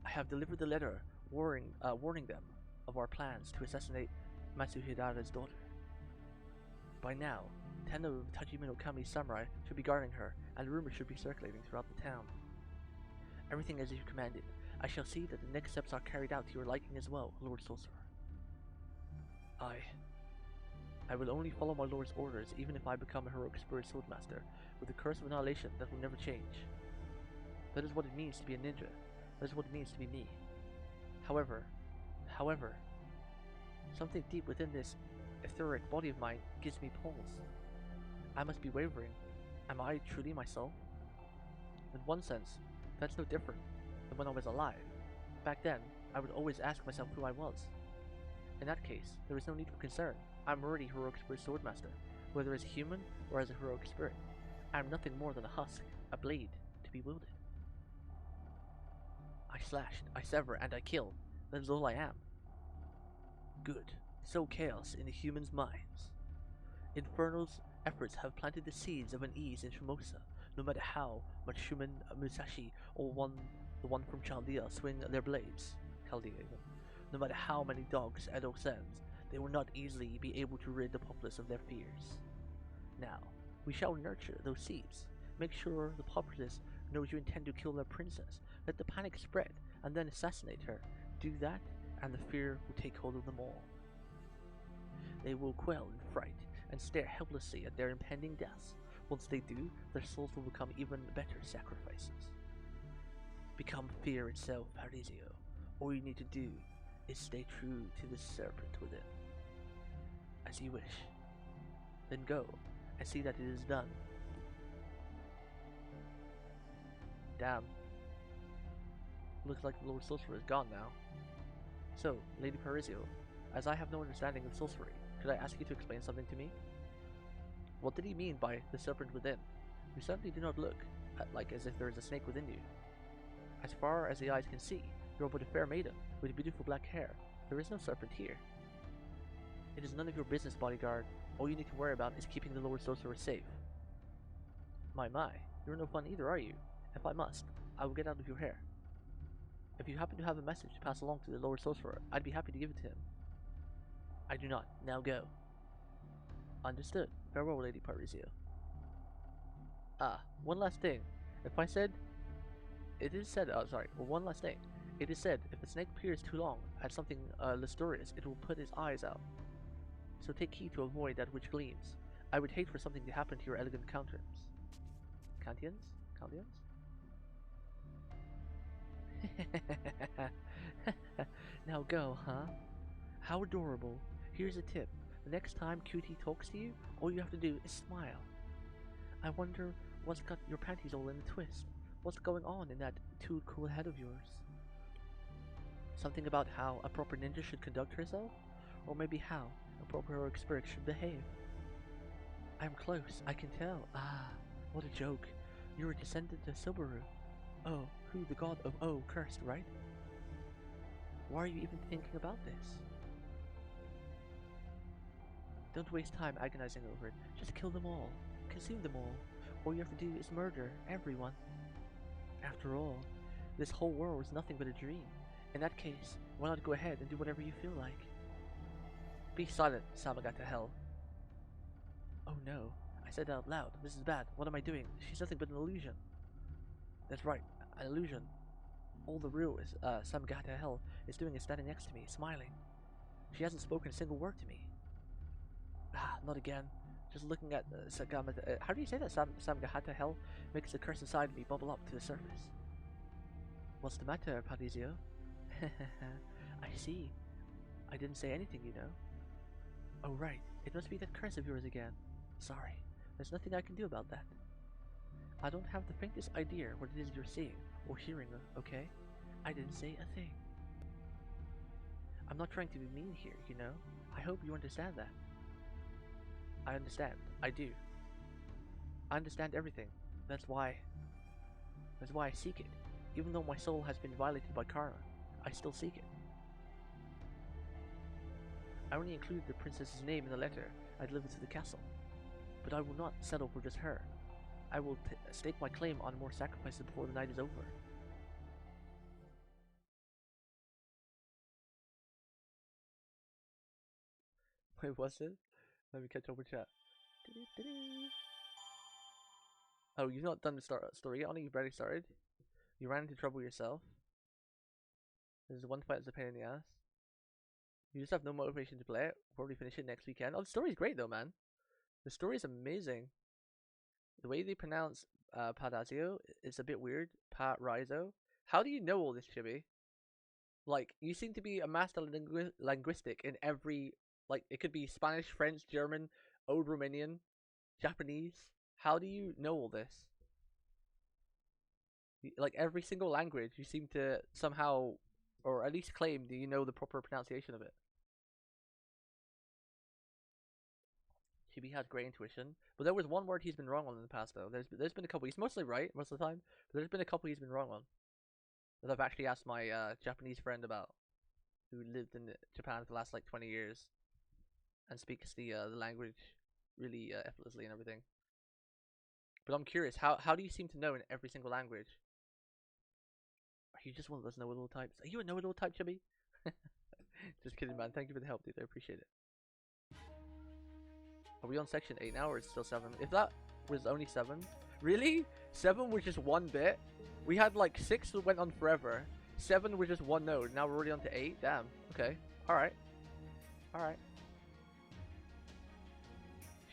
I have delivered the letter warning them of our plans to assassinate Matsuhidara's daughter. By now, 10 of Tajima no Kami's samurai should be guarding her, and rumors should be circulating throughout the town. Everything as you commanded. I shall see that the next steps are carried out to your liking as well, Lord Sorcerer. I will only follow my lord's orders, even if I become a heroic spirit swordmaster, with the curse of annihilation that will never change. That is what it means to be a ninja. That is what it means to be me. However, something deep within this etheric body of mine gives me pause. I must be wavering. Am I truly myself? In one sense, that's no different than when I was alive. Back then, I would always ask myself who I was. In that case, there is no need for concern. I'm already heroic spirit swordmaster, whether as a human or as a heroic spirit. I am nothing more than a husk, a blade, to be wielded. I slashed, I sever, and I kill. That is all I am. Good. Sow chaos in the humans' minds. Infernal's efforts have planted the seeds of unease in Shimousa, no matter how much Shumen, Musashi, or the one from Chaldea swing their blades. Chaldea even. No matter how many dogs Edo sends, they will not easily be able to rid the populace of their fears. Now, we shall nurture those seeds. Make sure the populace knows you intend to kill their princess. Let the panic spread, and then assassinate her. Do that, and the fear will take hold of them all. They will quail in fright, and stare helplessly at their impending deaths. Once they do, their souls will become even better sacrifices. Become fear itself, Parisio. All you need to do is stay true to the serpent within. As you wish. Then go, and see that it is done. Damn. Looks like the Lord Sorcerer is gone now. So, Lady Parisio, as I have no understanding of sorcery, could I ask you to explain something to me? What did he mean by the serpent within? You certainly do not look like as if there is a snake within you. As far as the eyes can see, you are but a fair maiden with beautiful black hair. There is no serpent here. It is none of your business, bodyguard. All you need to worry about is keeping the Lord Sorcerer safe. My, you're no fun either, are you? If I must, I will get out of your hair. If you happen to have a message to pass along to the Lord Sorcerer, I'd be happy to give it to him. I do not. Now go. Understood. Farewell, Lady Parisio. Ah, one last thing. If I said... It is said... Oh, sorry. Well, one last thing. It is said, if a snake peers too long at something lustrous, it will put his eyes out. So take heed to avoid that which gleams. I would hate for something to happen to your elegant countenance. Kantians? Kantians? Now go, huh? How adorable. Here's a tip. The next time Cutie talks to you, all you have to do is smile. I wonder what's got your panties all in a twist. What's going on in that too cool head of yours? Something about how a proper ninja should conduct herself? Or maybe how a proper heroic spirit should behave? I'm close, I can tell. Ah, what a joke. You're a descendant of Subaru. Oh, who the god of Oh cursed, right? Why are you even thinking about this? Don't waste time agonizing over it. Just kill them all. Consume them all. All you have to do is murder everyone. After all, this whole world is nothing but a dream. In that case, why not go ahead and do whatever you feel like? Be silent, Samagata Hell. Oh no, I said that out loud. This is bad. What am I doing? She's nothing but an illusion. That's right, an illusion. All the real is, Samagata Hell is doing is standing next to me, smiling. She hasn't spoken a single word to me. Ah, not again. Just looking at Sagamata. How do you say that? Samagata Hell makes the curse inside me bubble up to the surface. What's the matter, Parizio? I see. I didn't say anything, you know. Oh right, it must be that curse of yours again. Sorry, there's nothing I can do about that. I don't have the faintest idea what it is you're seeing or hearing, okay? I didn't say a thing. I'm not trying to be mean here, you know? I hope you understand that. I understand. I do. I understand everything. That's why I seek it. Even though my soul has been violated by karma, I still seek it. I only included the princess's name in the letter I delivered to the castle. But I will not settle for just her. I will stake my claim on more sacrifices before the night is over. Wait, what's it? Let me catch up with chat. Oh, you've not done the story yet? Only you've barely started? You ran into trouble yourself? There's one fight that's a pain in the ass. You just have no motivation to play it. Probably finish it next weekend. Oh, the story's great though, man. The story's amazing. The way they pronounce Padazio is a bit weird. Pat-rizo. How do you know all this, Chibi? Like, you seem to be a master linguistic in every... Like, it could be Spanish, French, German, Old Romanian, Japanese. How do you know all this? Like, every single language, you seem to somehow, or at least claim, do you know the proper pronunciation of it? Chibi has great intuition, but there was one word he's been wrong on in the past though. There's been a couple. He's mostly right most of the time, but there's been a couple he's been wrong on that I've actually asked my Japanese friend about, who lived in Japan for the last like 20 years and speaks the language really effortlessly and everything. But I'm curious, how do you seem to know in every single language? Are you just one of those know-it-all types? Are you a know-it-all type, Chubby? Just kidding, man. Thank you for the help, dude. I appreciate it. Are we on section 8 now, or is it still 7? If that was only 7... Really? 7 was just one bit? We had like 6 that went on forever. 7 was just one node. Now we're already on to 8? Damn. Okay. Alright. Alright.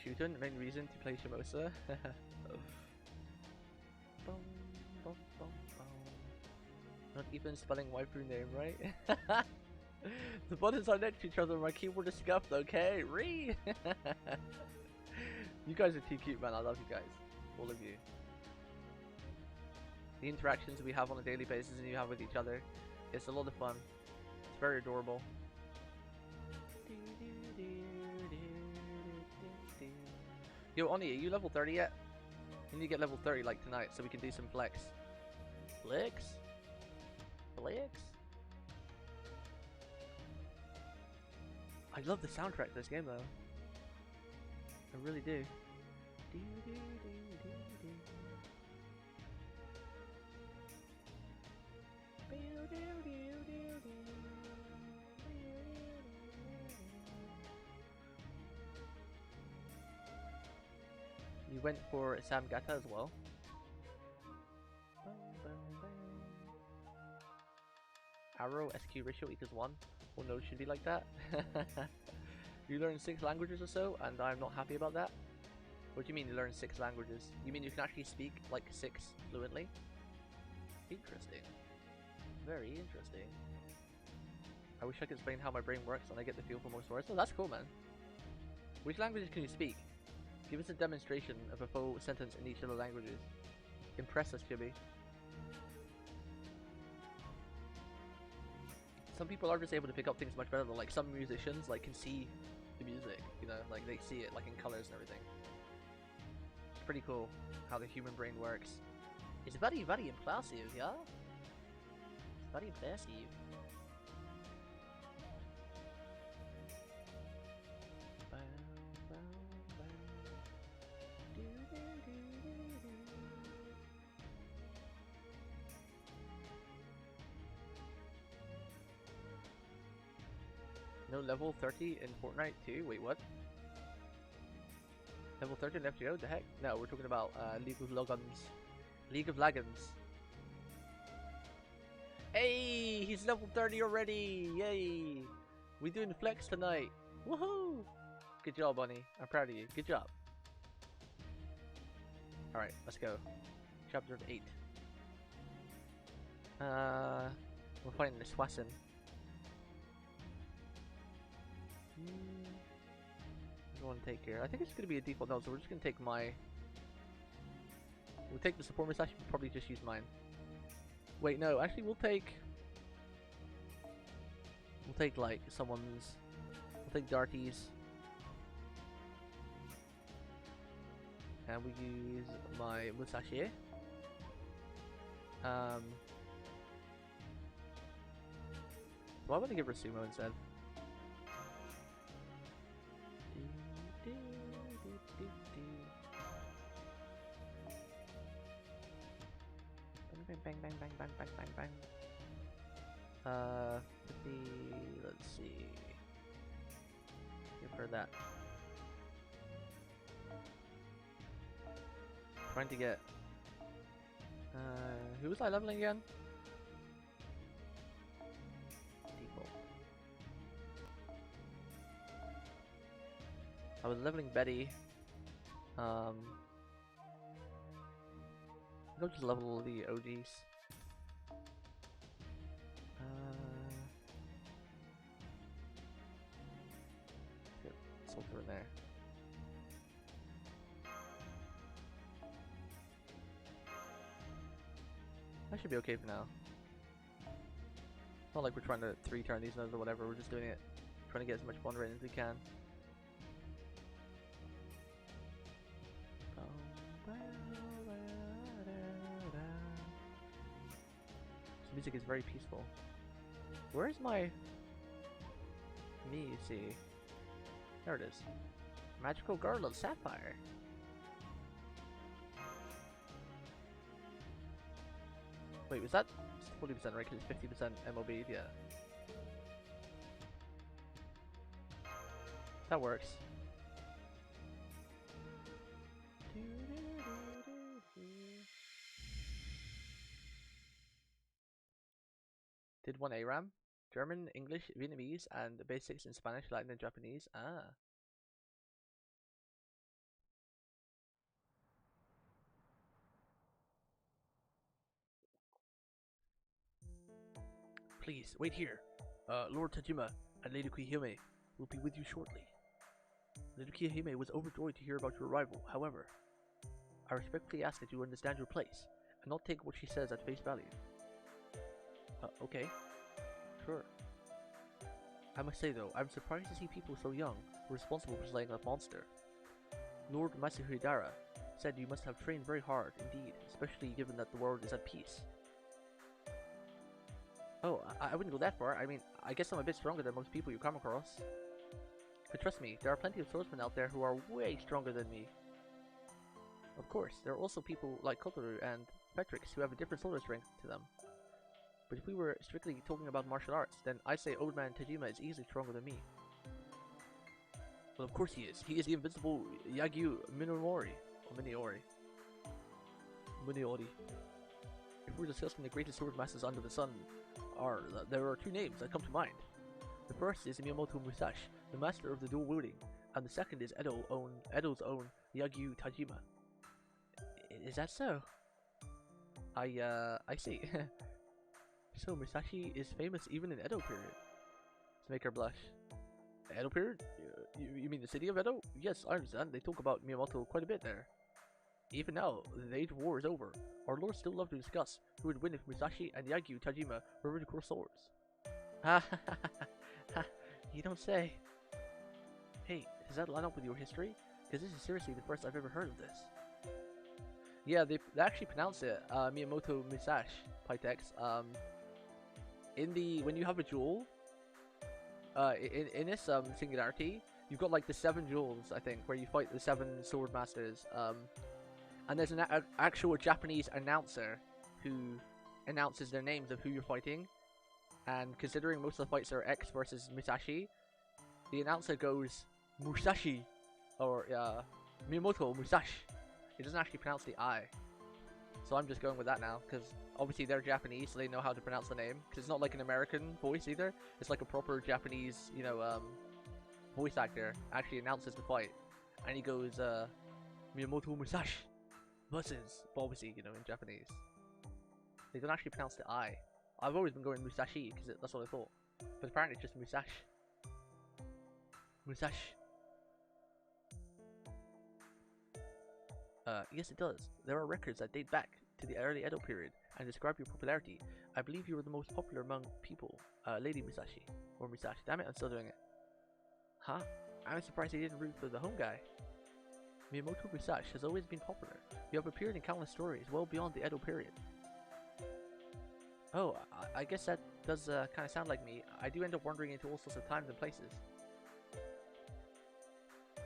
Shooten, main reason to play Shimousa. Not even spelling waifu name, right? The buttons are next to each other, my keyboard is scuffed, okay? Ree! You guys are too cute, man. I love you guys. All of you. The interactions we have on a daily basis and you have with each other, it's a lot of fun. It's very adorable. Yo, Oni, are you level 30 yet? You need to get level 30 like tonight so we can do some flex. Flex? Flex? I love the soundtrack to this game though. I really do. You went for Samgata as well. Arrow SQ ratio equals 1. Well, no, it should be like that. You learn 6 languages or so, and I'm not happy about that. What do you mean you learn 6 languages? You mean you can actually speak like 6 fluently? Interesting. Very interesting. I wish I could explain how my brain works and I get the feel for most words. Oh, that's cool, man. Which languages can you speak? Give us a demonstration of a full sentence in each of the languages. Impress us, Chibi. Some people are just able to pick up things much better than like some musicians like can see the music, you know, like they see it like in colors and everything. It's pretty cool how the human brain works. It's very, very impressive, yeah? It's very impressive. No level 30 in Fortnite too? Wait, what? Level 30 in FGO? The heck? No, we're talking about League of Legends. League of Legends. Hey, he's level 30 already! Yay! We doing flex tonight. Woohoo! Good job, Bunny. I'm proud of you. Good job. Alright, let's go. Chapter 8. We're fighting the Swassin. I want to take here. I think it's going to be a default node, so we're just going to take my... We'll take the support mustache, we'll probably just use mine. Wait, no, actually we'll take like someone's... We'll take Darty's. And we use my mustache here. So I want to give her Sumo instead. Bang bang bang bang bang bang bang. Let's see. Give her that. Trying to get. Who was I leveling again? Default. I was leveling Betty. I'll just level the OGs. Get Sulfur in there. That should be okay for now. Not like we're trying to 3-turn these nodes or whatever, we're just doing it, trying to get as much bond rate as we can. This music is very peaceful. Where is my... me, see? There it is. Magical Garland of Sapphire. Wait, was that 40% right? Because it's 50% MOB, yeah. That works. Did one ARAM? German, English, Vietnamese, and the basics in Spanish, Latin, and Japanese. Ah. Please, wait here. Lord Tajima and Lady Kuihime will be with you shortly. Lady Kuihime was overjoyed to hear about your arrival. However, I respectfully ask that you understand your place and not take what she says at face value. Okay. Sure. I must say though, I'm surprised to see people so young responsible for slaying a monster. Lord Masahidara said you must have trained very hard indeed, especially given that the world is at peace. Oh, I wouldn't go that far. I mean, I guess I'm a bit stronger than most people you come across. But trust me, there are plenty of swordsmen out there who are way stronger than me. Of course, there are also people like Kotoru and Pt3 who have a different solar strength to them. But if we were strictly talking about martial arts, then I'd say Old Man Tajima is easily stronger than me. Well, of course he is. He is the invincible Yagyu Minomori. Miniori. Miniori. If we're discussing the greatest sword masters under the sun, there are two names that come to mind. The first is Miyamoto Musashi, the master of the dual wielding, and the second is Edo's own Yagyu Tajima. Is that so? I see. So Musashi is famous even in Edo period. To make her blush. Edo period? You mean the city of Edo? Yes, I understand. They talk about Miyamoto quite a bit there. Even now, the Age of War is over. Our lords still love to discuss who would win if Musashi and Yagyu Tajima were really cool swords. Ha ha ha ha! You don't say. Hey, does that line up with your history? Because this is seriously the first I've ever heard of this. Yeah, they actually pronounce it Miyamoto Musashi, Pt3. When you have a duel, in this singularity, you've got like the 7 duels, I think, where you fight the 7 sword masters. And there's an actual Japanese announcer who announces their names of who you're fighting. And considering most of the fights are X versus Musashi, the announcer goes Musashi, or Miyamoto Musashi. It doesn't actually pronounce the I. So I'm just going with that now, because obviously they're Japanese, so they know how to pronounce the name. Because it's not like an American voice either. It's like a proper Japanese, voice actor actually announces the fight. And he goes, Miyamoto Musashi versus, but obviously, in Japanese. They don't actually pronounce the I. I've always been going Musashi, because that's what I thought. But apparently it's just Musashi. Musashi. Yes it does. There are records that date back to the early Edo period and describe your popularity. I believe you were the most popular among people, Lady Musashi. Or Musashi. Damn it, I'm still doing it. Huh? I'm surprised they didn't root for the home guy. Miyamoto Musashi has always been popular. You have appeared in countless stories well beyond the Edo period. Oh, I guess that does kind of sound like me. I do end up wandering into all sorts of times and places.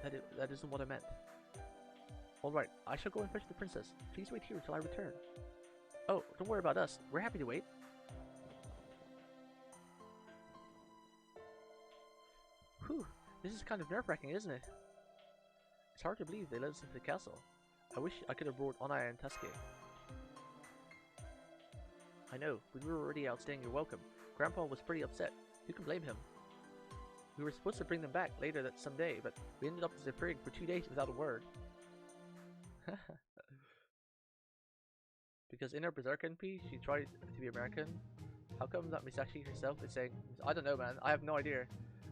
That isn't what I meant. Alright, I shall go and fetch the princess. Please wait here until I return. Oh, don't worry about us. We're happy to wait. Whew, this is kind of nerve-wracking, isn't it? It's hard to believe they let us into the castle. I wish I could have brought Onai and Tasuke. I know, but we were already outstaying your welcome. Grandpa was pretty upset. You can blame him. We were supposed to bring them back later that someday, but we ended up disappearing for 2 days without a word. Because in her Berserker NP, she tried to be American. How come that Musashi herself is saying, I don't know man, I have no idea.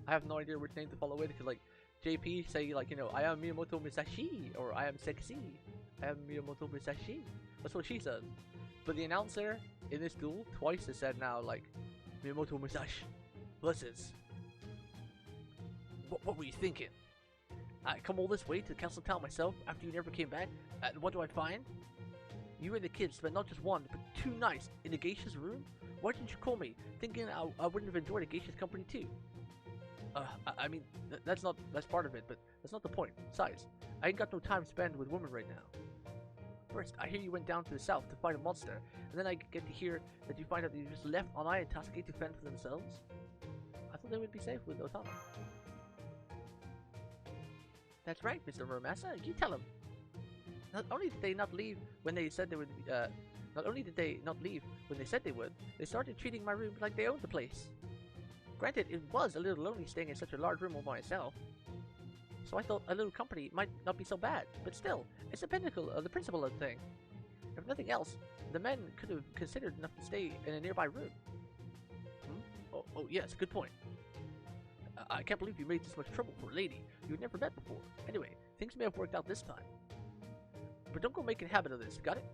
I have no idea which name to follow with, because like, JP say like, I am Miyamoto Musashi, or I am sexy. I am Miyamoto Musashi. That's what she said. But the announcer in this duel twice has said now like, Miyamoto Musashi versus. What were you thinking? I come all this way to the castle town myself after you never came back, and what do I find? You and the kids spent not just 1, but 2 nights in a geisha's room? Why didn't you call me, thinking I wouldn't have enjoyed a geisha's company too? I mean, that's part of it, but that's not the point. Besides, I ain't got no time to spend with women right now. First, I hear you went down to the south to fight a monster, and then I get to hear that you find out that you just left Onai and Tasuke to fend for themselves? I thought they would be safe with Otama. That's right, Mr. Muramasa. You tell him. Not only did they not leave when they said they would, they started treating my room like they owned the place. Granted, it was a little lonely staying in such a large room all by myself. So I thought a little company might not be so bad, but still, it's the pinnacle of the principle of the thing. If nothing else, the men could have considered enough to stay in a nearby room. Oh yes, good point. I can't believe you made this much trouble for a lady you had never met before. Anyway, things may have worked out this time. But don't go making a habit of this, got it?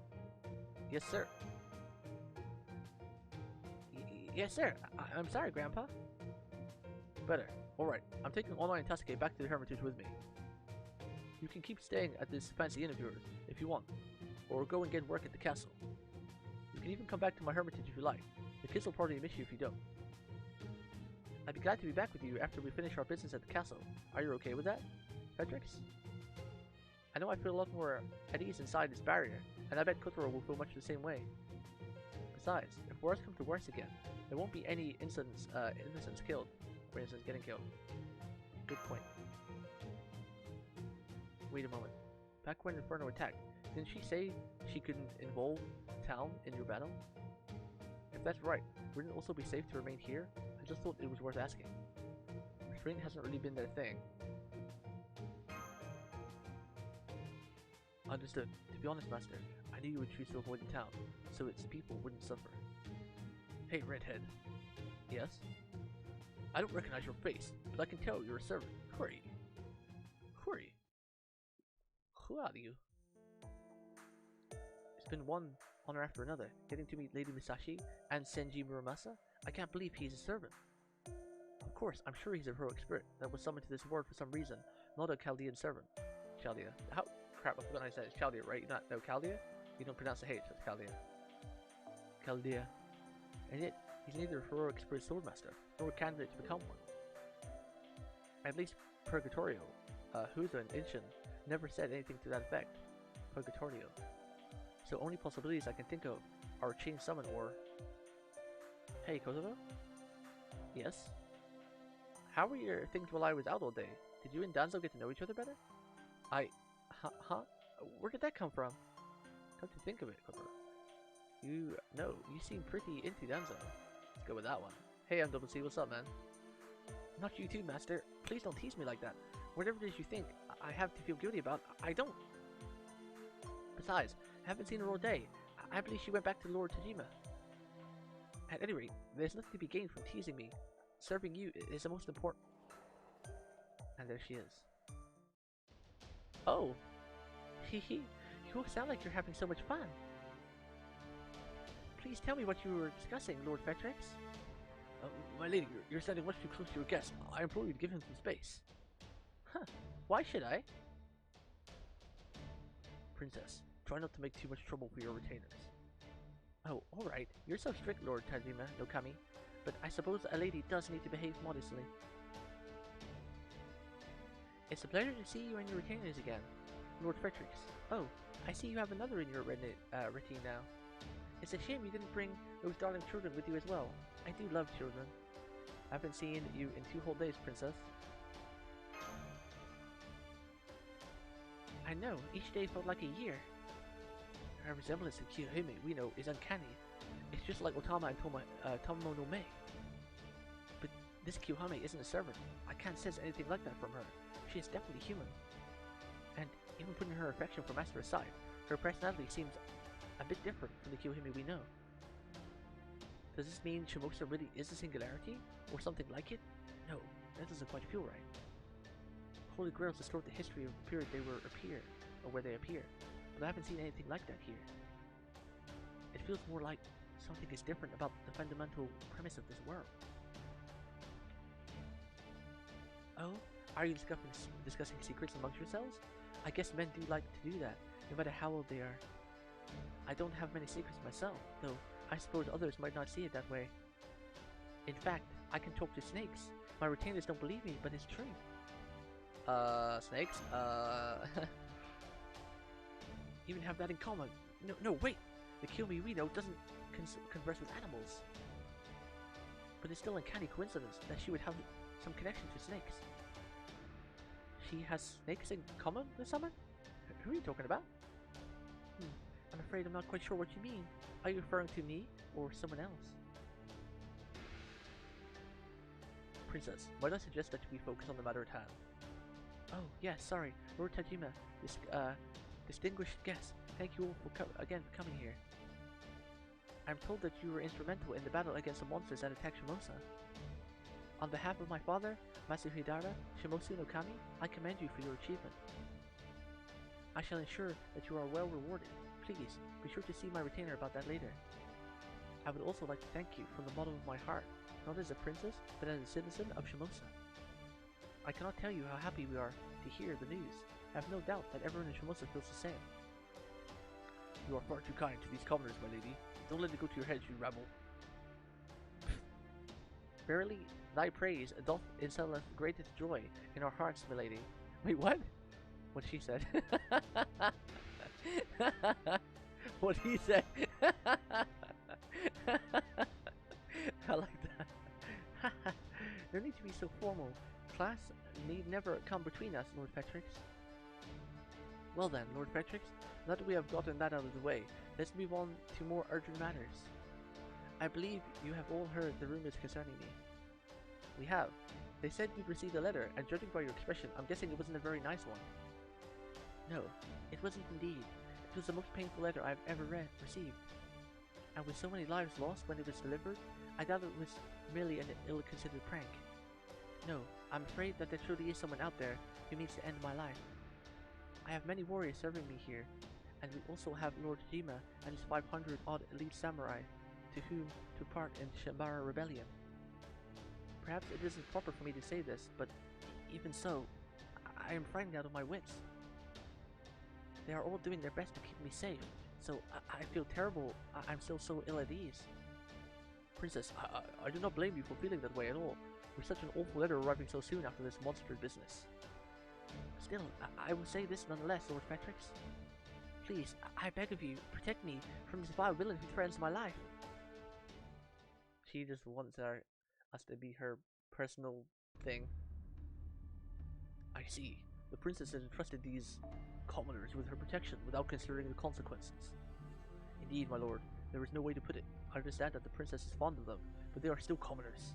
Yes, sir. Yes, sir. I'm sorry, Grandpa. Better. Alright, I'm taking Onai and Tasuke back to the Hermitage with me. You can keep staying at this fancy inn of yours, if you want. Or go and get work at the castle. You can even come back to my Hermitage if you like. The kids will probably miss you if you don't. I'd be glad to be back with you after we finish our business at the castle. Are you okay with that, Fredericks? I know I feel a lot more at ease inside this barrier, and I bet Kotaro will feel much the same way. Besides, if worse comes to worse again, there won't be any innocents killed. For instance, getting killed. Good point. Wait a moment. Back when Inferno attacked, didn't she say she couldn't involve town in your battle? If that's right, wouldn't it also be safe to remain here? I just thought it was worth asking. Restraint hasn't really been their thing. Understood. To be honest, Master, I knew you would choose to avoid the town, so its people wouldn't suffer. Hey, Redhead. Yes? I don't recognize your face, but I can tell you're a servant. Who are you? Who are you? Who are you? It's been one honor after another, getting to meet Lady Musashi and Senji Muramasa. I can't believe he's a servant. Of course, I'm sure he's a heroic spirit that was summoned to this world for some reason, not a Chaldean servant. Chaldea. How? Crap, I forgot I said it's Chaldea, right? You not know Chaldea? You don't pronounce the H, it's Chaldea. Chaldea. And yet, he's neither a heroic spirit swordmaster, nor a candidate to become one. At least Purgatorio, Huzo and Inshin never said anything to that effect. Purgatorio. So only possibilities I can think of are chain summon or... Hey, Kosovo? Yes? How were your things while I was out all day? Did you and Danzo get to know each other better? Huh? Where did that come from? Come to think of it, Kosovo. You seem pretty into Danzo. Let's go with that one. Hey, I'm Double C, what's up, man? Not you too, Master. Please don't tease me like that. Whatever it is you think I have to feel guilty about, I don't. Besides, I haven't seen her all day. I believe she went back to Lord Tajima. At any rate, there's nothing to be gained from teasing me. Serving you is the most important. And there she is. Oh. Hehe. You all sound like you're having so much fun. Please tell me what you were discussing, Lord Pt3. My lady, you're standing much too close to your guest. I implore you to give him some space. Huh. Why should I? Princess, try not to make too much trouble for your retainers. Oh, alright. You're so strict, Lord Tajima no Kami. But I suppose a lady does need to behave modestly. It's a pleasure to see you and your retainers again, Lord Pt3. Oh, I see you have another in your routine now. It's a shame you didn't bring those darling children with you as well. I do love children. I've been seeing you in 2 whole days, Princess. I know, each day felt like a year. Her resemblance to Kiyohime we know is uncanny. It's just like Otama and Tomo no Mei. But this Kiyohime isn't a servant. I can't sense anything like that from her. She is definitely human. And even putting her affection for Master aside, her personality seems a bit different from the Kiyohime we know. Does this mean Shimousa really is a singularity? Or something like it? No, that doesn't quite feel right. Holy Grails distort the history of the period they appear, or where they appear, but I haven't seen anything like that here. It feels more like something is different about the fundamental premise of this world. Oh? Are you discussing secrets amongst yourselves? I guess men do like to do that, no matter how old they are. I don't have many secrets myself, though I suppose others might not see it that way. In fact, I can talk to snakes. My retainers don't believe me, but it's true. Snakes? Even have that in common. No, wait! The Kiyohime we know doesn't converse with animals. But it's still an uncanny coincidence that she would have some connection to snakes. She has snakes in common with someone? Who are you talking about? I'm afraid I'm not quite sure what you mean. Are you referring to me, or someone else? Princess, might I suggest that we focus on the matter at hand? Oh, yes, sorry. Lord Tajima, distinguished guest, thank you all for coming here. I'm told that you were instrumental in the battle against the monsters that attacked Shimousa. On behalf of my father, Master Hidara, Shimousa no Kami, I commend you for your achievement. I shall ensure that you are well rewarded. Please, be sure to see my retainer about that later. I would also like to thank you from the bottom of my heart, not as a princess, but as a citizen of Shimousa. I cannot tell you how happy we are to hear the news. I have no doubt that everyone in Shimousa feels the same. You are far too kind to these commoners, my lady. Don't let it go to your head, you rabble. Verily, thy praise doth instilleth greatest joy in our hearts, my lady. Wait, what? What she said. What he said. I like that. No need to be so formal. Class need never come between us, Lord Pt3. Well then, Lord Petrix, now that we have gotten that out of the way, let's move on to more urgent matters. I believe you have all heard the rumors concerning me. We have. They said you'd received a letter, and judging by your expression, I'm guessing it wasn't a very nice one. No, it wasn't indeed. It was the most painful letter I've ever received. And with so many lives lost when it was delivered, I doubt it was merely an ill-considered prank. No, I'm afraid that there truly is someone out there who means to end my life. I have many warriors serving me here, and we also have Lord Jima and his 500-odd elite samurai, to whom took part in the Shimousa rebellion. Perhaps it isn't proper for me to say this, but even so, I am frightened out of my wits. They are all doing their best to keep me safe, so I feel terrible. I'm still so ill at ease. Princess, I do not blame you for feeling that way at all, with such an awful letter arriving so soon after this monster business. Still, I will say this nonetheless, Lord Petrix. Please, I beg of you, protect me from this vile villain who threatens my life. She just wants us to be her personal thing. I see. The princess has entrusted these commoners with her protection without considering the consequences. Indeed, my lord, there is no way to put it. I understand that the princess is fond of them, but they are still commoners.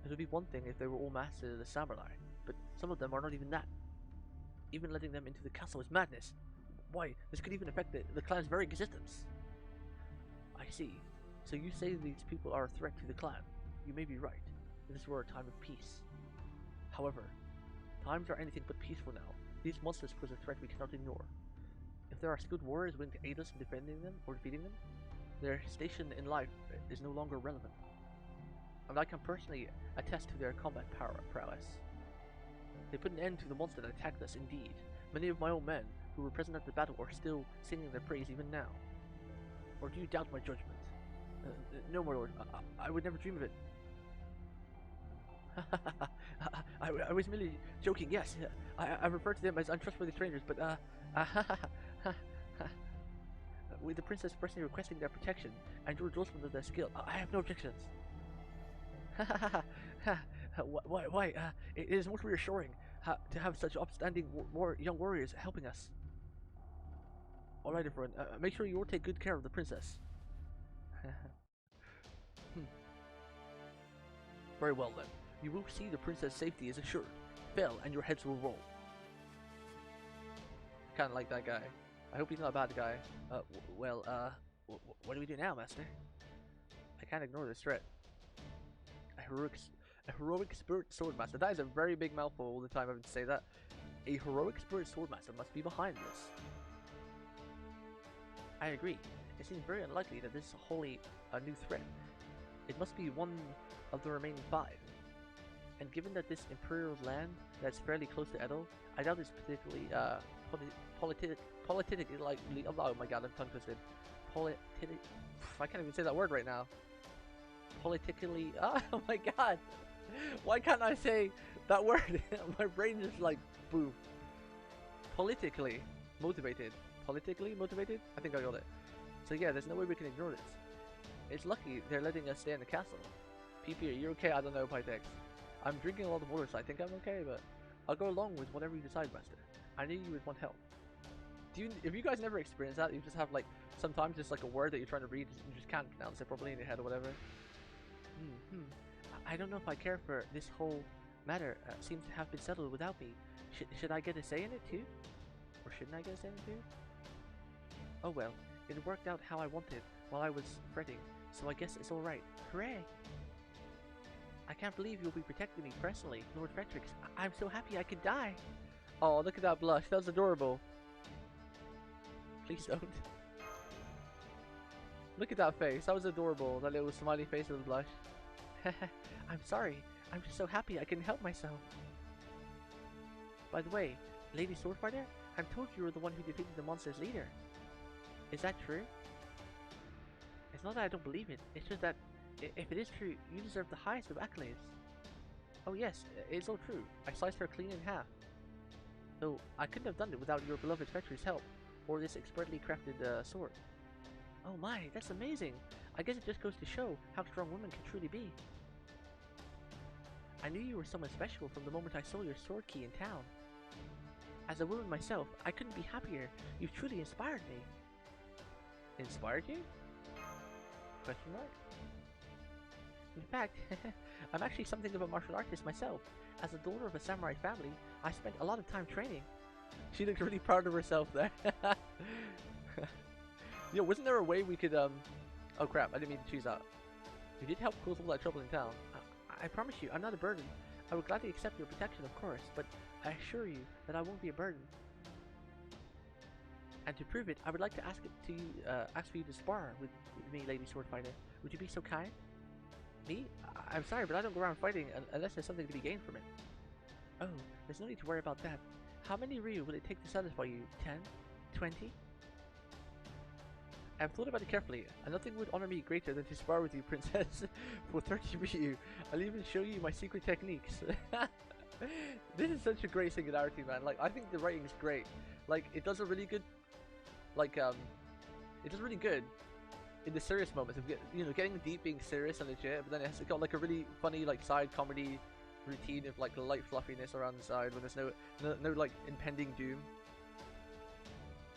It would be one thing if they were all masters as samurai, but some of them are not even that. Even letting them into the castle is madness. Why, this could even affect the clan's very existence. I see. So you say these people are a threat to the clan. You may be right, if this were a time of peace. However, times are anything but peaceful now. These monsters pose a threat we cannot ignore. If there are skilled warriors willing to aid us in defending them or defeating them, their station in life is no longer relevant. And I can personally attest to their combat prowess. They put an end to the monster that attacked us indeed. Many of my own men who were present at the battle are still singing their praise even now. Or do you doubt my judgment? No, my lord, I would never dream of it. I was merely joking, yes. I refer to them as untrustworthy strangers, but with the princess personally requesting their protection and your endorsement of their skill, I have no objections. Why? It is most reassuring to have such upstanding young warriors helping us. Alright, everyone, make sure you all take good care of the princess. Very well then. You will see the princess' safety is assured. Fail and your heads will roll. Kinda like that guy. I hope he's not a bad guy. What do we do now, master? I can't ignore this threat. A heroic spirit swordmaster. That is a very big mouthful all the time having to say that. A heroic spirit swordmaster must be behind this. I agree. It seems very unlikely that this is wholly a new threat. It must be one of the remaining 5. And given that this imperial land that's fairly close to Edo, I doubt it's particularly politically likely. Oh my god, I'm tongue twisted. I can't even say that word right now. Politically. Oh my god. Why can't I say that word? My brain is like boom. Politically motivated. Politically motivated? I think I got it. So yeah, there's no way we can ignore this. It's lucky they're letting us stay in the castle. PP, are you okay? I don't know, Pt3. I'm drinking a lot of water, so I think I'm okay, but I'll go along with whatever you decide, Master. I knew you would want help. If you guys never experienced that, you just have like, sometimes just like a word that you're trying to read, you just can't pronounce it properly in your head or whatever. I don't know if I care for this whole matter. Seems to have been settled without me. Should I get a say in it too? Or shouldn't I get a say in it too? Oh well, it worked out how I wanted while I was fretting, so I guess it's alright. Hooray! I can't believe you'll be protecting me personally, Lord Petrix. I'm so happy I could die. Oh, look at that blush. That was adorable. Please don't. Look at that face. That was adorable. That little smiley face with a blush. I'm sorry. I'm just so happy I can help myself. By the way, Lady Swordfighter, I'm told you were the one who defeated the monster's leader. Is that true? It's not that I don't believe it. It's just that if it is true, you deserve the highest of accolades. Oh yes, it's all true. I sliced her clean in half. Though I couldn't have done it without your beloved Pt3's help, or this expertly crafted sword. Oh my, that's amazing! I guess it just goes to show how strong women can truly be. I knew you were someone special from the moment I saw your sword key in town. As a woman myself, I couldn't be happier. You've truly inspired me. Inspired you? Question mark? In fact, I'm actually something of a martial artist myself. As a daughter of a samurai family, I spent a lot of time training. She looked really proud of herself there. Yo, wasn't there a way we could, oh crap, I didn't mean to choose that. You did help cause all that trouble in town. I promise you, I'm not a burden. I would gladly accept your protection, of course, but I assure you that I won't be a burden. And to prove it, I would like to ask for you to spar with me, Lady Swordfighter. Would you be so kind? Me? I'm sorry, but I don't go around fighting unless there's something to be gained from it. Oh, there's no need to worry about that. How many Ryu will it take to satisfy you? 10? 20? I've thought about it carefully, and nothing would honor me greater than to spar with you, Princess. For 30 Ryu, I'll even show you my secret techniques. This is such a great singularity, man. Like, I think the writing is great. Like, it does a really good, like, it does really good in the serious moments of getting deep, being serious and legit, but then it's got like a really funny like side comedy routine of like light fluffiness around the side when there's no like impending doom.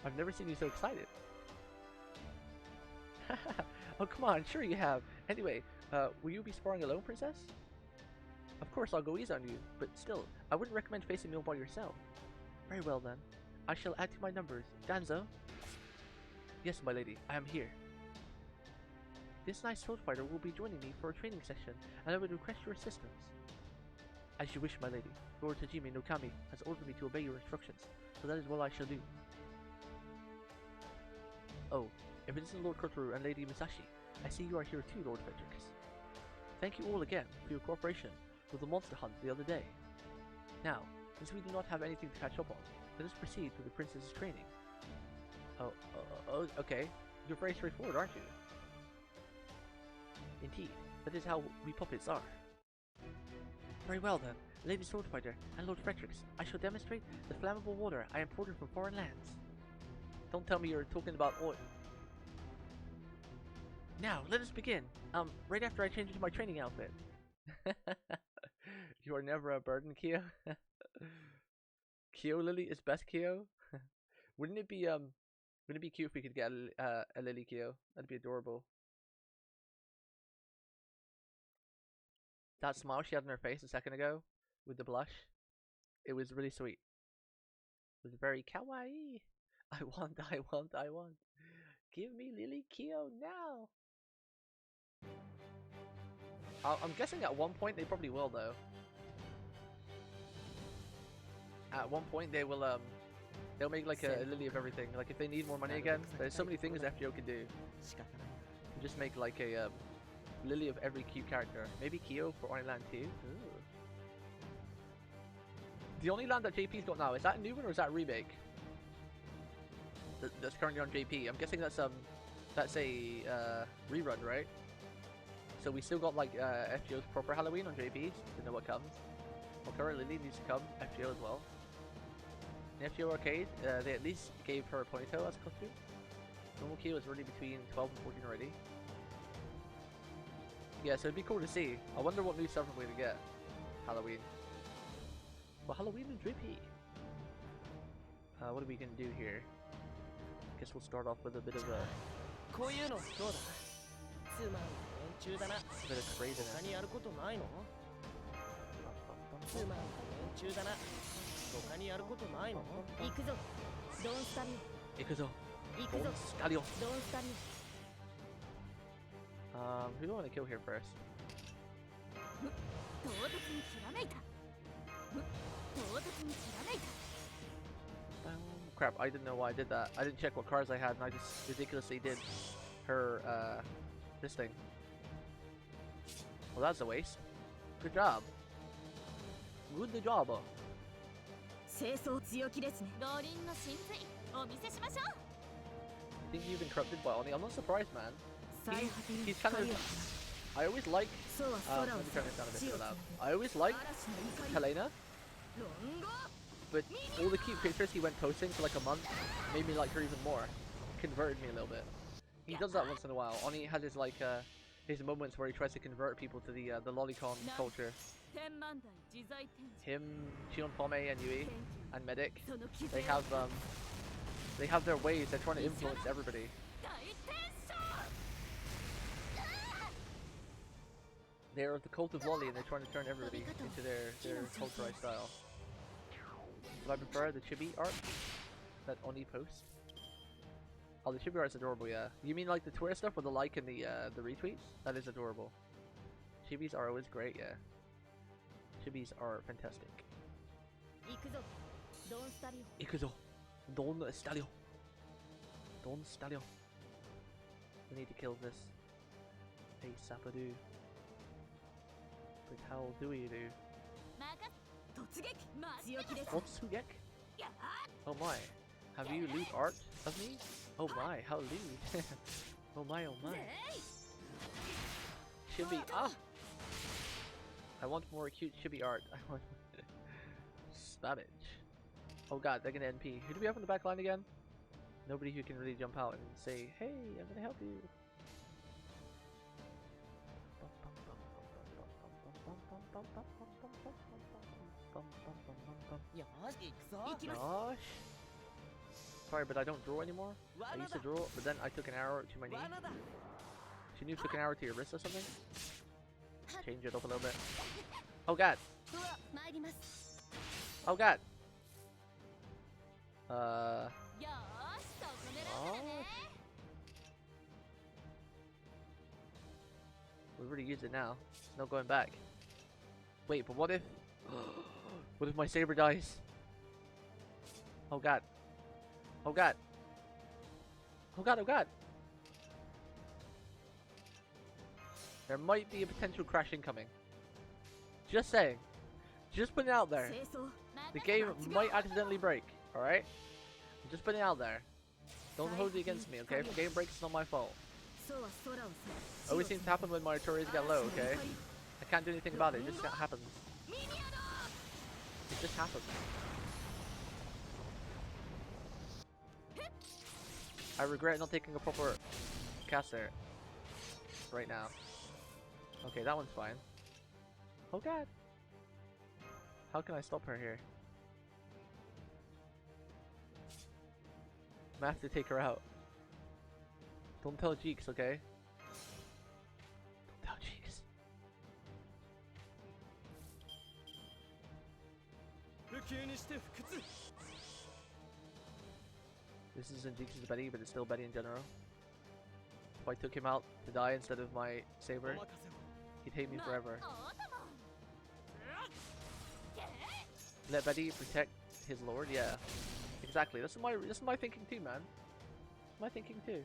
I've never seen you so excited. Oh come on, sure you have. Anyway, will you be sparring alone, Princess? Of course I'll go easy on you, but still, I wouldn't recommend facing me all by yourself. Very well then, I shall add to my numbers. Danzo? Yes, my lady, I am here. This nice sword fighter will be joining me for a training session, and I would request your assistance. As you wish, my lady. Lord Tajimi no Kami has ordered me to obey your instructions, so that is what I shall do. Oh, if it isn't Lord Kotoru and Lady Musashi, I see you are here too, Lord Frederick. Thank you all again for your cooperation with the monster hunt the other day. Now, since we do not have anything to catch up on, let us proceed with the princess's training. Oh, okay. You're very straightforward, aren't you? Indeed, that is how we puppets are. Very well then, Lady Swordfighter and Lord Fredericks, I shall demonstrate the flammable water I imported from foreign lands. Don't tell me you're talking about oil. Now, let us begin. Right after I change into my training outfit. You are never a burden, Kyo. Kyo Lily is best Kyo. Wouldn't it be cute if we could get a Lily Kyo? That'd be adorable. That smile she had on her face a second ago with the blush, it was really sweet. It was very kawaii. I want. Give me Lily Kyo now. I'm guessing at one point they probably will though. At one point they will they'll make like a Lily of everything. Like if they need more money again, there's so many things FGO can do. Just make like a Lily of every cute character. Maybe Kyo for Only Land 2. Ooh. The only land that JP's got now, is that a new one or is that a remake? That's currently on JP. I'm guessing that's a rerun, right? So we still got like FGO's proper Halloween on JP to know what comes. Okura Lily needs to come, FGO as well. In FGO Arcade, they at least gave her a ponytail as a costume. Normal Kyo is already between 12 and 14 already. Yeah, so it'd be cool to see. I wonder what new stuff we're going to get. Halloween. Well, Halloween and Drippy. What are we going to do here? Guess we'll start off with a bit of a... bit of craziness. Who do I want to kill here first? Crap, I didn't know why I did that. I didn't check what cards I had and I just ridiculously did her, this thing. Well, that's a waste. Good job. Good job. Think you've been corrupted by Oni? I'm not surprised, man. He's kind of... I always like... let me turn this down a bit loud. I always like Helena, but all the cute pictures he went posting for like a month made me like her even more. Converted me a little bit. He does that once in a while. Oni has his like his moments where he tries to convert people to the lolicon culture. Him, Shion Pome, and Yui. and Medic. They have their ways. They're trying to influence everybody. They're the cult of Lolly, and they're trying to turn everybody into their culturized style. But I prefer the chibi art that Oni posts. Oh, the chibi art is adorable, yeah. You mean like the Twitter stuff with the like and the retweets? That is adorable. Chibis are always great, yeah. Chibis are fantastic. Ikuzo. Don Stalio. Don Stalio. We need to kill this. Hey, Sapadu. But how do we do? Otsugek? Oh my. Have you lewd art of me? Oh my, how lewd. Oh my, oh my. Chibi, ah! I want more cute chibi art. I want Spammage. Oh god, they're gonna NP. Who do we have in the back line again? Nobody who can really jump out and say, hey, I'm gonna help you. Gosh. Sorry, but I don't draw anymore. I used to draw, but then I took an arrow to my knee. Should you took an arrow to your wrist or something? Change it up a little bit. Oh god. Oh god. We've already used it now. There's no going back. Wait, but what if... what if my saber dies? Oh god. Oh god. Oh god, oh god. There might be a potential crash incoming. Just saying. Just putting it out there. The game might accidentally break, alright? Just putting it out there. Don't hold it against me, okay? If the game breaks, it's not my fault. Always seems to happen when my artillery get low, okay? I can't do anything about it, it just happens. It just happens. I regret not taking a proper caster right now. Okay, that one's fine. Oh god. How can I stop her here? I have to take her out. Don't tell Jeeks, okay? Don't tell Jeeks. This isn't Jeeks' Betty, but it's still Betty in general. If I took him out to die instead of my saber, he'd hate me forever. Let Betty protect his lord, yeah. Exactly. This is my thinking too, man. My thinking too.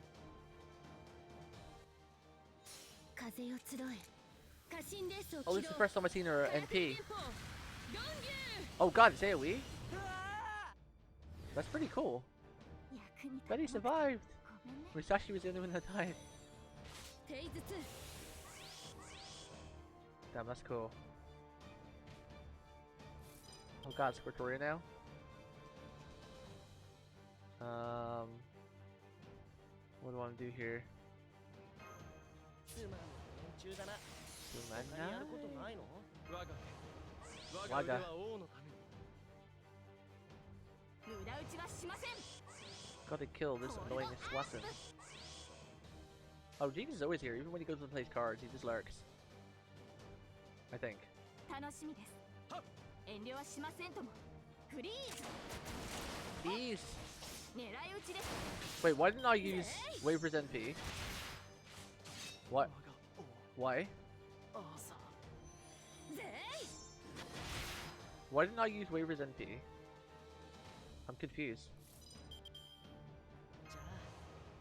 Oh, this is the first time I've seen her NP. Oh god, it's AoE? That's pretty cool. Betty survived! Musashi was the only one that died. Damn, that's cool. Oh god, Squirtoria now? What do I want to do here? Waga. Gotta kill this annoying Swasson. Oh, Jeeks is always here, even when he goes and plays cards, he just lurks. I think. Please! Wait, why didn't I use Waver's NP? What? Why? Why didn't I use Waver's NP? I'm confused.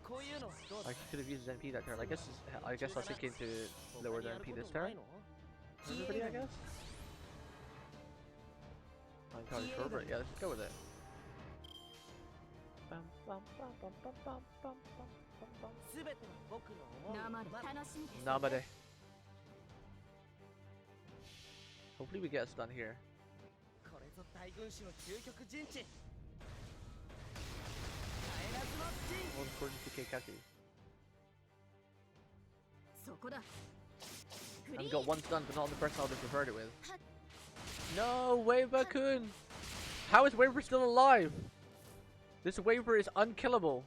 I could have used his NP that turn. I guess I was thinking to lower the NP this turn. Everybody, I guess. I'm entirely sure, but yeah, let's just go with it. Namade. Hopefully we get us done here. 142k Kaku. I've got one stun, but not the person I would have preferred it with. No, Wave-kun! How is Waver still alive? This Waver is unkillable.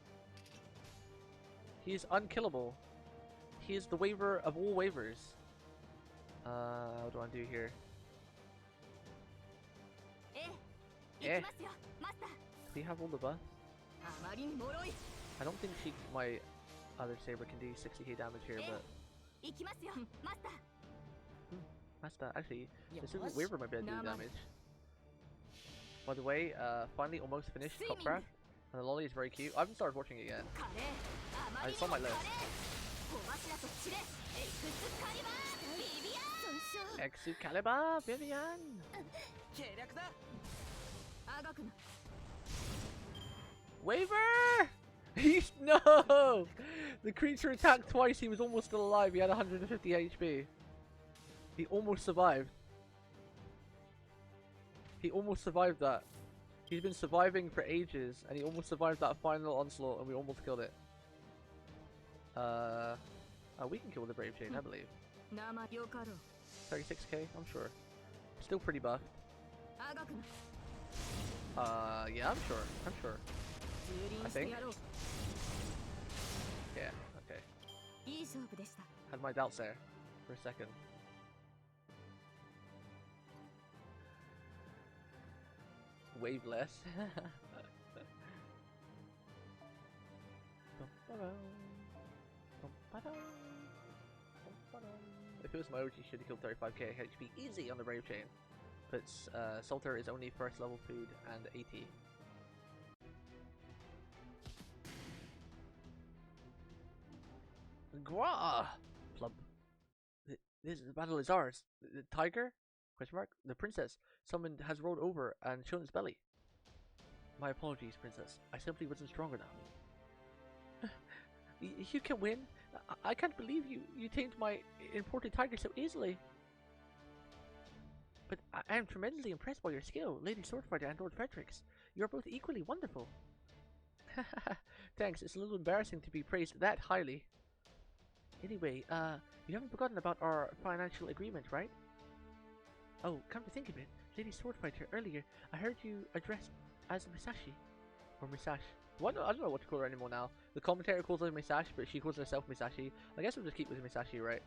He is unkillable. He is the Waver of all Wavers. What do I do here? Eh. Do we have all the buffs? I don't think my other saber can do 60k damage here, but... Master, actually, this Waver might be able to do damage. By the way, finally almost finished Cupcraft, and the lolly is very cute. I haven't started watching it yet. It's on my list. Excalibur, Vivian! Waver! No! The creature attacked twice, he was almost still alive, he had 150 HP. He almost survived. He almost survived that. He's been surviving for ages, and he almost survived that final onslaught, and we almost killed it. We can kill the Brave Chain, I believe. 36k, I'm sure. Still pretty buffed. Yeah, I'm sure. I think. Yeah, okay. Had my doubts there for a second. Waveless. If it was my OG, should have killed 35k HP easy on the Brave Chain. But Salter is only first level food and 80. Grah! Plump. This battle is ours. The tiger? Question mark. The princess. Someone has rolled over and shown its belly. My apologies, princess. I simply wasn't strong enough. You can win. I can't believe you tamed my imported tiger so easily. But I am tremendously impressed by your skill, Lady Swordfighter and Lord Fredericks. You are both equally wonderful. Thanks. It's a little embarrassing to be praised that highly. Anyway, you haven't forgotten about our financial agreement, right? Oh, come to think of it, Lady Swordfighter, earlier I heard you addressed as Misashi. Or Misash. What? I don't know what to call her anymore now. The commentator calls her Misash, but she calls herself Misashi. I guess we'll just keep with Misashi, right?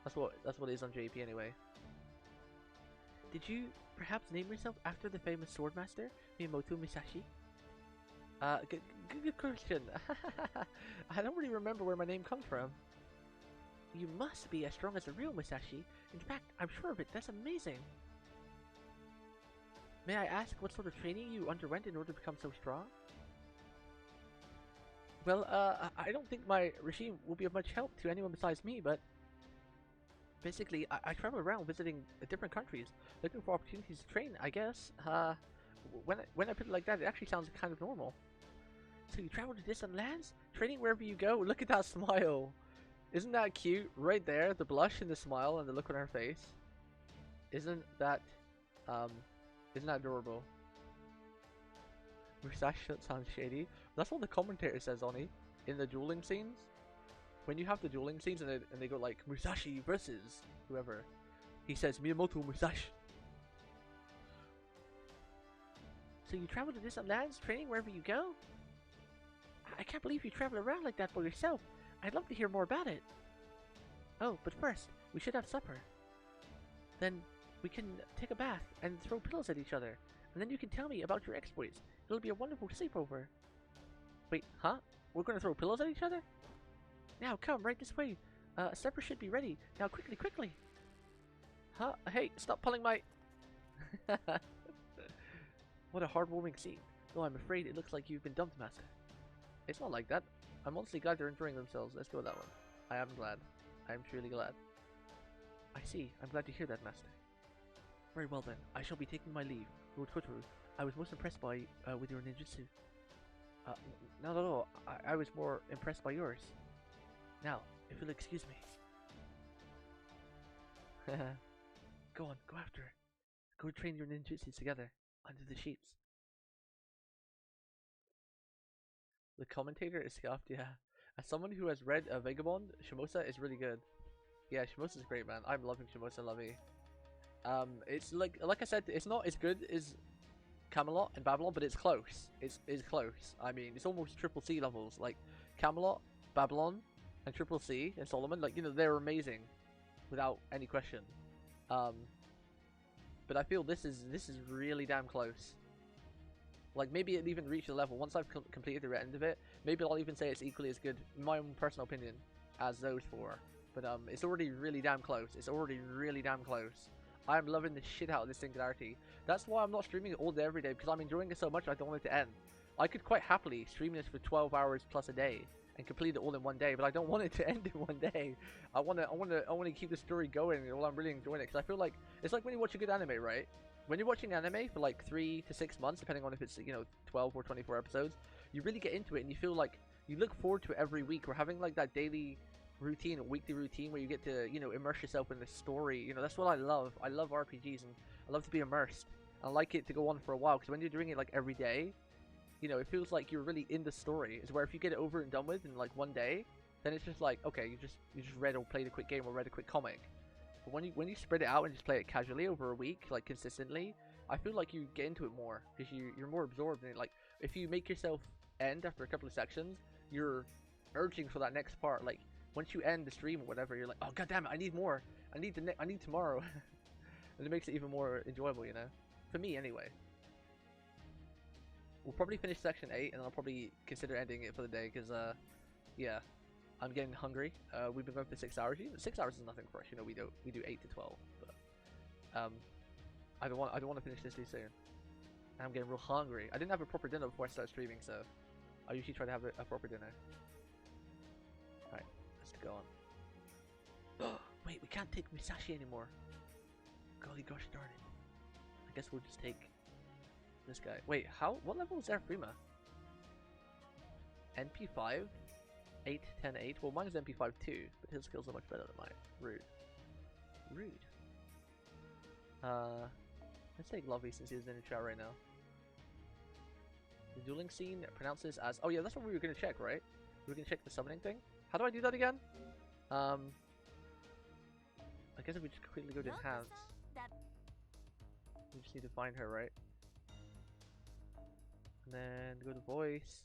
That's what it is on JP anyway. Did you perhaps name yourself after the famous swordmaster, Miyamoto Misashi? Good question. I don't really remember where my name comes from. You must be as strong as the real Misashi. In fact, I'm sure of it. That's amazing. May I ask what sort of training you underwent in order to become so strong? Well, I don't think my regime will be of much help to anyone besides me, but basically, I travel around visiting different countries, looking for opportunities to train, I guess. When I put it like that, it actually sounds kind of normal. So you travel to distant lands? Training wherever you go? Look at that smile! Isn't that cute? Right there, the blush and the smile and the look on her face. Isn't that adorable? Musashi sounds shady. That's what the commentator says, Oni, in the dueling scenes. When you have the dueling scenes and they go like Musashi versus whoever, he says Miyamoto Musashi. So you travel to distant lands, training wherever you go? I can't believe you travel around like that by yourself. I'd love to hear more about it. Oh, but first, we should have supper. Then we can take a bath and throw pillows at each other. And then you can tell me about your exploits. It'll be a wonderful sleepover. Wait, huh? We're gonna throw pillows at each other? Now, come, right this way. Supper should be ready. Now, quickly, quickly. Huh? Hey, stop pulling my... What a heartwarming scene. Though I'm afraid it looks like you've been dumped, Master. It's not like that. I'm honestly glad they're enjoying themselves. Let's go with that one. I am glad. I am truly glad. I see. I'm glad to hear that, Master. Very well then. I shall be taking my leave. Lord Totoro, I was most impressed by with your ninjutsu. Not at all. I was more impressed by yours. Now, if you'll excuse me. Go on, go after it. Go train your ninjutsu together, under the sheets. The commentator is scuffed, yeah. As someone who has read Vagabond, Shimousa is really good. Yeah, Shimousa is great, man. I'm loving Shimousa Lovey. It's like I said, it's not as good as Camelot and Babylon, but it's close. It's close. I mean, it's almost triple C levels. Like Camelot, Babylon, and triple C and Solomon. Like, you know, they're amazing, without any question. But I feel this is really damn close. Like, maybe it even reached the level once I've completed the end of it. Maybe I'll even say it's equally as good, in my own personal opinion, as those four. But it's already really damn close. It's already really damn close. I'm loving the shit out of this Singularity. That's why I'm not streaming it all day every day, because I'm enjoying it so much I don't want it to end. I could quite happily stream this for 12 hours plus a day and complete it all in one day, but I don't want it to end in one day. I want to keep the story going while I'm really enjoying it, because I feel like it's like when you watch a good anime, right? When you're watching anime for like 3 to 6 months, depending on if it's, you know, 12 or 24 episodes, you really get into it and you feel like you look forward to it every week. We're having like that daily routine, a weekly routine where you get to, you know, immerse yourself in the story. You know, that's what I love. I love RPGs and I love to be immersed. I like it to go on for a while, because when you're doing it like every day, you know, it feels like you're really in the story. It's where if you get it over and done with in like one day, then it's just like, okay, you just read or played a quick game or read a quick comic. But when you spread it out and just play it casually over a week, like consistently, I feel like you get into it more, because you're more absorbed in it. Like, if you make yourself end after a couple of sections, you're urging for that next part. Like, once you end the stream or whatever, you're like, oh god damn it, I need more. I need tomorrow. And it makes it even more enjoyable, you know? For me, anyway. We'll probably finish section 8, and I'll probably consider ending it for the day, because, yeah, I'm getting hungry. We've been going for 6 hours. 6 hours is nothing for us, you know. We do 8 to 12, but I don't want to finish this too soon. I'm getting real hungry. I didn't have a proper dinner before I started streaming, so I usually try to have a proper dinner. All right, let's go on. Wait, we can't take Musashi anymore. Golly gosh darn it! I guess we'll just take this guy. Wait, what level is Zerafrima? NP5? 8, 10, 8? Well, mine is NP5 too, but his skills are much better than mine. Rude. Let's take Lovey since he's in the chat right now. The dueling scene pronounces as... Oh yeah, that's what we were going to check, right? We were going to check the summoning thing. How do I do that again? I guess if we just quickly go to enhance. We just need to find her, right? And then go to voice.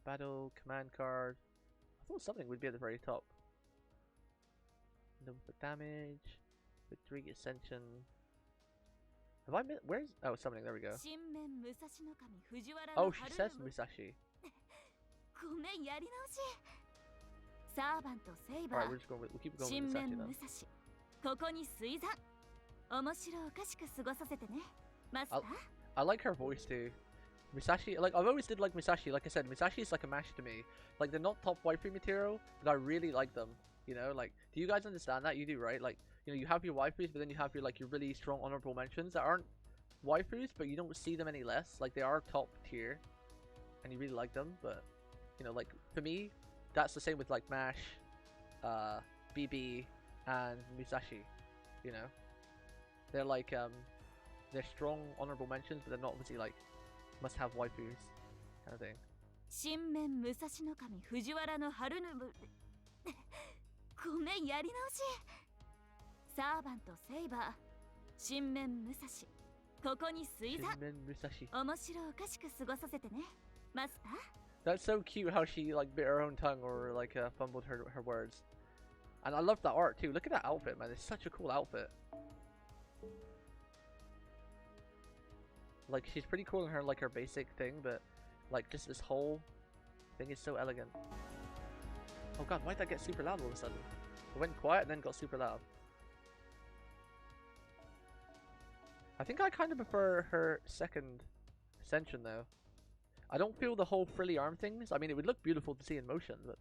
Battle, command card. I thought something would be at the very top. Number for damage. Victory, ascension. Have I missed? Where's... Oh, summoning, there we go. Oh, she says Musashi. Alright, we're just going with... We'll keep going with Musashi then. I like her voice too. Musashi, like, I've always did like Musashi. Like I said, Musashi is like a mash to me. Like, they're not top waifu material, but I really like them. You know, like, do you guys understand that? You do, right? Like, you know, you have your waifus, but then you have your, like, your really strong honorable mentions that aren't waifus, but you don't see them any less. Like, they are top tier, and you really like them, but, you know, like, for me, that's the same with, like, Mash, BB, and Musashi, you know? They're, like, they're strong honorable mentions, but they're not obviously, like, must-have waifus, kind of thing. That's so cute how she like bit her own tongue or like fumbled her words. And I love that art too. Look at that outfit, man. It's such a cool outfit. Like, she's pretty cool in her like her basic thing, but like just this whole thing is so elegant. Oh god, why'd that get super loud all of a sudden? It went quiet and then got super loud. I think I kind of prefer her second ascension though. I don't feel the whole frilly arm things. I mean, it would look beautiful to see in motion, but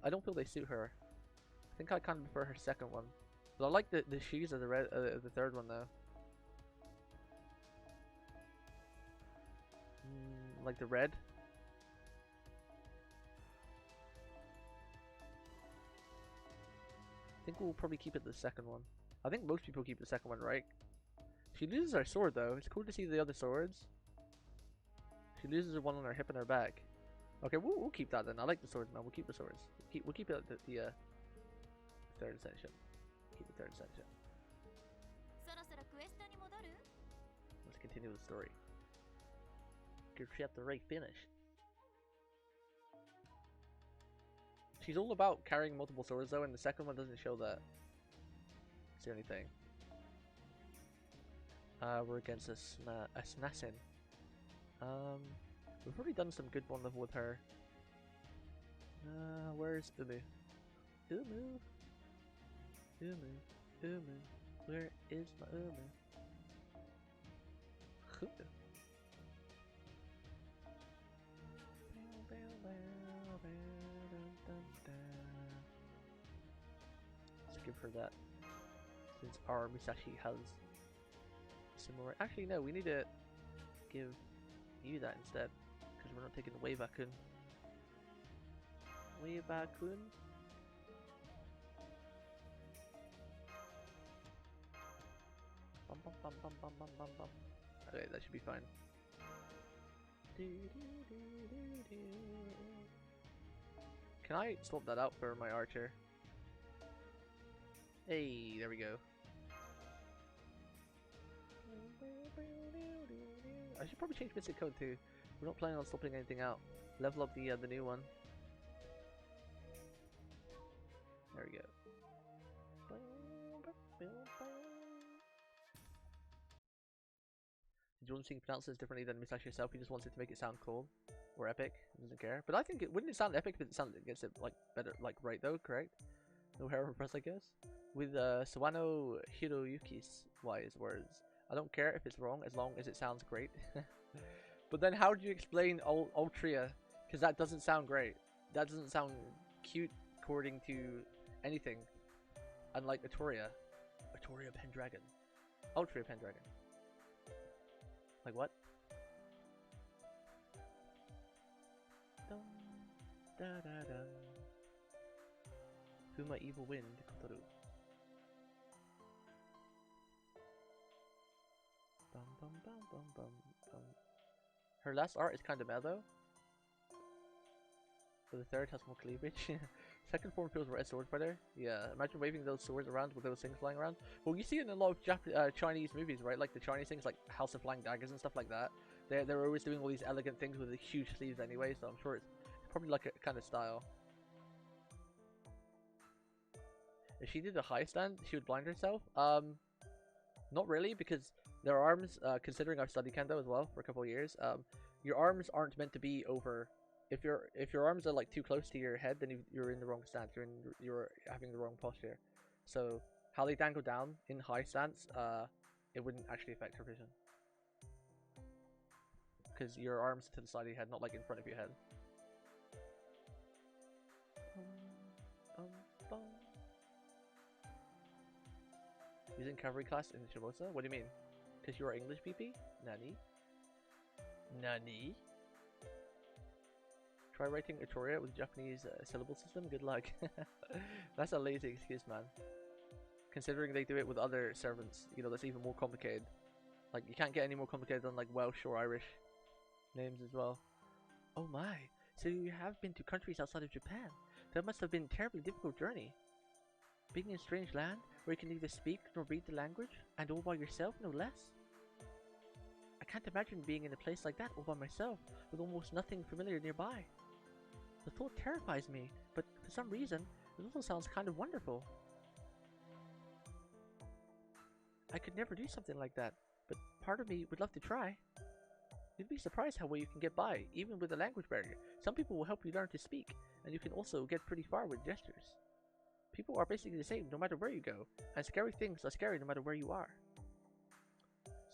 I don't feel they suit her. I think I kind of prefer her second one. But I like the shoes of the third one though. Like the red. I think we'll probably keep it the second one. I think most people keep the second one, right? She loses her sword though. It's cool to see the other swords. She loses one on her hip and her back. Okay, we'll keep that then. I like the swords, man. We'll keep the swords. We'll keep it at the third ascension. Keep the third ascension. Let's continue the story. Get chapter 8 finished. She's all about carrying multiple swords though, and the second one doesn't show that. It's the only thing. We're against a Snassin. We've already done some good one level with her. Where's Umu? Umu? Where is my Umu? Let's give her that, since our Misashi has similar. Actually, no, we need to give you that instead, because we're not taking the Wavakun. Wavakun? Bum bum bum bum bum bum bum bum. Okay, that should be fine. Can I swap that out for my archer? Hey, there we go. I should probably change basic code too. We're not planning on swapping anything out. Level up the new one. There we go. Jonathan pronounces differently than Misashi herself. He just wants it to make it sound cool or epic. He doesn't care. But I think it wouldn't it sound epic if it sounded gets it like better, like right though, correct? No hair on press, I guess. With Sawano Hiroyuki's wise words. I don't care if it's wrong as long as it sounds great. But then how do you explain Ultria? Because that doesn't sound great. That doesn't sound cute according to anything. Unlike Atoria. Atoria Pendragon. Ultria Pendragon. Like what? Dum, da da da. Puma Evil Wind Kotoru. Bum bum bum bum bum bum. Her last art is kind of mad though. But the third has more cleavage. Second form feels red sword fighter. Yeah, imagine waving those swords around with those things flying around. Well, you see it in a lot of Chinese movies, right? Like the Chinese things like House of Flying Daggers and stuff like that. They're always doing all these elegant things with the huge sleeves anyway, so I'm sure it's probably like a kind of style. If she did a high stand, she would blind herself. Not really, because their arms, considering I've studied Kendo as well for a couple of years, your arms aren't meant to be over. If your arms are like too close to your head, then you're in the wrong stance. You're having the wrong posture. So how they dangle down in high stance, it wouldn't actually affect her vision, because your arms to the side of your head, not like in front of your head. Using cavalry class in Shimousa? What do you mean? Because you are English PP? Nani? Nani? Try writing Atoria with Japanese syllable system? Good luck. That's a lazy excuse, man. Considering they do it with other servants, you know, that's even more complicated. Like, you can't get any more complicated than like Welsh or Irish names as well. Oh my, so you have been to countries outside of Japan. That must have been a terribly difficult journey. Being in a strange land, where you can neither speak nor read the language, and all by yourself, no less. I can't imagine being in a place like that all by myself, with almost nothing familiar nearby. The thought terrifies me, but for some reason, it also sounds kind of wonderful. I could never do something like that, but part of me would love to try. You'd be surprised how well you can get by, even with a language barrier. Some people will help you learn to speak, and you can also get pretty far with gestures. People are basically the same no matter where you go, and scary things are scary no matter where you are.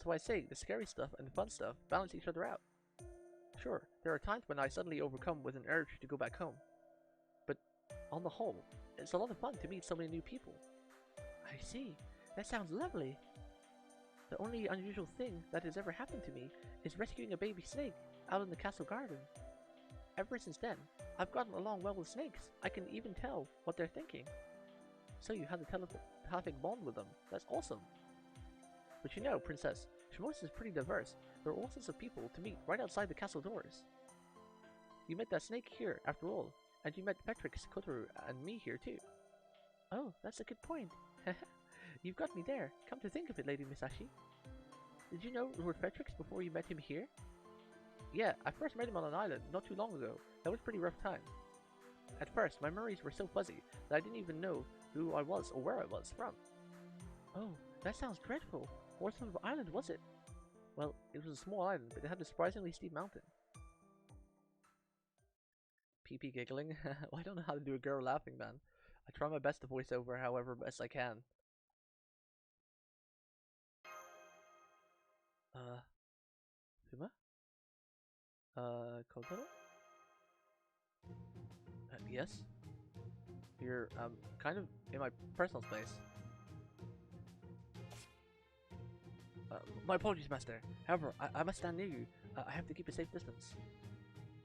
So I say, the scary stuff and the fun stuff balance each other out. Sure, there are times when I suddenly overcome with an urge to go back home. But on the whole, it's a lot of fun to meet so many new people. I see. That sounds lovely. The only unusual thing that has ever happened to me is rescuing a baby snake out in the castle garden. Ever since then, I've gotten along well with snakes. I can even tell what they're thinking. So you have a telepathic bond with them. That's awesome. But you know, Princess, Shimousa is pretty diverse. There are all sorts of people to meet right outside the castle doors. You met that snake here, after all, and you met Pt3, Kotoru, and me here too. Oh, that's a good point. You've got me there. Come to think of it, Lady Misashi. Did you know Lord Petrix before you met him here? Yeah, I first met him on an island not too long ago. That was a pretty rough time. At first, my memories were so fuzzy that I didn't even know who I was or where I was from. Oh, that sounds dreadful. What sort of island was it? Well, it was a small island, but it had a surprisingly steep mountain. PP giggling. Well, I don't know how to do a girl laughing, man. I try my best to voice over however best I can. Fuma? Kotaro? Yes? You're, kind of in my personal space. My apologies, Master. However, I must stand near you. I have to keep a safe distance.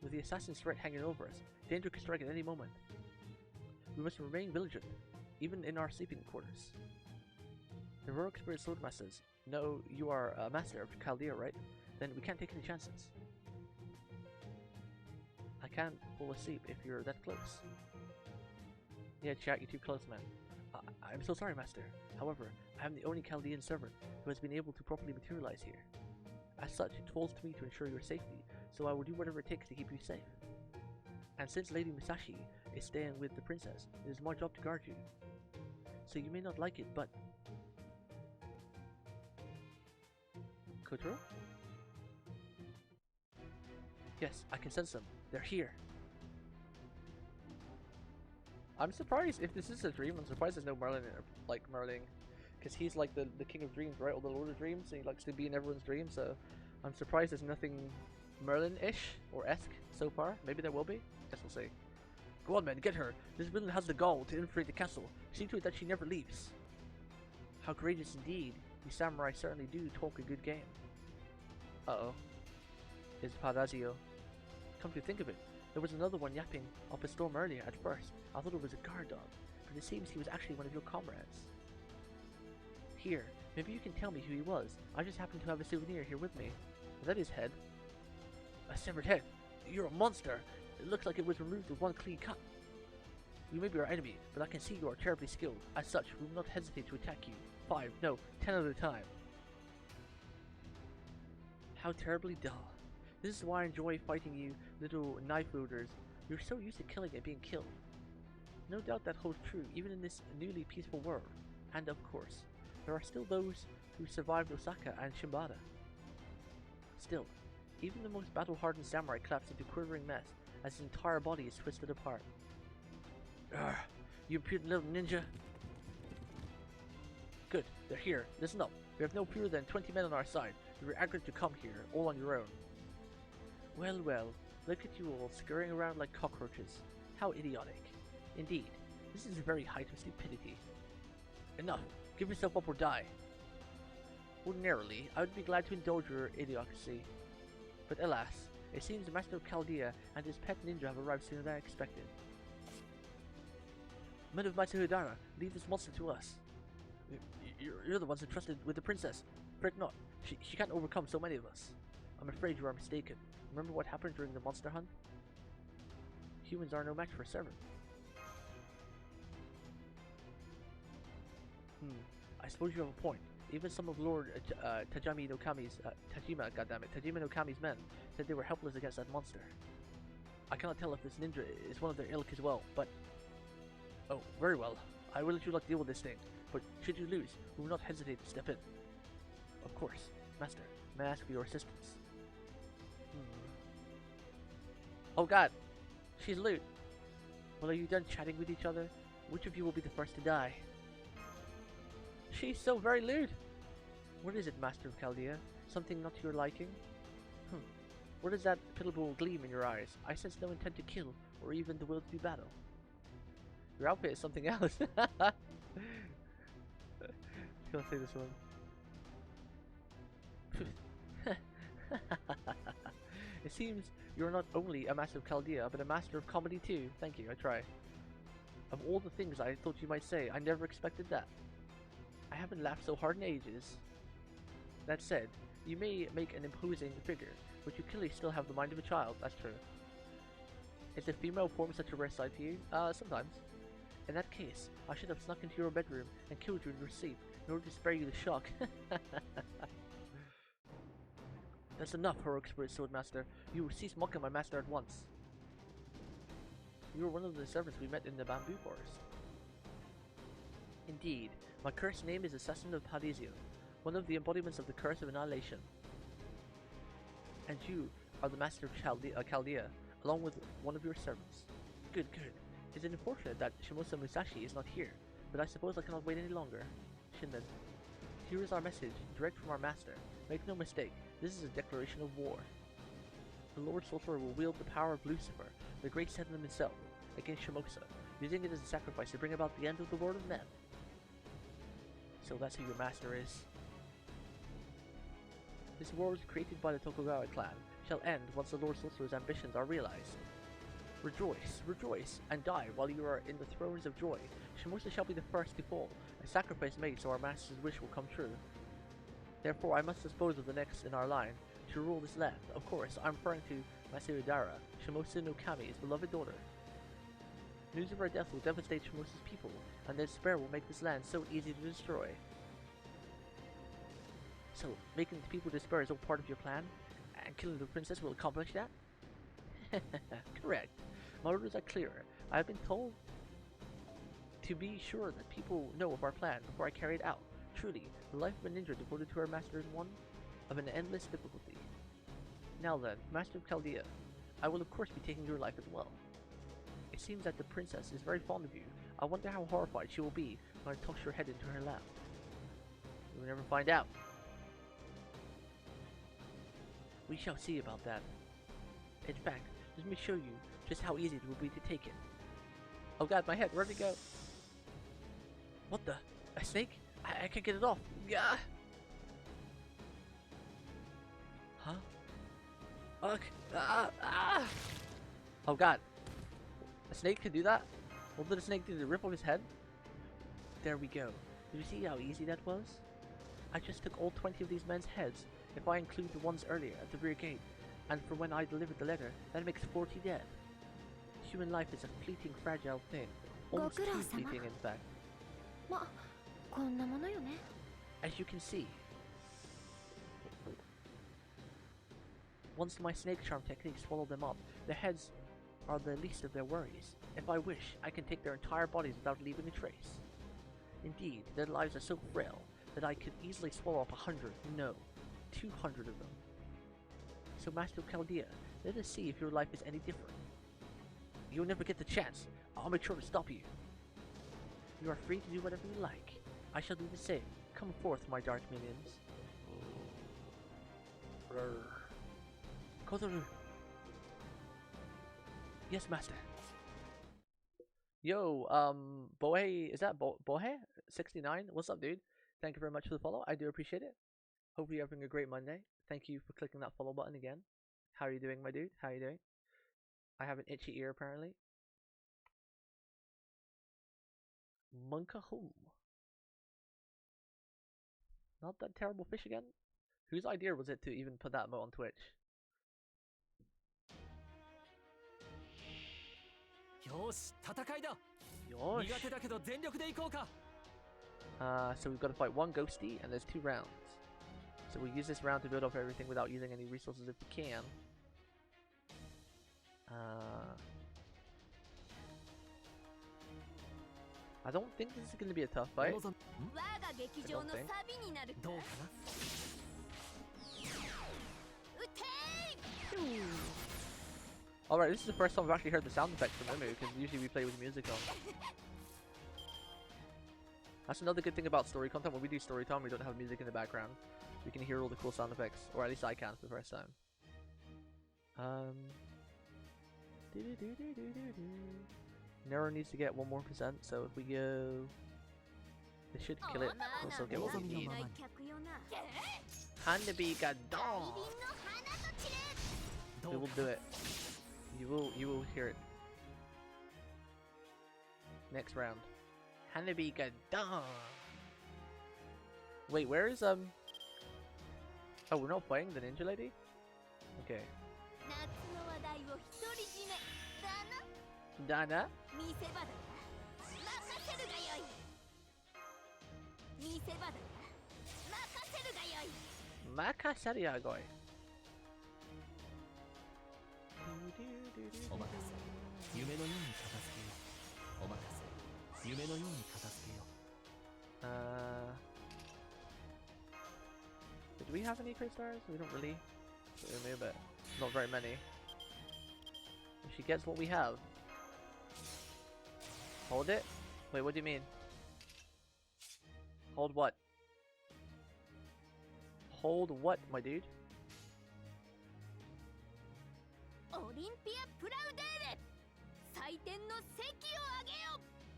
With the assassin's threat hanging over us, danger could strike at any moment. We must remain vigilant, even in our sleeping quarters. The heroic spirit swordmasters know you are a master of Chaldea, right? Then we can't take any chances. I can't fall asleep if you're that close. Yeah, chat, you're too close, man. I'm so sorry, Master. However, I am the only Chaldean servant who has been able to properly materialize here. As such, it falls to me to ensure your safety, so I will do whatever it takes to keep you safe. And since Lady Musashi is staying with the princess, it is my job to guard you. So you may not like it, but... Kotaro? Yes, I can sense them. They're here. I'm surprised if this is a dream. I'm surprised there's no Merlin, like Merlin, because he's like the king of dreams, right? Or the Lord of Dreams, and he likes to be in everyone's dreams. So I'm surprised there's nothing Merlin-ish or esque so far. Maybe there will be. Guess we'll see. Go on, man, get her. This villain has the gall to infiltrate the castle. See to it that she never leaves. How courageous indeed. You samurai certainly do talk a good game. Uh-oh. It's Parazio. Come to think of it, there was another one yapping up a storm earlier. At first, I thought it was a guard dog, but it seems he was actually one of your comrades. Here, maybe you can tell me who he was. I just happen to have a souvenir here with me. Is that his head? A severed head? You're a monster! It looks like it was removed with one clean cut. You may be our enemy, but I can see you are terribly skilled. As such, we will not hesitate to attack you. 5, no, 10 at a time. How terribly dull. This is why I enjoy fighting you, little knife wielders. You're so used to killing and being killed. No doubt that holds true, even in this newly peaceful world. And of course, there are still those who survived Osaka and Shimousa. Still, even the most battle-hardened samurai collapsed into quivering mess as his entire body is twisted apart. Urgh, you impudent little ninja! Good, they're here. Listen up. We have no fewer than 20 men on our side. You were aggravated to come here, all on your own. Well, well, look at you all scurrying around like cockroaches. How idiotic. Indeed, this is a very height of stupidity. Enough! Give yourself up or die! Ordinarily, I would be glad to indulge your idiocy. But alas, it seems the Master of Chaldea and his pet ninja have arrived sooner than I expected. Men of Matsuhidara, leave this monster to us. You're the ones entrusted with the princess. Fret not, she can't overcome so many of us. I'm afraid you are mistaken. Remember what happened during the monster hunt? Humans are no match for servant. I suppose you have a point. Even some of Lord Tajima no Kami's men said they were helpless against that monster. I cannot tell if this ninja is one of their ilk as well, but... Oh, very well. I will let you deal with this thing, but should you lose, we will not hesitate to step in. Of course, Master. May I ask for your assistance? Oh god! She's lewd! Well, are you done chatting with each other? Which of you will be the first to die? She's so very lewd! What is it, Master of Chaldea? Something not to your liking? What is that pitiable gleam in your eyes? I sense no intent to kill, or even the will to do battle. Your outfit is something else. Let's go say this one. It seems you're not only a master of Chaldea, but a master of comedy too. Thank you, I try. Of all the things I thought you might say, I never expected that. I haven't laughed so hard in ages. That said, you may make an imposing figure, but you clearly still have the mind of a child. That's true. Is the female form such a rare sight to you? Sometimes. In that case, I should have snuck into your bedroom and killed you in your sleep in order to spare you the shock. That's enough, heroic spirit swordmaster. You will cease mocking my master at once. You are one of the servants we met in the bamboo forest. Indeed, my cursed name is Assassin of Paradisio, one of the embodiments of the curse of annihilation. And you are the master of Chaldea, along with one of your servants. Good, good. It is unfortunate that Shimousa Musashi is not here, but I suppose I cannot wait any longer. Shinmen, here is our message, direct from our master. Make no mistake, this is a declaration of war. The Lord Sorcerer will wield the power of Lucifer, the great Sentinel himself, against Shimousa, using it as a sacrifice to bring about the end of the world of men. So that's who your master is. This world created by the Tokugawa clan shall end once the Lord Sorcerer's ambitions are realized. Rejoice, rejoice, and die while you are in the thrones of joy. Shimousa shall be the first to fall, a sacrifice made so our master's wish will come true. Therefore I must dispose of the next in our line to rule this land. Of course, I'm referring to Masaru Dara, Shimousa no Kami's beloved daughter. News of her death will devastate Shimousa's people, and their despair will make this land so easy to destroy. So, making the people despair is all part of your plan? And killing the princess will accomplish that? Correct. My orders are clear. I have been told to be sure that people know of our plan before I carry it out. Truly, the life of a ninja devoted to her master is one of an endless difficulty. Now then, Master of Chaldea, I will of course be taking your life as well. It seems that the princess is very fond of you. I wonder how horrified she will be when I toss your head into her lap. We will never find out. We shall see about that. In fact, let me show you just how easy it will be to take it. Oh god, my head, where'd it go? What the? A snake? I can't get it off. Gah! Huh? Ugh! Oh god. A snake can do that? What did a snake do? Did it rip off his head? There we go. Did you see how easy that was? I just took all 20 of these men's heads, if I include the ones earlier at the rear gate, and from when I delivered the letter, that makes 40 dead. Human life is a fleeting, fragile thing. Almost too fleeting, in fact. As you can see, once my snake charm technique swallowed them up, their heads are the least of their worries. If I wish, I can take their entire bodies without leaving a trace. Indeed, their lives are so frail that I could easily swallow up 100, no, 200 of them. So Master of Chaldea, let us see if your life is any different. You'll never get the chance. I'll make sure to stop you. You are free to do whatever you like. I shall do the same. Come forth, my dark minions. Kotoru. Yes, master. Yo, Bohe, is that Bohe? 69? What's up, dude? Thank you very much for the follow. I do appreciate it. Hope you're having a great Monday. Thank you for clicking that follow button again. How are you doing, my dude? How are you doing? I have an itchy ear, apparently. Munkahoo. Not that terrible fish again? Whose idea was it to even put that emote on Twitch? Yosh. So we've got to fight one ghosty and there's 2 rounds. So we'll use this round to build up everything without using any resources if we can. I don't think this is going to be a tough fight. Alright, this is the first time I've actually heard the sound effects from Emu, because usually we play with music on. That's another good thing about story content. When we do story time, we don't have music in the background. We can hear all the cool sound effects, or at least I can for the first time. Nero needs to get 1 more %, so if we go... This should kill it. Also get 1 we need. Hanabi ga don! We will do it. You will hear it. Next round. Hanabi ga don! Wait, where is Oh, we're not playing the ninja lady? Okay. Dana? Makasariagoi. お任せ。夢のように片付けよう。お任せ。夢のように片付けよう。Do we have any crit stars? We don't really. Maybe, but not very many. If she gets what we have. Hold it? Wait, what do you mean? Hold what? Hold what, my dude?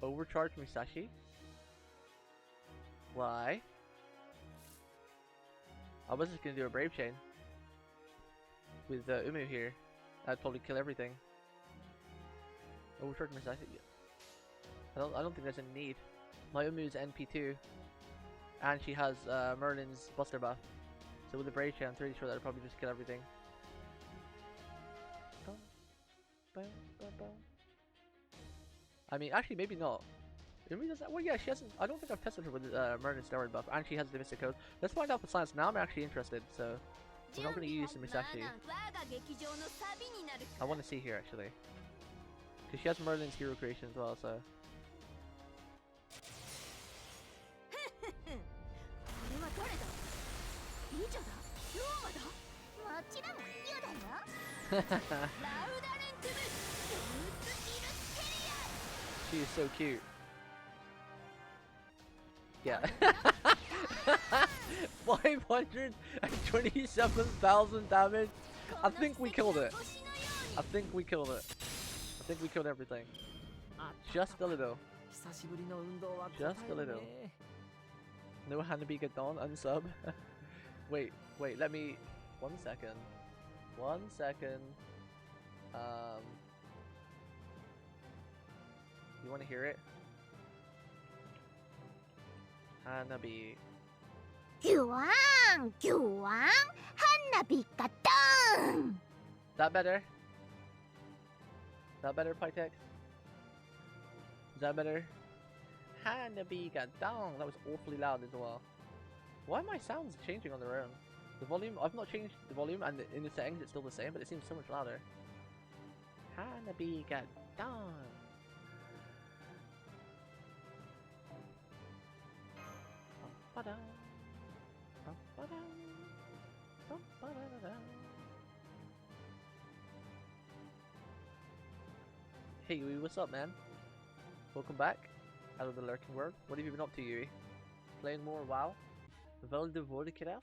Overcharge Musashi? Why? I was just gonna do a brave chain with Umu here. I'd probably kill everything. Overcharge Musashi. I don't think there's a need. My Umu's NP2, and she has Merlin's Buster buff. So with the brave chain, I'm pretty sure that'd probably just kill everything. I mean, actually, maybe not. Umi does that? Well, yeah, she hasn't. I don't think I've tested her with Merlin's steroid buff, and she has the Mystic Code. Let's find out for science. Now I'm actually interested, so we're not going to use the Musashi. I want to see here actually, because she has Merlin's hero creation as well. So. She is so cute. Yeah. 527,000 damage. I think we killed it. I think we killed it. I think we killed everything. Just a little. Just a little. No Hanabi Gadon unsub. Wait, let me. 1 second. 1 second. You want to hear it? Hanabi. That better? That better, Pytex? Is that better? Hanabi Gadon. That was awfully loud as well. Why are my sounds changing on their own? The volume, I've not changed the volume, and in the settings it's still the same, but it seems so much louder. Hanabi Gadon. Hey Yui, what's up, man? Welcome back out of the lurking world. What have you been up to, Yui? Playing more WoW? Wel de Vodekira?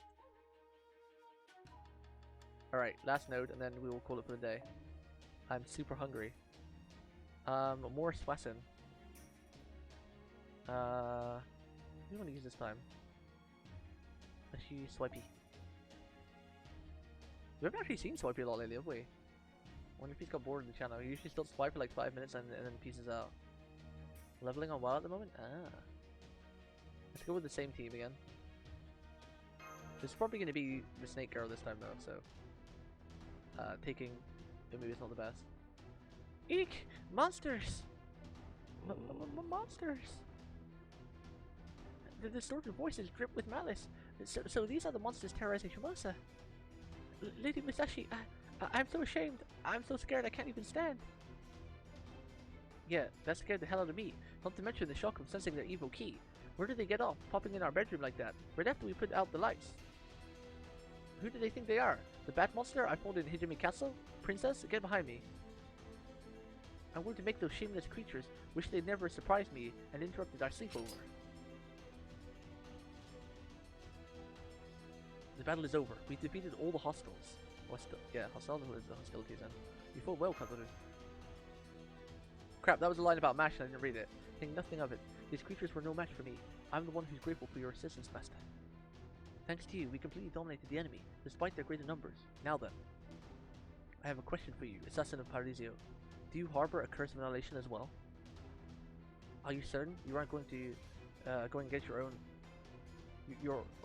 Alright, last node, and then we will call it for the day. I'm super hungry. More Swassin. What do you want to use this time? Let's use Swipey. We haven't actually seen Swipey a lot lately, have we? I wonder if he's got bored of the channel. He usually still swipe for like 5 minutes and then pieces out. Leveling on WoW at the moment? Ah. Let's go with the same team again. This is probably going to be the Snake Girl this time though, so... taking Umu is not the best. Eek! Monsters! Monsters! The distorted voices drip with malice. So these are the monsters terrorizing Shimousa. Lady Musashi, I'm so ashamed. I'm so scared I can't even stand. Yeah, that scared the hell out of me. Not to mention the shock of sensing their evil key. Where did they get off, popping in our bedroom like that? Right after we put out the lights. Who do they think they are? The bat monster I pulled in Hijimi Castle? Princess, get behind me. I'm going to make those shameless creatures wish they'd never surprised me and interrupted our sleepover. The battle is over. We defeated all the hostiles. Hostilities then. You fought well, Kazoru. Crap, that was a line about MASH and I didn't read it. Think nothing of it. These creatures were no match for me. I'm the one who's grateful for your assistance, Master. Thanks to you, we completely dominated the enemy, despite their greater numbers. Now then, I have a question for you, Assassin of Parisio. Do you harbor a curse of annihilation as well? Are you certain you aren't going to go and get your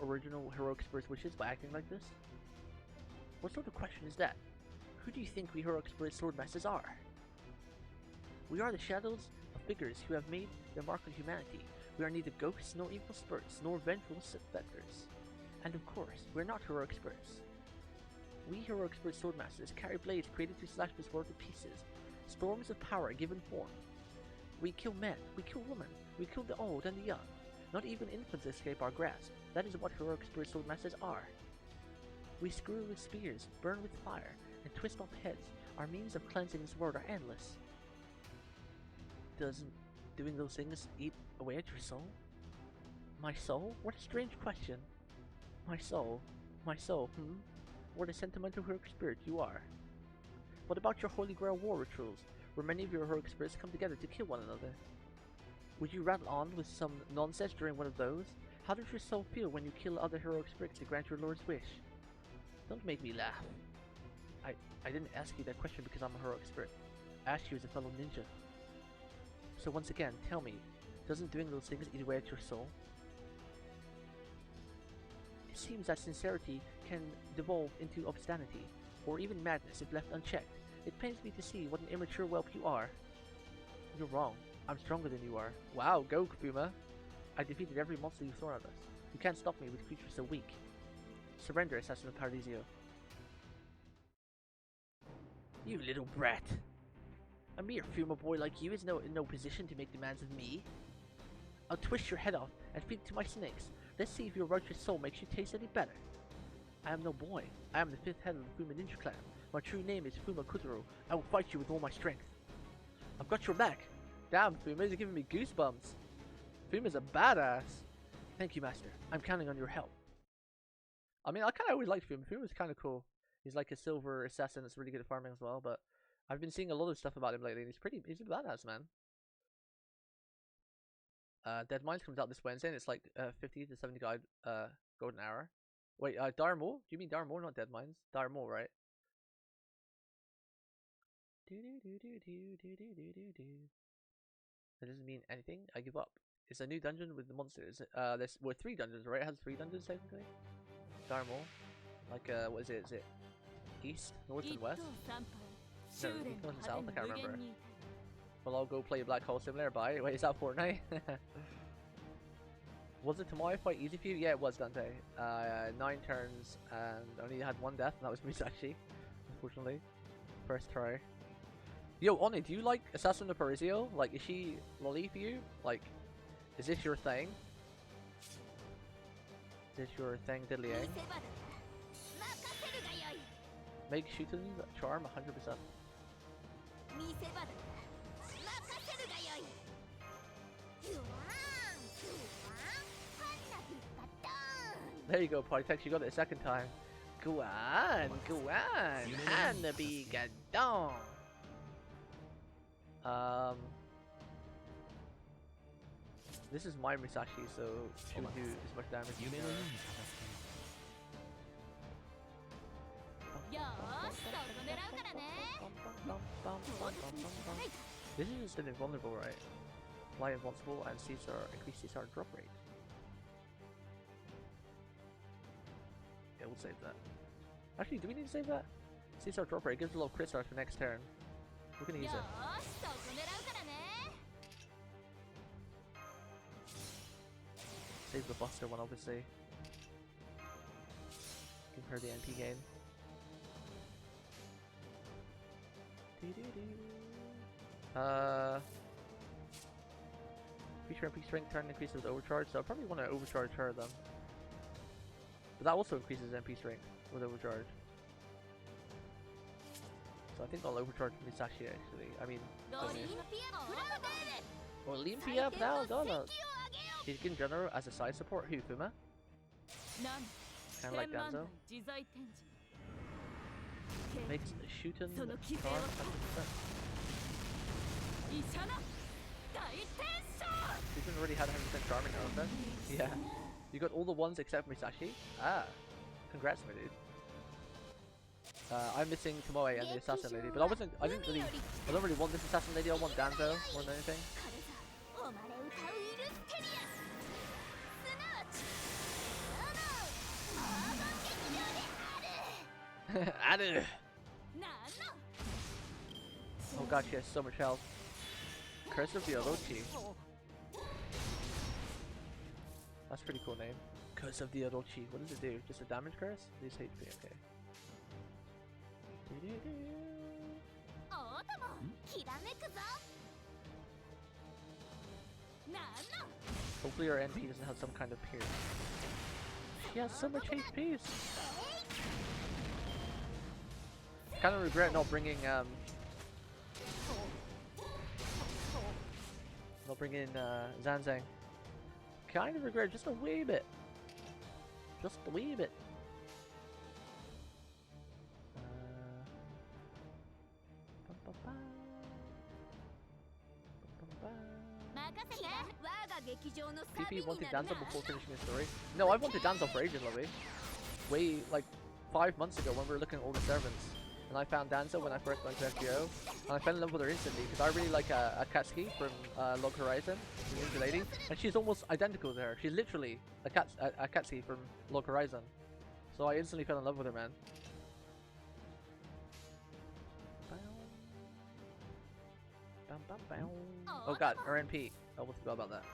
original heroic spirit's wishes by acting like this? What sort of question is that? Who do you think we heroic spirit swordmasters are? We are the shadows of figures who have made their mark on humanity. We are neither ghosts nor evil spirits, nor vengeful specters. And of course, we're not heroic spirits. We heroic spirit swordmasters carry blades created to slash this world to pieces. Storms of power given form. We kill men, we kill women, we kill the old and the young. Not even infants escape our grasp. That is what heroic spirit swordmasters are. We screw with spears, burn with fire, and twist off heads. Our means of cleansing this world are endless. Doesn't doing those things eat away at your soul? My soul? What a strange question. My soul? My soul, What a sentimental heroic spirit you are. What about your Holy Grail war rituals, where many of your heroic spirits come together to kill one another? Would you rattle on with some nonsense during one of those? How does your soul feel when you kill other heroic spirits to grant your lord's wish? Don't make me laugh. I didn't ask you that question because I'm a heroic spirit. I asked you as a fellow ninja. So once again, tell me, doesn't doing those things eat away at your soul? It seems that sincerity can devolve into obscenity, or even madness if left unchecked. It pains me to see what an immature whelp you are. You're wrong. I'm stronger than you are. Wow, go Kafuma! I defeated every monster you've thrown at us. You can't stop me with creatures so weak. Surrender, Assassin of Paradiso. You little brat! A mere Fuma boy like you is in no position to make demands of me. I'll twist your head off and feed it to my snakes. Let's see if your righteous soul makes you taste any better. I am no boy. I am the 5th head of the Fuma Ninja Clan. My true name is Fuma Kutaro. I will fight you with all my strength. I've got your back. Damn, Fuma's giving me goosebumps. Fuma's a badass. Thank you, Master. I'm counting on your help. I mean, I kind of always liked Fuma. Fuma's kind of cool. He's like a silver assassin that's really good at farming as well, but I've been seeing a lot of stuff about him lately, and he's a badass, man. Dead Mines comes out this Wednesday, and it's like 50 to 70 golden hour. Wait, Dire Maul? Do you mean Dire Maul, not Dead Mines? Dire Maul, right? That doesn't mean anything. I give up. It's a new dungeon with the monsters. There's 3 dungeons, right? It has 3 dungeons technically. Dire Maul. Like what is it? Is it east, north, and west? No, east, north, and south. I can't remember. Well, I'll go play Black Hole Simulator. Bye. Wait, is that Fortnite? Was the Tomoe fight easy for you? Yeah, it was, Dante. 9 turns and only had 1 death, and that was Musashi. Unfortunately, first try. Yo, Oni, do you like Assassin of Paradiso? Like, is she lolly for you? Like, is this your thing? Is this your thing, diddly eh? Make shooting charm 100%. There you go, Polytex, you got it a second time. Go on, Hanabi Gadon. This is my Musashi, so shouldn't do as much damage. This is just an invulnerable, right? Fly invincible and increase CSR drop rate. Yeah, we'll save that. Actually, do we need to save that? CSR drop rate gives a little crit stars for next turn. We're gonna use it. Save the Buster one, obviously. Give her the NP gain. Feature MP strength turn increases with overcharge, so I probably want to overcharge her then. But that also increases MP strength with overcharge. So I think I'll overcharge Musashi actually. I mean, Olympia Donald. She's in general as a side support. Who, Fuma? Kind of like Danzo. Makes shooting charm 100%. Shooting already had 100% charming now, then. Yeah. You got all the ones except Musashi. Ah. Congrats, my dude. I'm missing Tomoe and the assassin lady, but I don't really want this assassin lady. I want Danzo more than anything. Adu! Oh god, she has so much health. Curse of the Orochi. That's a pretty cool name. Curse of the Orochi. What does it do? Just a damage curse? These HP, okay. Hopefully our NP doesn't have some kind of pierce. She has so much HP. Kind of regret not bringing Zanzang. Kind of regret just a wee bit. Just a wee bit. PP wanted Danzo before finishing the story. No, I've wanted Danzo for ages, Lovey. Way, like, 5 months ago when we were looking at all the servants. And I found Danzo when I first went to FGO. And I fell in love with her instantly because I really like Akatsuki from Log Horizon, the ninja lady. And she's almost identical to her. She's literally Akatsuki from Log Horizon. So I instantly fell in love with her, man. Oh god, RNP. I almost forgot about that.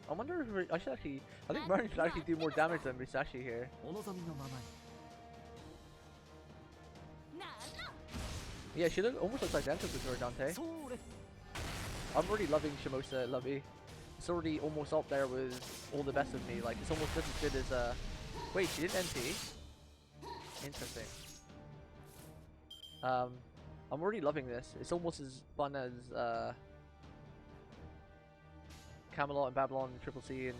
I wonder if I should actually. I think Martin should actually do more damage than Musashi here. Yeah, she almost looks identical to her, Dante. I'm already loving Shimousa Lovey. It's already almost up there with all the best of me. Like, it's almost just as good as wait, she didn't NT? Interesting. I'm already loving this. It's almost as fun as Camelot and Babylon and Triple C and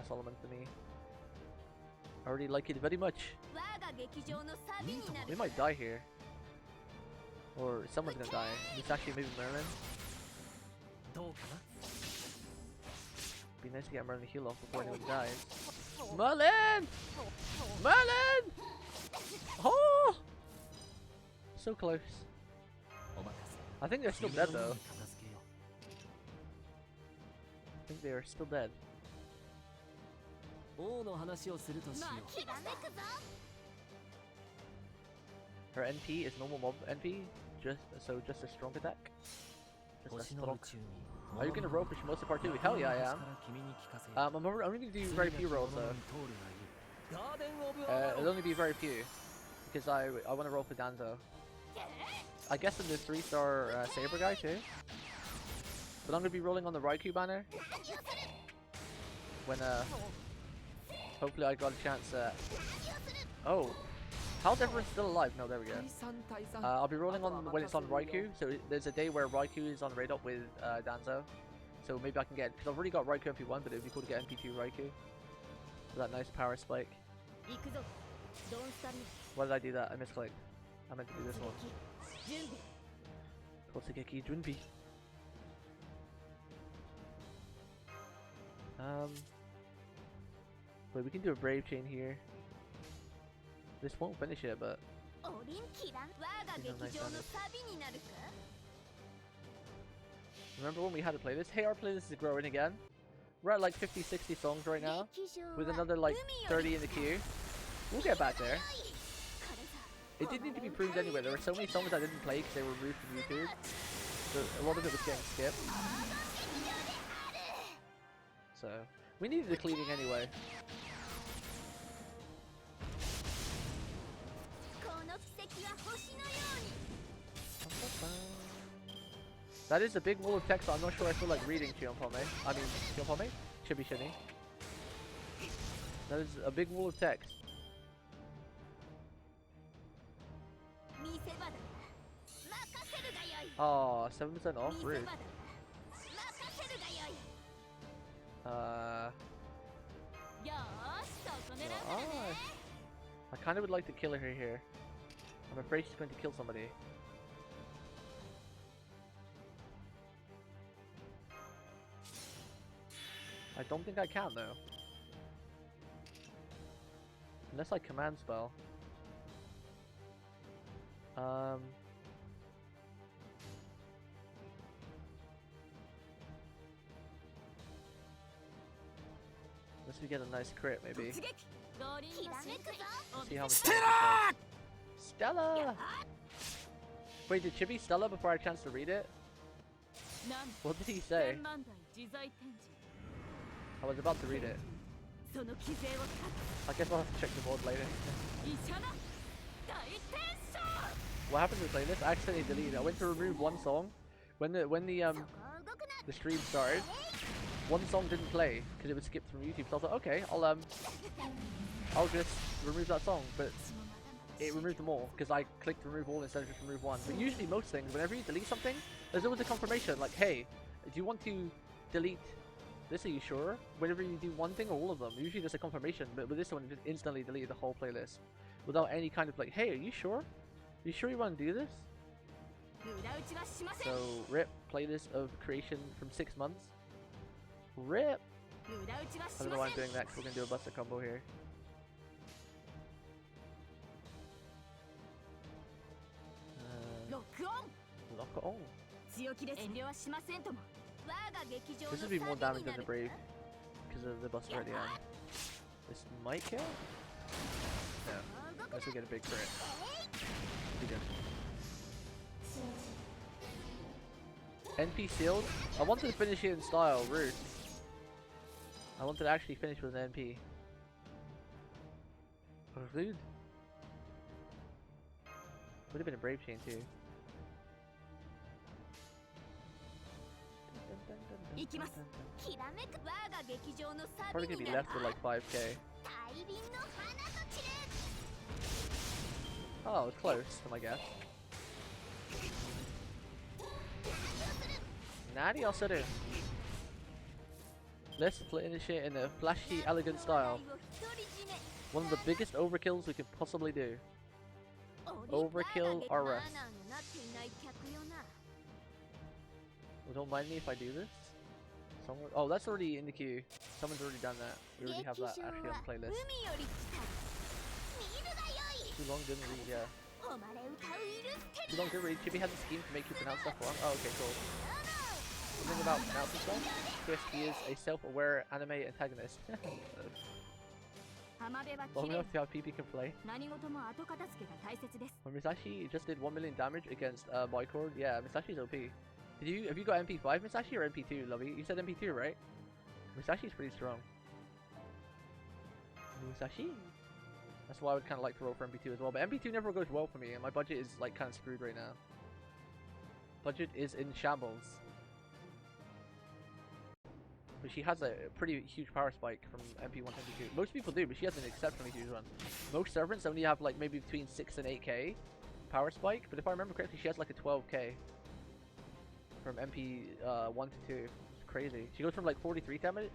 Solomon for me. I already like it very much. We might die here. Or someone's gonna die. It's actually maybe Merlin. Be nice to get Merlin to heal off before anyone dies. Merlin! Merlin! Oh! So close. I think they're still dead though. I think they are still dead. Her NP is normal mob NP, just a strong attack. Just a strong. Are you gonna roll for Shimousa Part 2? Hell yeah, I am. I'm only gonna do very few rolls though. It'll only be very few because I want to roll for Danzo. I guess I'm the 3-star Saber guy too. But I'm gonna be rolling on the Raikou banner when hopefully I got a chance. Oh, how's everyone still alive? No, there we go. I'll be rolling on when it's on Raikou. So there's a day where Raikou is on raid up with Danzo. So maybe I can get, because I've already got Raikou MP1, but it'd be cool to get MP2 Raikou. With that nice power spike. Why did I do that? I misclicked. I meant to do this one. Kotsugeki Junbi. Wait, we can do a brave chain here. This won't finish it, but remember when we had to play this? Hey, our playlist is growing again. We're at like 50-60 songs right now, with another like 30 in the queue. We'll get back there. It didn't need to be proved anyway. There were so many songs I didn't play because they were removed from YouTube. So a lot of it was getting skipped. So we needed the cleaning anyway. That is a big wall of text, but I'm not sure I feel like reading Chionpome. I mean, Chionpome? Chibi Shini. That is a big wall of text. Oh, 7% off? Rude. I kind of would like to kill her here. I'm afraid she's going to kill somebody. I don't think I can though. Unless I command spell. Unless we get a nice crit, maybe. Let's see how much Stella! Stella! Wait, did Chibi Stella before I had a chance to read it? What did he say? I was about to read it. I guess I'll have to check the board later. What happened to the playlist? I accidentally deleted it. I went to remove one song. When the stream started, one song didn't play because it was skipped from YouTube. So I was like, okay, I'll just remove that song. But it removed them all because I clicked remove all instead of just remove one. But usually most things, whenever you delete something, there's always a confirmation like, hey, do you want to delete this? Are you sure? Whenever you do one thing or all of them, usually there's a confirmation. But with this one, it just instantly deleted the whole playlist without any kind of like, hey, are you sure? Are you sure you want to do this? So rip playlist of creation from 6 months. Rip. I don't know why I'm doing that because we're gonna do a buster combo here. Lock it on. This would be more damage than the Brave because of the buster at the end. This might kill? No. Unless we get a big crit. Be good. NP sealed? I wanted to finish it in style, rude. I wanted to actually finish with an NP. Rude. Would have been a Brave chain too. Probably gonna be left with like 5k. Oh, it's close to my guess. Natty also do. Let's finish it in a flashy, elegant style. One of the biggest overkills we could possibly do. Overkill or rest. Well, don't mind me if I do this. Someone, oh, that's already in the queue. Someone's already done that. We already have that actually on the playlist. Too long didn't read, yeah. Too long didn't read. Chibi has a scheme to make you pronounce stuff wrong. Oh, okay, cool. The thing about pronouncing stuff, Twist, he is a self-aware anime antagonist. Long enough to have PP can play. When Misashi just did 1 million damage against Mycord, yeah, Misashi's OP. Have you got MP5 Misashi or MP2, Lovey? You said MP2, right? Misashi's pretty strong. Musashi? That's why I would kind of like to roll for MP2 as well, but MP2 never goes well for me, and my budget is like kind of screwed right now. Budget is in shambles. But she has a pretty huge power spike from MP1 to MP2. Most people do, but she has an exceptionally huge one. Most servants only have like maybe between 6 and 8k power spike, but if I remember correctly, she has like a 12k from MP1 to 2. It's crazy. She goes from like 41,000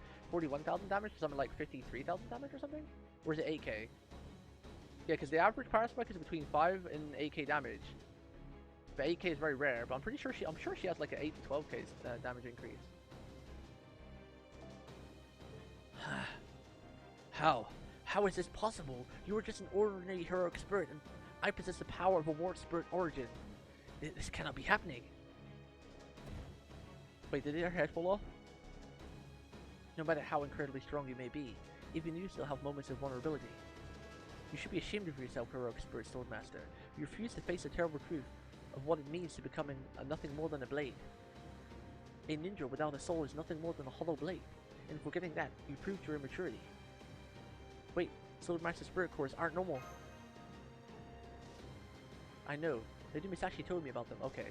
damage to something like 53,000 damage or something? Or is it 8k? Yeah, because the average power spike is between 5 and 8k damage. But 8k is very rare, but I'm sure she has like an 8 to 12k damage increase. How is this possible? You are just an ordinary heroic spirit, and I possess the power of a warped spirit origin. This cannot be happening. Wait, did her head fall off? No matter how incredibly strong you may be, even you still have moments of vulnerability. You should be ashamed of yourself, heroic spirit swordmaster. You refuse to face the terrible truth of what it means to become nothing more than a blade. A ninja without a soul is nothing more than a hollow blade. And forgetting that, you proved your immaturity. Wait, Swordmaster Spirit Cores aren't normal. I know. Lady Misashi told me about them. Okay.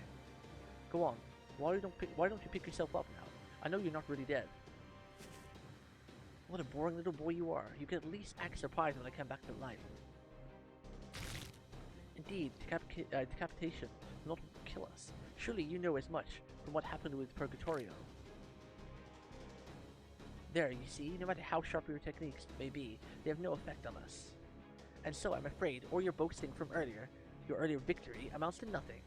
Go on. Why don't you pick yourself up now? I know you're not really dead. What a boring little boy you are. You could at least act surprised when I come back to life. Indeed, decapitation will not kill us. Surely you know as much from what happened with Purgatorio. There, you see, no matter how sharp your techniques may be, they have no effect on us. And so, I'm afraid, all your boasting from earlier, your earlier victory, amounts to nothing.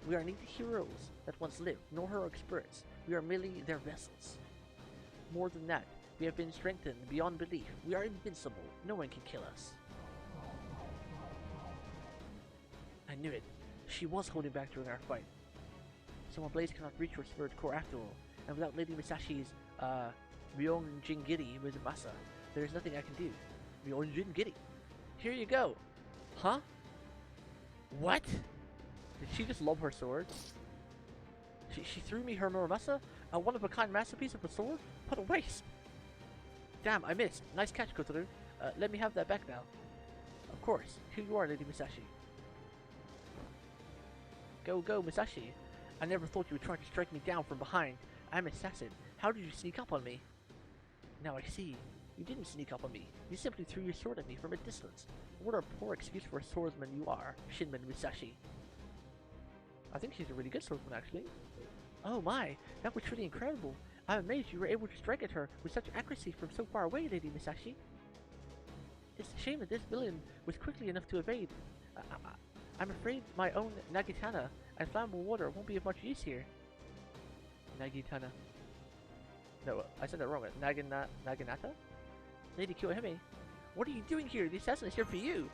We are neither heroes that once lived, nor heroic spirits. We are merely their vessels. More than that, we have been strengthened beyond belief. We are invincible. No one can kill us. I knew it. She was holding back during our fight. So my blades cannot reach your spirit core after all. And without Lady Misashi's, Ryon Jingiri Masa, there is nothing I can do. Ryon Jingiri. Here you go. Huh? What? Did she just lob her sword? She threw me her Muramasa? A one-of-a-kind masterpiece of a sword? What a waste! Damn, I missed. Nice catch, Kotaro. Let me have that back now. Of course. Here you are, Lady Musashi. Go, go, Musashi. I never thought you would try to strike me down from behind. I'm an assassin. How did you sneak up on me? Now I see. You didn't sneak up on me. You simply threw your sword at me from a distance. What a poor excuse for a swordsman you are, Shinman Musashi. I think she's a really good swordsman, actually. Oh my, that was truly incredible. I'm amazed you were able to strike at her with such accuracy from so far away, Lady Musashi. It's a shame that this villain was quickly enough to evade. I'm afraid my own Nagitana and flammable water won't be of much use here. Nagitana. No, I said that wrong. Naginata? Lady Kiyohime, what are you doing here? The assassin is here for you.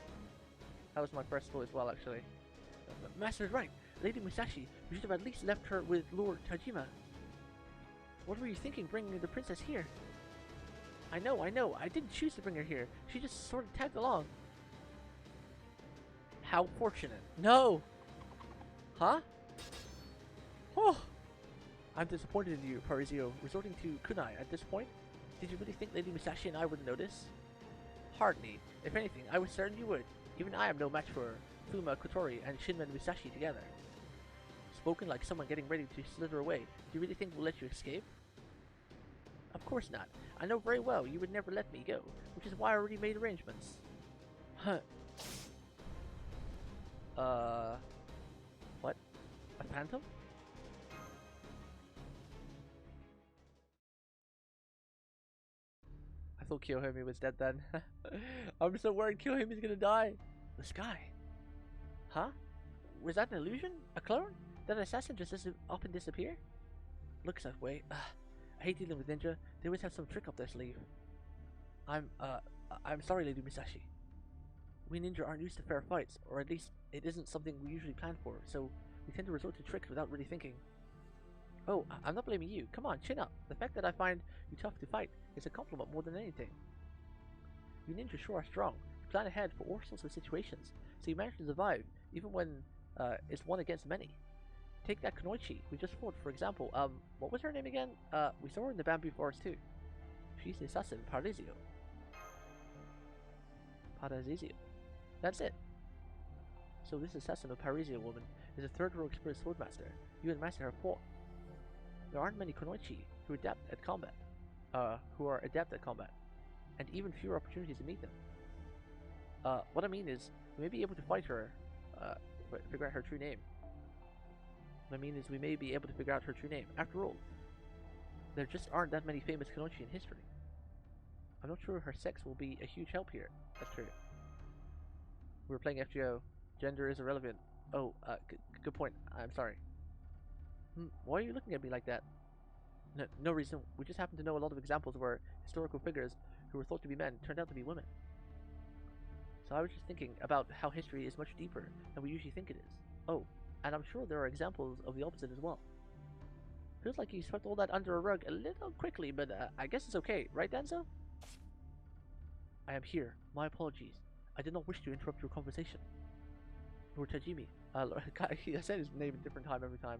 That was my first thought as well, actually. Master's right. Lady Musashi, you should have at least left her with Lord Tajima. What were you thinking bringing the princess here? I know. I didn't choose to bring her here. She just sort of tagged along. How fortunate. No! Huh? Oh! I'm disappointed in you, Parizio, resorting to kunai at this point. Did you really think Lady Musashi and I would notice? Hardly. If anything, I was certain you would. Even I am no match for Fuma Kotori and Shinman Musashi together. Spoken like someone getting ready to slither away. Do you really think we'll let you escape? Of course not. I know very well you would never let me go, which is why I already made arrangements. Huh. What? A phantom? I thought Kiyohime was dead then. I'm so worried Kiyohime's gonna die. The sky. Huh? Was that an illusion? A clone? Did an assassin just up and disappear? Looks that way. I hate dealing with ninja. They always have some trick up their sleeve. I'm sorry, Lady Musashi. We ninja aren't used to fair fights, or at least it isn't something we usually plan for, so we tend to resort to tricks without really thinking. Oh, I'm not blaming you. Come on, chin up. The fact that I find you tough to fight is a compliment more than anything. You ninja sure are strong. You plan ahead for all sorts of situations, so you manage to survive, even when it's one against many. Take that Kunoichi we just fought, for example. What was her name again? We saw her in the bamboo forest too. She's the assassin, Parizio. Parizio. That's it. So this assassin of Parizio woman is a third row experienced swordmaster. You and Master have fought. There aren't many Kunoichi who are adept at combat. And even fewer opportunities to meet them. What I mean is, we may be able to fight her, figure out her true name. After all, there just aren't that many famous Kunoichi in history. I'm not sure her sex will be a huge help here. That's true. We're playing FGO. Gender is irrelevant. Oh, good point. I'm sorry. Why are you looking at me like that? No reason. We just happen to know a lot of examples where historical figures who were thought to be men turned out to be women. So I was just thinking about how history is much deeper than we usually think it is. Oh, and I'm sure there are examples of the opposite as well. Feels like you swept all that under a rug a little quickly, but I guess it's okay, right, Danzo? I am here. My apologies. I did not wish to interrupt your conversation. Lord Tajimi. I said his name a different time every time.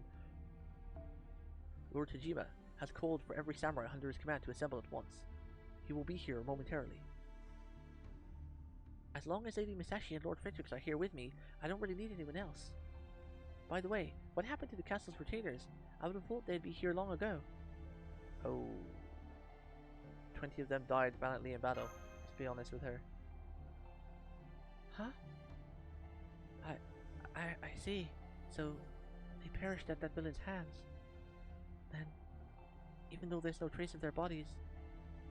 Lord Tajima has called for every samurai under his command to assemble at once. He will be here momentarily. As long as Lady Musashi and Lord Fredericks are here with me, I don't really need anyone else. By the way, what happened to the castle's retainers? I would have thought they'd be here long ago. Oh. 20 of them died valiantly in battle. Let's be honest with her. Huh? I see. So, they perished at that villain's hands. Then, even though there's no trace of their bodies,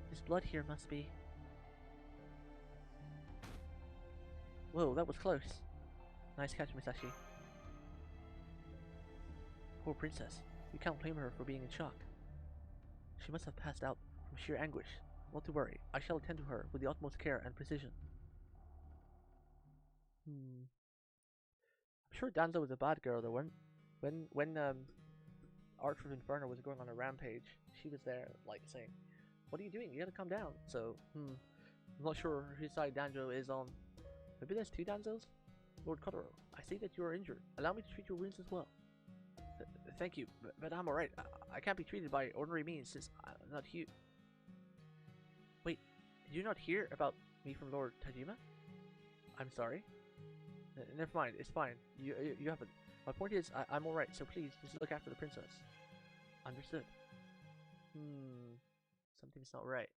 this blood here must be... Whoa, that was close. Nice catch, Musashi. Poor princess. You can't blame her for being in shock. She must have passed out from sheer anguish. Not to worry, I shall attend to her with the utmost care and precision. I'm sure Danzo was a bad girl though. When Archer of Inferno was going on a rampage, she was there, like, saying, "What are you doing? You gotta calm down." So, I'm not sure whose side Danzo is on. Maybe there's two Danzos? Lord Kotaro, I see that you are injured. Allow me to treat your wounds as well. Thank you, but I'm alright. I can't be treated by ordinary means since I'm not huge. Wait, Did you not hear about me from Lord Tajima? I'm sorry. Never mind, it's fine. You haven't. My point is, I'm alright, so please, just look after the princess. Understood. Something's not right.